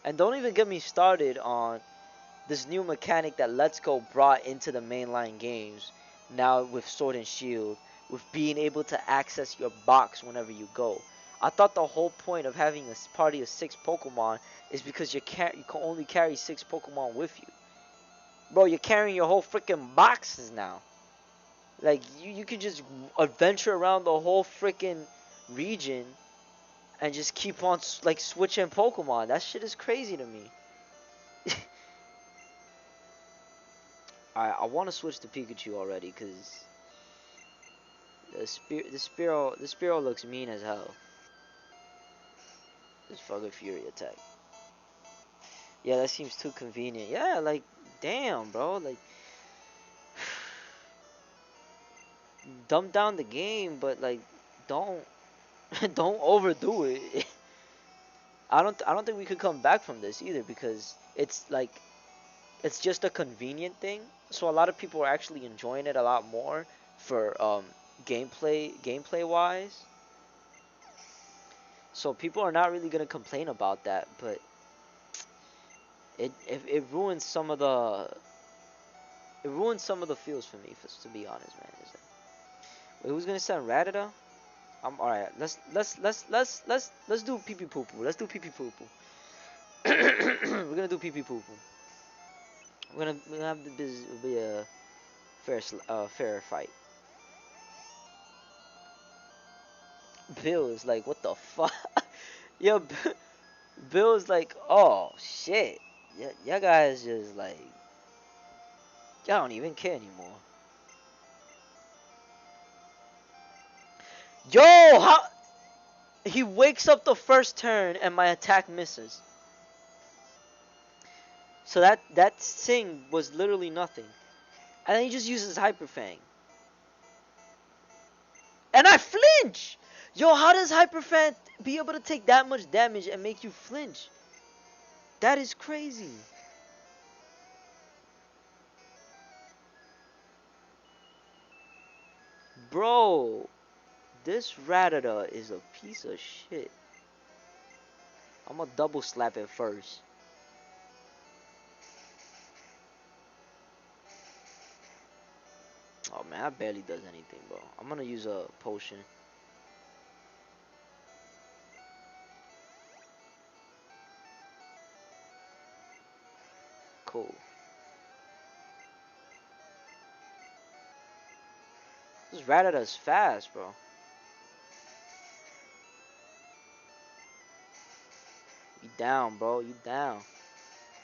And don't even get me started on this new mechanic that Let's Go brought into the mainline games now with Sword and Shield, with being able to access your box whenever you go. I thought the whole point of having a party of 6 Pokemon is because you can only carry 6 Pokemon with you. Bro, you're carrying your whole freaking boxes now. Like, you could just adventure around the whole freaking region and just keep on, like, switching Pokemon. That shit is crazy to me. I want to switch to Pikachu already, because the Spearow looks mean as hell. This fucking Fury attack. Yeah, that seems too convenient. Yeah, like, damn, bro. Like, dumb down the game, but, like, don't don't overdo it. I don't think we could come back from this either, because it's like it's just a convenient thing. so a lot of people are actually enjoying it a lot more for gameplay wise. So people are not really gonna complain about that, but it ruins some of the feels for me, to be honest, man. Wait, who's gonna send Rattata? I'm alright. Let's do pee pee poo poo. Let's do pee pee poo poo. We're gonna do pee pee poo poo. We're gonna have be a fair fight. Bill is like, what the fuck? Yo, Bill is like, oh shit. Y'all guys just like, y'all don't even care anymore. Yo, how he wakes up the first turn and my attack misses. So that thing was literally nothing. And then he just uses Hyper Fang. And I flinch! Yo, how does Hyper Fang be able to take that much damage and make you flinch? That is crazy. Bro, this Rattata is a piece of shit. I'm gonna double slap it first. Oh man, that barely does anything, bro. I'm gonna use a potion. Cool. This Rattata's fast, bro. You down, bro. You down.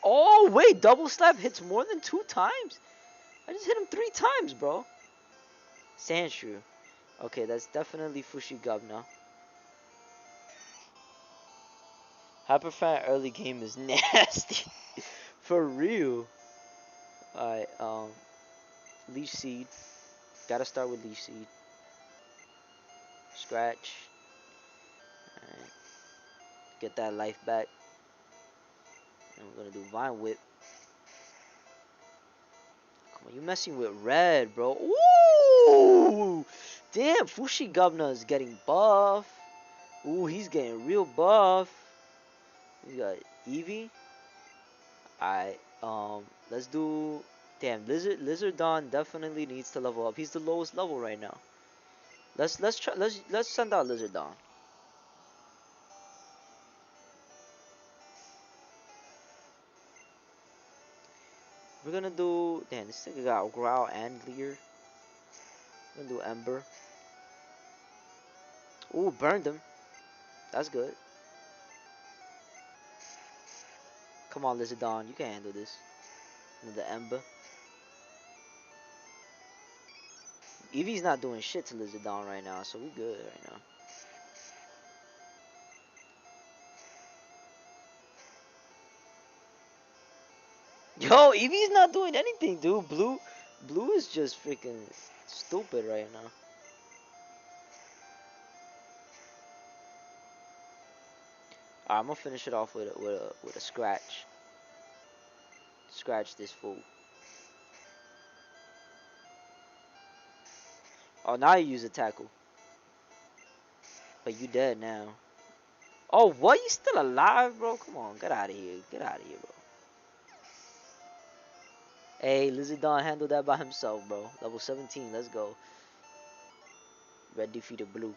Oh, wait. Double slap hits more than 2 times? I just hit him 3 times, bro. Sandshrew. Okay, that's definitely Fushigabna. Hyperfan early game is nasty. For real. Alright, Leech Seed. Gotta start with Leech Seed. Scratch. Alright. Get that life back. And we're gonna do Vine Whip. Come on, you messing with red, bro. Ooh! Damn, Fushigabna is getting buff. Ooh, he's getting real buff. We got Eevee. Alright, let's do. Damn, Lizardon definitely needs to level up. He's the lowest level right now. Let's send out Lizardon. We're gonna do. Damn, this thing got Growl and Leer. We're gonna do Ember. Ooh, burned him. That's good. Come on, Lizardon, you can handle this. The Ember. Eevee's not doing shit to Lizardon right now, so we good right now. Yo, Eevee's not doing anything, dude. Blue is just freaking stupid right now. Alright, I'm gonna finish it off with a scratch. Scratch this fool. Oh, now you use a tackle. But you dead now. Oh, what? You still alive, bro? Come on, get out of here. Get out of here, bro. Hey, Lizardon handled that by himself, bro. Level 17, let's go. Red defeated blue.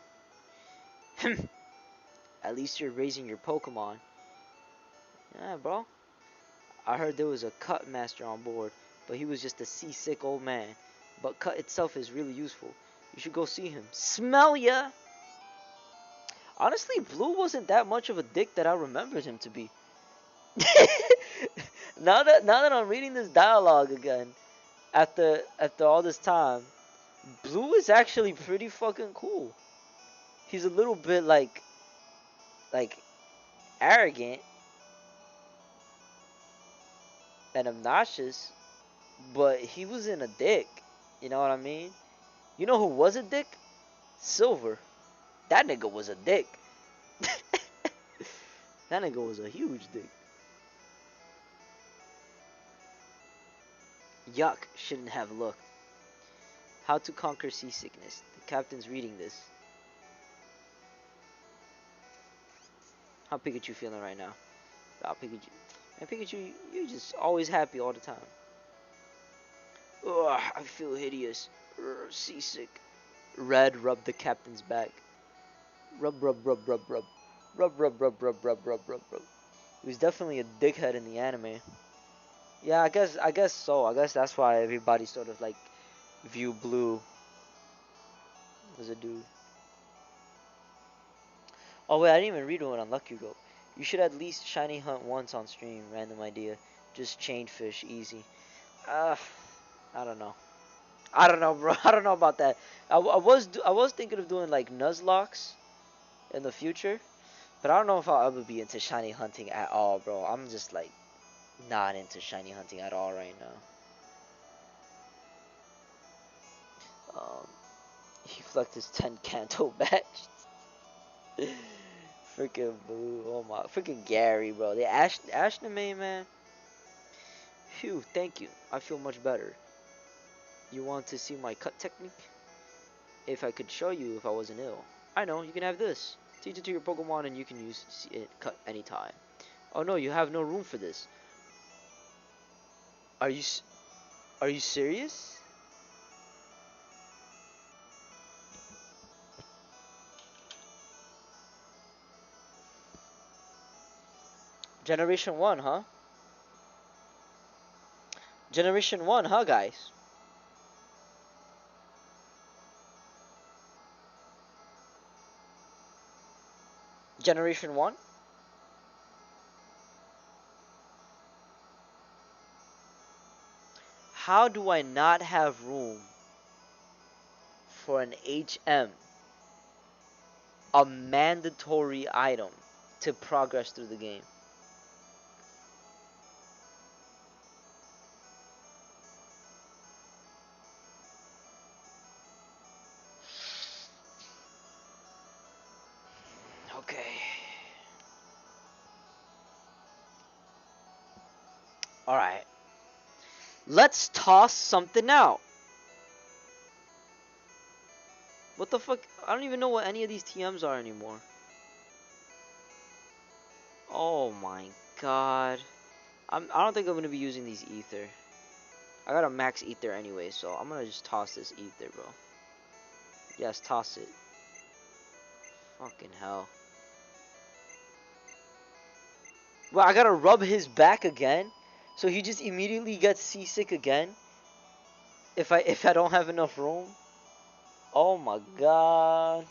At least you're raising your Pokemon. Yeah, bro. I heard there was a Cut Master on board, but he was just a seasick old man. But Cut itself is really useful. You should go see him. Smell ya! Honestly, Blue wasn't that much of a dick that I remembered him to be. now that I'm reading this dialogue again, after all this time, Blue is actually pretty fucking cool. He's a little bit like arrogant and obnoxious, but he wasn't a dick. You know what I mean? You know who was a dick? Silver. That nigga was a dick. That nigga was a huge dick. Yuck, shouldn't have looked. How to conquer seasickness. The captain's reading this. How Pikachu feeling right now? Oh, Pikachu. And Pikachu, you're just always happy all the time. Ugh, I feel hideous. Seasick. Red rubbed the captain's back. Rub, rub, rub, rub, rub. Rub, rub, rub, rub, rub, rub, rub, rub. He was definitely a dickhead in the anime. Yeah, I guess so. I guess that's why everybody sort of like view Blue as a dude. Oh wait, I didn't even read one on Lucky Rope. You should at least shiny hunt once on stream. Random idea. Just chain fish, easy. I don't know. I don't know, bro. I don't know about that. I was thinking of doing like Nuzlocke in the future, but I don't know if I'll ever be into shiny hunting at all, bro. I'm just like not into shiny hunting at all right now. He flecked his 10 Kanto badge. Freaking Blue. Oh my. Freaking Gary, bro. The Ashname, man. Phew, thank you. I feel much better. You want to see my cut technique? If I could show you if I wasn't ill. I know, you can have this. Teach it to your Pokemon and you can use it cut anytime. Oh no, you have no room for this. Are you serious? Generation 1, huh? Generation 1, huh, guys? Generation 1? How do I not have room for an HM? A mandatory item to progress through the game. Okay. Alright. Let's toss something out. What the fuck? I don't even know what any of these TMs are anymore. Oh my god. I don't think I'm going to be using these ether. I got a max ether anyway, so I'm going to just toss this ether, bro. Yes, toss it. Fucking hell. Well, I got to rub his back again. So he just immediately gets seasick again. If I don't have enough room. Oh my god.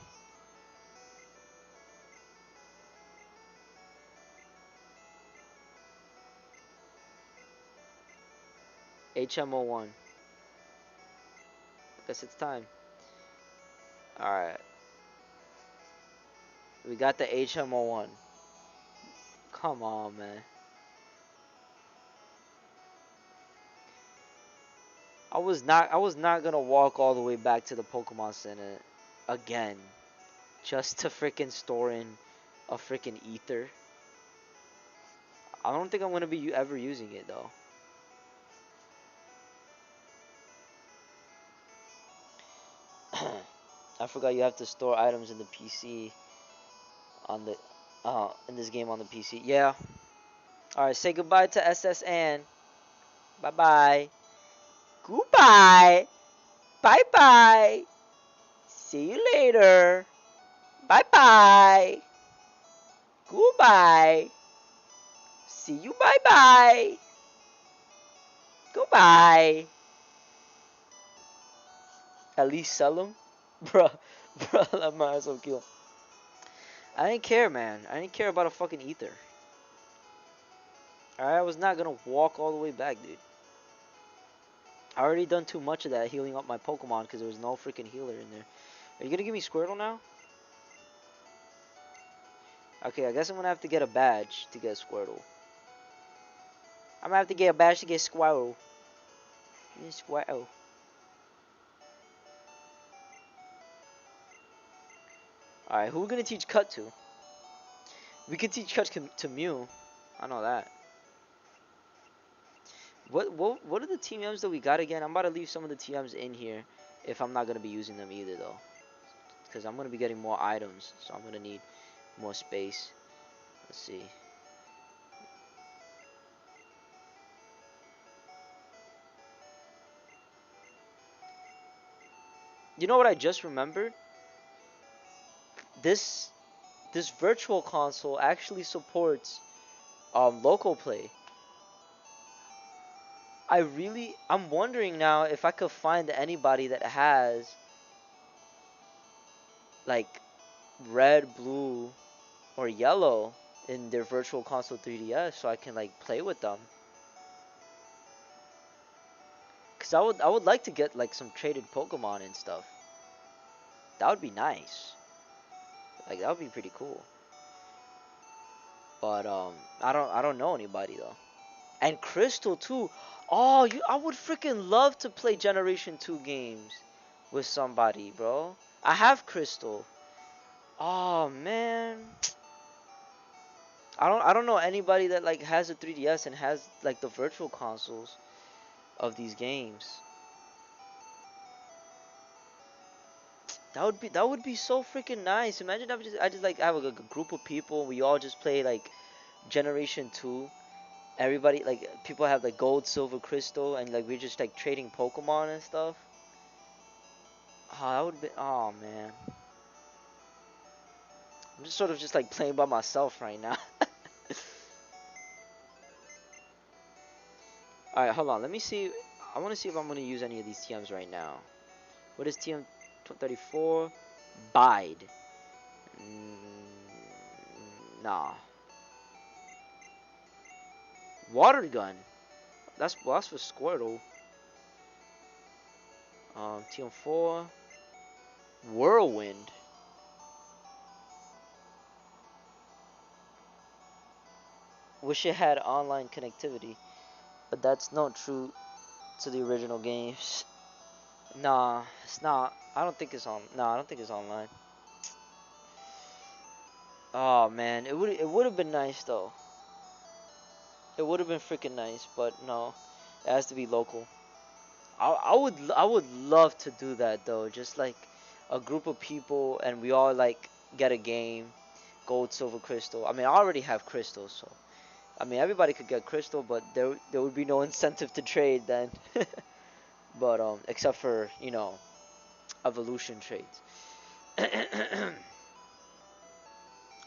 HMO1. I guess it's time. Alright. We got the HMO1. Come on, man. I was not gonna walk all the way back to the Pokemon Center again just to freaking store in a freaking ether. I don't think I'm gonna be ever using it though. I forgot you have to store items in the PC on the in this game on the PC. Yeah. All right, say goodbye to SSN. Bye bye. Goodbye. Bye bye. See you later. Bye bye. Goodbye. See you. Bye bye. Goodbye. At least sell them, bruh. Bruh, that might as well kill. I didn't care, man. I didn't care about a fucking ether. I was not gonna walk all the way back, dude. I already done too much of that healing up my Pokemon because there was no freaking healer in there. Are you gonna give me Squirtle now? Okay, I guess I'm gonna have to get a badge to get Squirtle. I'm gonna have to get a badge to get Squirtle. Squirtle. Alright, who are we gonna teach Cut to? We can teach Cut to Mew. I know that. What are the TMs that we got again? I'm about to leave some of the TMs in here if I'm not gonna be using them either though, because I'm gonna be getting more items, so I'm gonna need more space. Let's see. You know what I just remembered? This this virtual console actually supports local play. I'm wondering now if I could find anybody that has like red, blue, or yellow in their virtual console 3DS so I can like play with them. Cause I would like to get like some traded Pokemon and stuff. That would be nice. Like that would be pretty cool. But I don't know anybody though. And Crystal too. Oh, I would freaking love to play Generation 2 games with somebody, bro. I have Crystal. Oh man. I don't know anybody that like has a 3DS and has like the virtual consoles of these games. That would be so freaking nice. Imagine I just like have a group of people. We all just play like Generation 2. Everybody like people have like gold, silver, crystal, and like we're just like trading Pokemon and stuff. Oh, that would be. Oh man, I'm just sort of just like playing by myself right now. All right, hold on. Let me see. I want to see if I'm gonna use any of these TMs right now. What is TM 34? Bide. Nah. Water gun. That's for Squirtle. TM4. Whirlwind. Wish it had online connectivity, but that's not true to the original games. Nah, it's not. I don't think it's on. Nah, I don't think it's online. Oh man, it would have been nice though. It would have been freaking nice, but no, it has to be local. I would love to do that though. Just like a group of people and we all like get a game, gold, silver, crystal. I mean, I already have crystals, so I mean everybody could get crystal, but there would be no incentive to trade then. But except for evolution trades.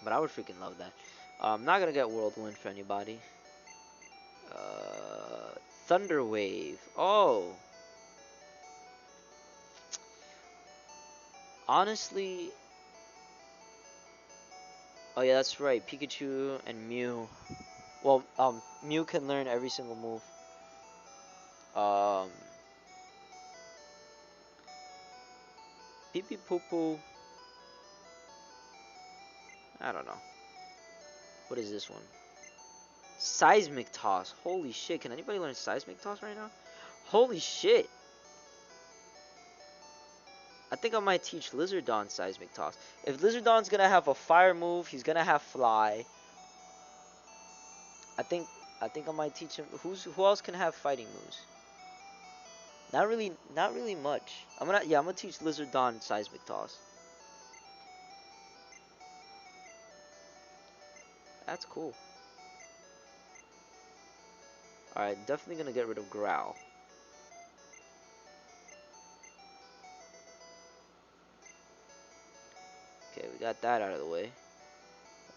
But I would freaking love that. I'm not gonna get Whirlwind for anybody. Thunder Wave. Oh, honestly, oh yeah, that's right. Pikachu and Mew. Well, Mew can learn every single move. Um, Pee Pee Poo Poo. I don't know. What is this one? Seismic Toss. Holy shit! Can anybody learn Seismic Toss right now? Holy shit! I think I might teach Lizardon Seismic Toss. If Lizardon's gonna have a fire move, he's gonna have Fly. I think I think I might teach him. Who else can have fighting moves? Not really much. I'm gonna teach Lizardon Seismic Toss. That's cool. All right, definitely gonna get rid of Growl. Okay, we got that out of the way.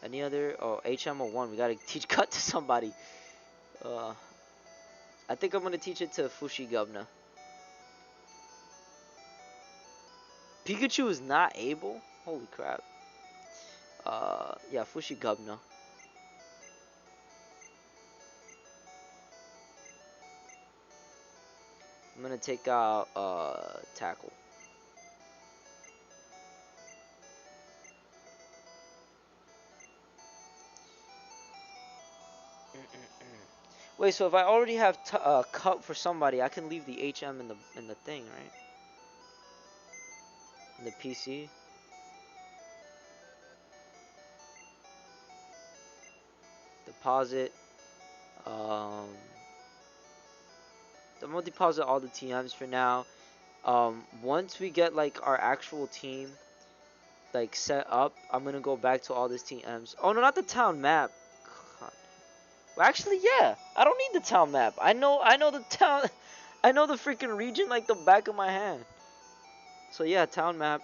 Any other? Oh, HM01. We gotta teach Cut to somebody. Uh, I think I'm gonna teach it to Fushigubna. Pikachu is not able. Holy crap. Yeah, Fushigubna. I'm gonna take out Tackle. Wait, so if I already have Cut for somebody, I can leave the HM in the thing, right? In the PC. Deposit. Um, I'm gonna deposit all the TMs for now. Once we get like our actual team like set up, I'm gonna go back to all these TMs. Oh no, not the town map. God. Well, actually, yeah, I don't need the town map. I know the town. I know the freaking region like the back of my hand. So yeah, town map.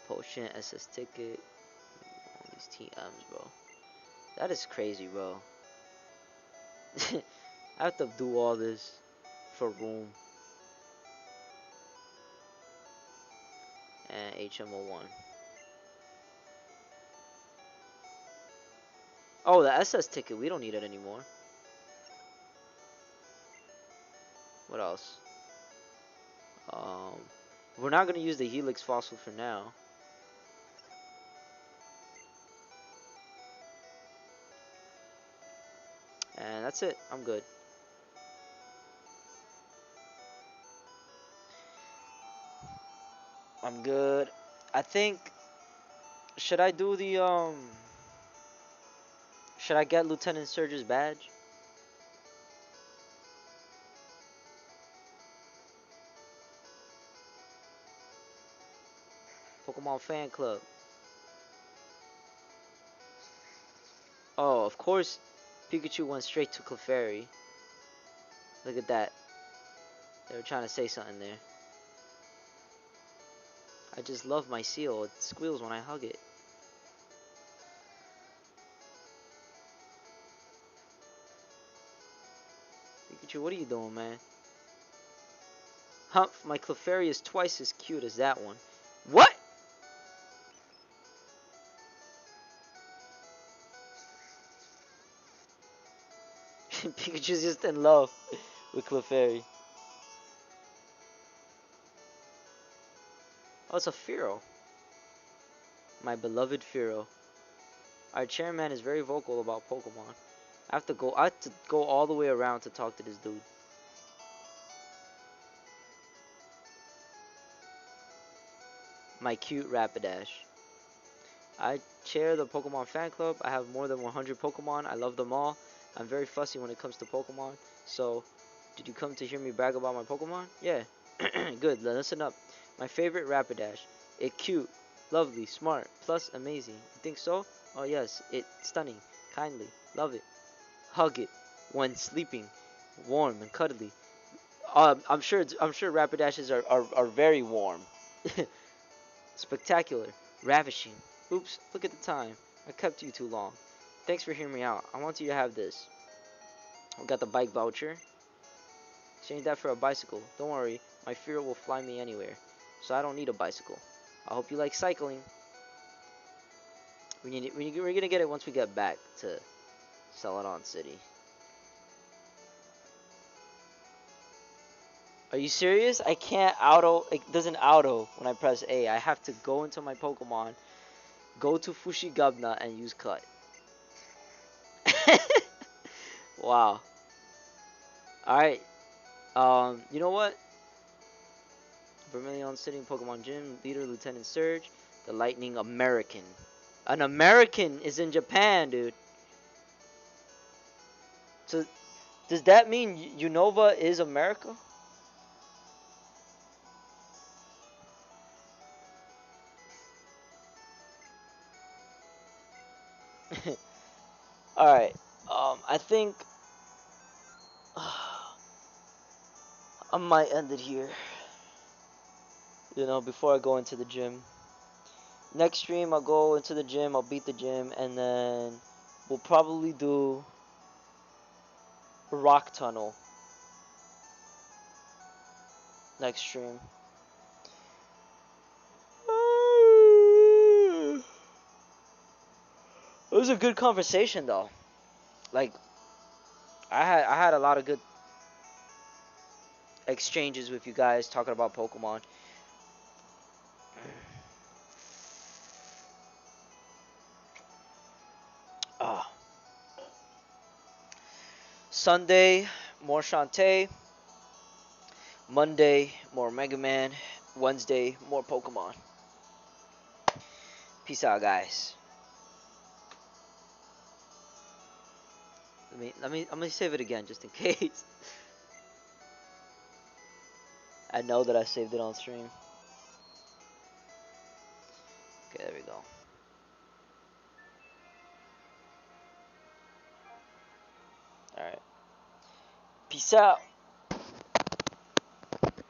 Potion, SS ticket. All these TMs, bro. That is crazy, bro. I have to do all this for room. And HMO1. Oh, the SS ticket. We don't need it anymore. What else? Um, we're not gonna use the Helix fossil for now. And that's it. I'm good. I'm good. I think should I do the should I get Lieutenant Surge's badge? Pokemon fan club. Oh, of course Pikachu went straight to Clefairy. Look at that. They were trying to say something there. I just love my seal. It squeals when I hug it. Pikachu, what are you doing, man? Humph, my Clefairy is twice as cute as that one. What? Pikachu's just in love with Clefairy. Oh, it's a Fearow. My beloved Fearow. Our chairman is very vocal about Pokemon. I have to go all the way around to talk to this dude. My cute Rapidash. I chair the Pokemon fan club. I have more than 100 Pokemon. I love them all. I'm very fussy when it comes to Pokemon. So, did you come to hear me brag about my Pokemon? Yeah. Good, listen up. My favorite Rapidash. It cute, lovely, smart, plus amazing. You think so? Oh yes, it stunning, kindly, love it. Hug it when sleeping, warm and cuddly. I'm sure Rapidashes are very warm. Spectacular, ravishing. Oops, look at the time. I kept you too long. Thanks for hearing me out. I want you to have this. I got the bike voucher. Exchange that for a bicycle. Don't worry, my fear will fly me anywhere. So I don't need a bicycle. I hope you like cycling. We're gonna get it once we get back to Celadon City. Are you serious? I can't auto. It doesn't auto when I press A. I have to go into my Pokemon, go to Fushigabna, and use Cut. Wow. Alright. You know what? Vermilion City Pokemon Gym leader Lieutenant Surge, the Lightning American. An American is in Japan, dude. So does that mean Unova is America? All right. I think I might end it here. You know, before I go into the gym. Next stream, I'll go into the gym. I'll beat the gym, and then we'll probably do Rock Tunnel next stream. It was a good conversation, though. Like, I had a lot of good exchanges with you guys talking about Pokemon. Ah, Sunday, more Shantae. Monday, more Mega Man. Wednesday, more Pokemon. Peace out, guys. I'm gonna save it again just in case. I know that I saved it on stream. Okay, there we go. Alright. Peace out.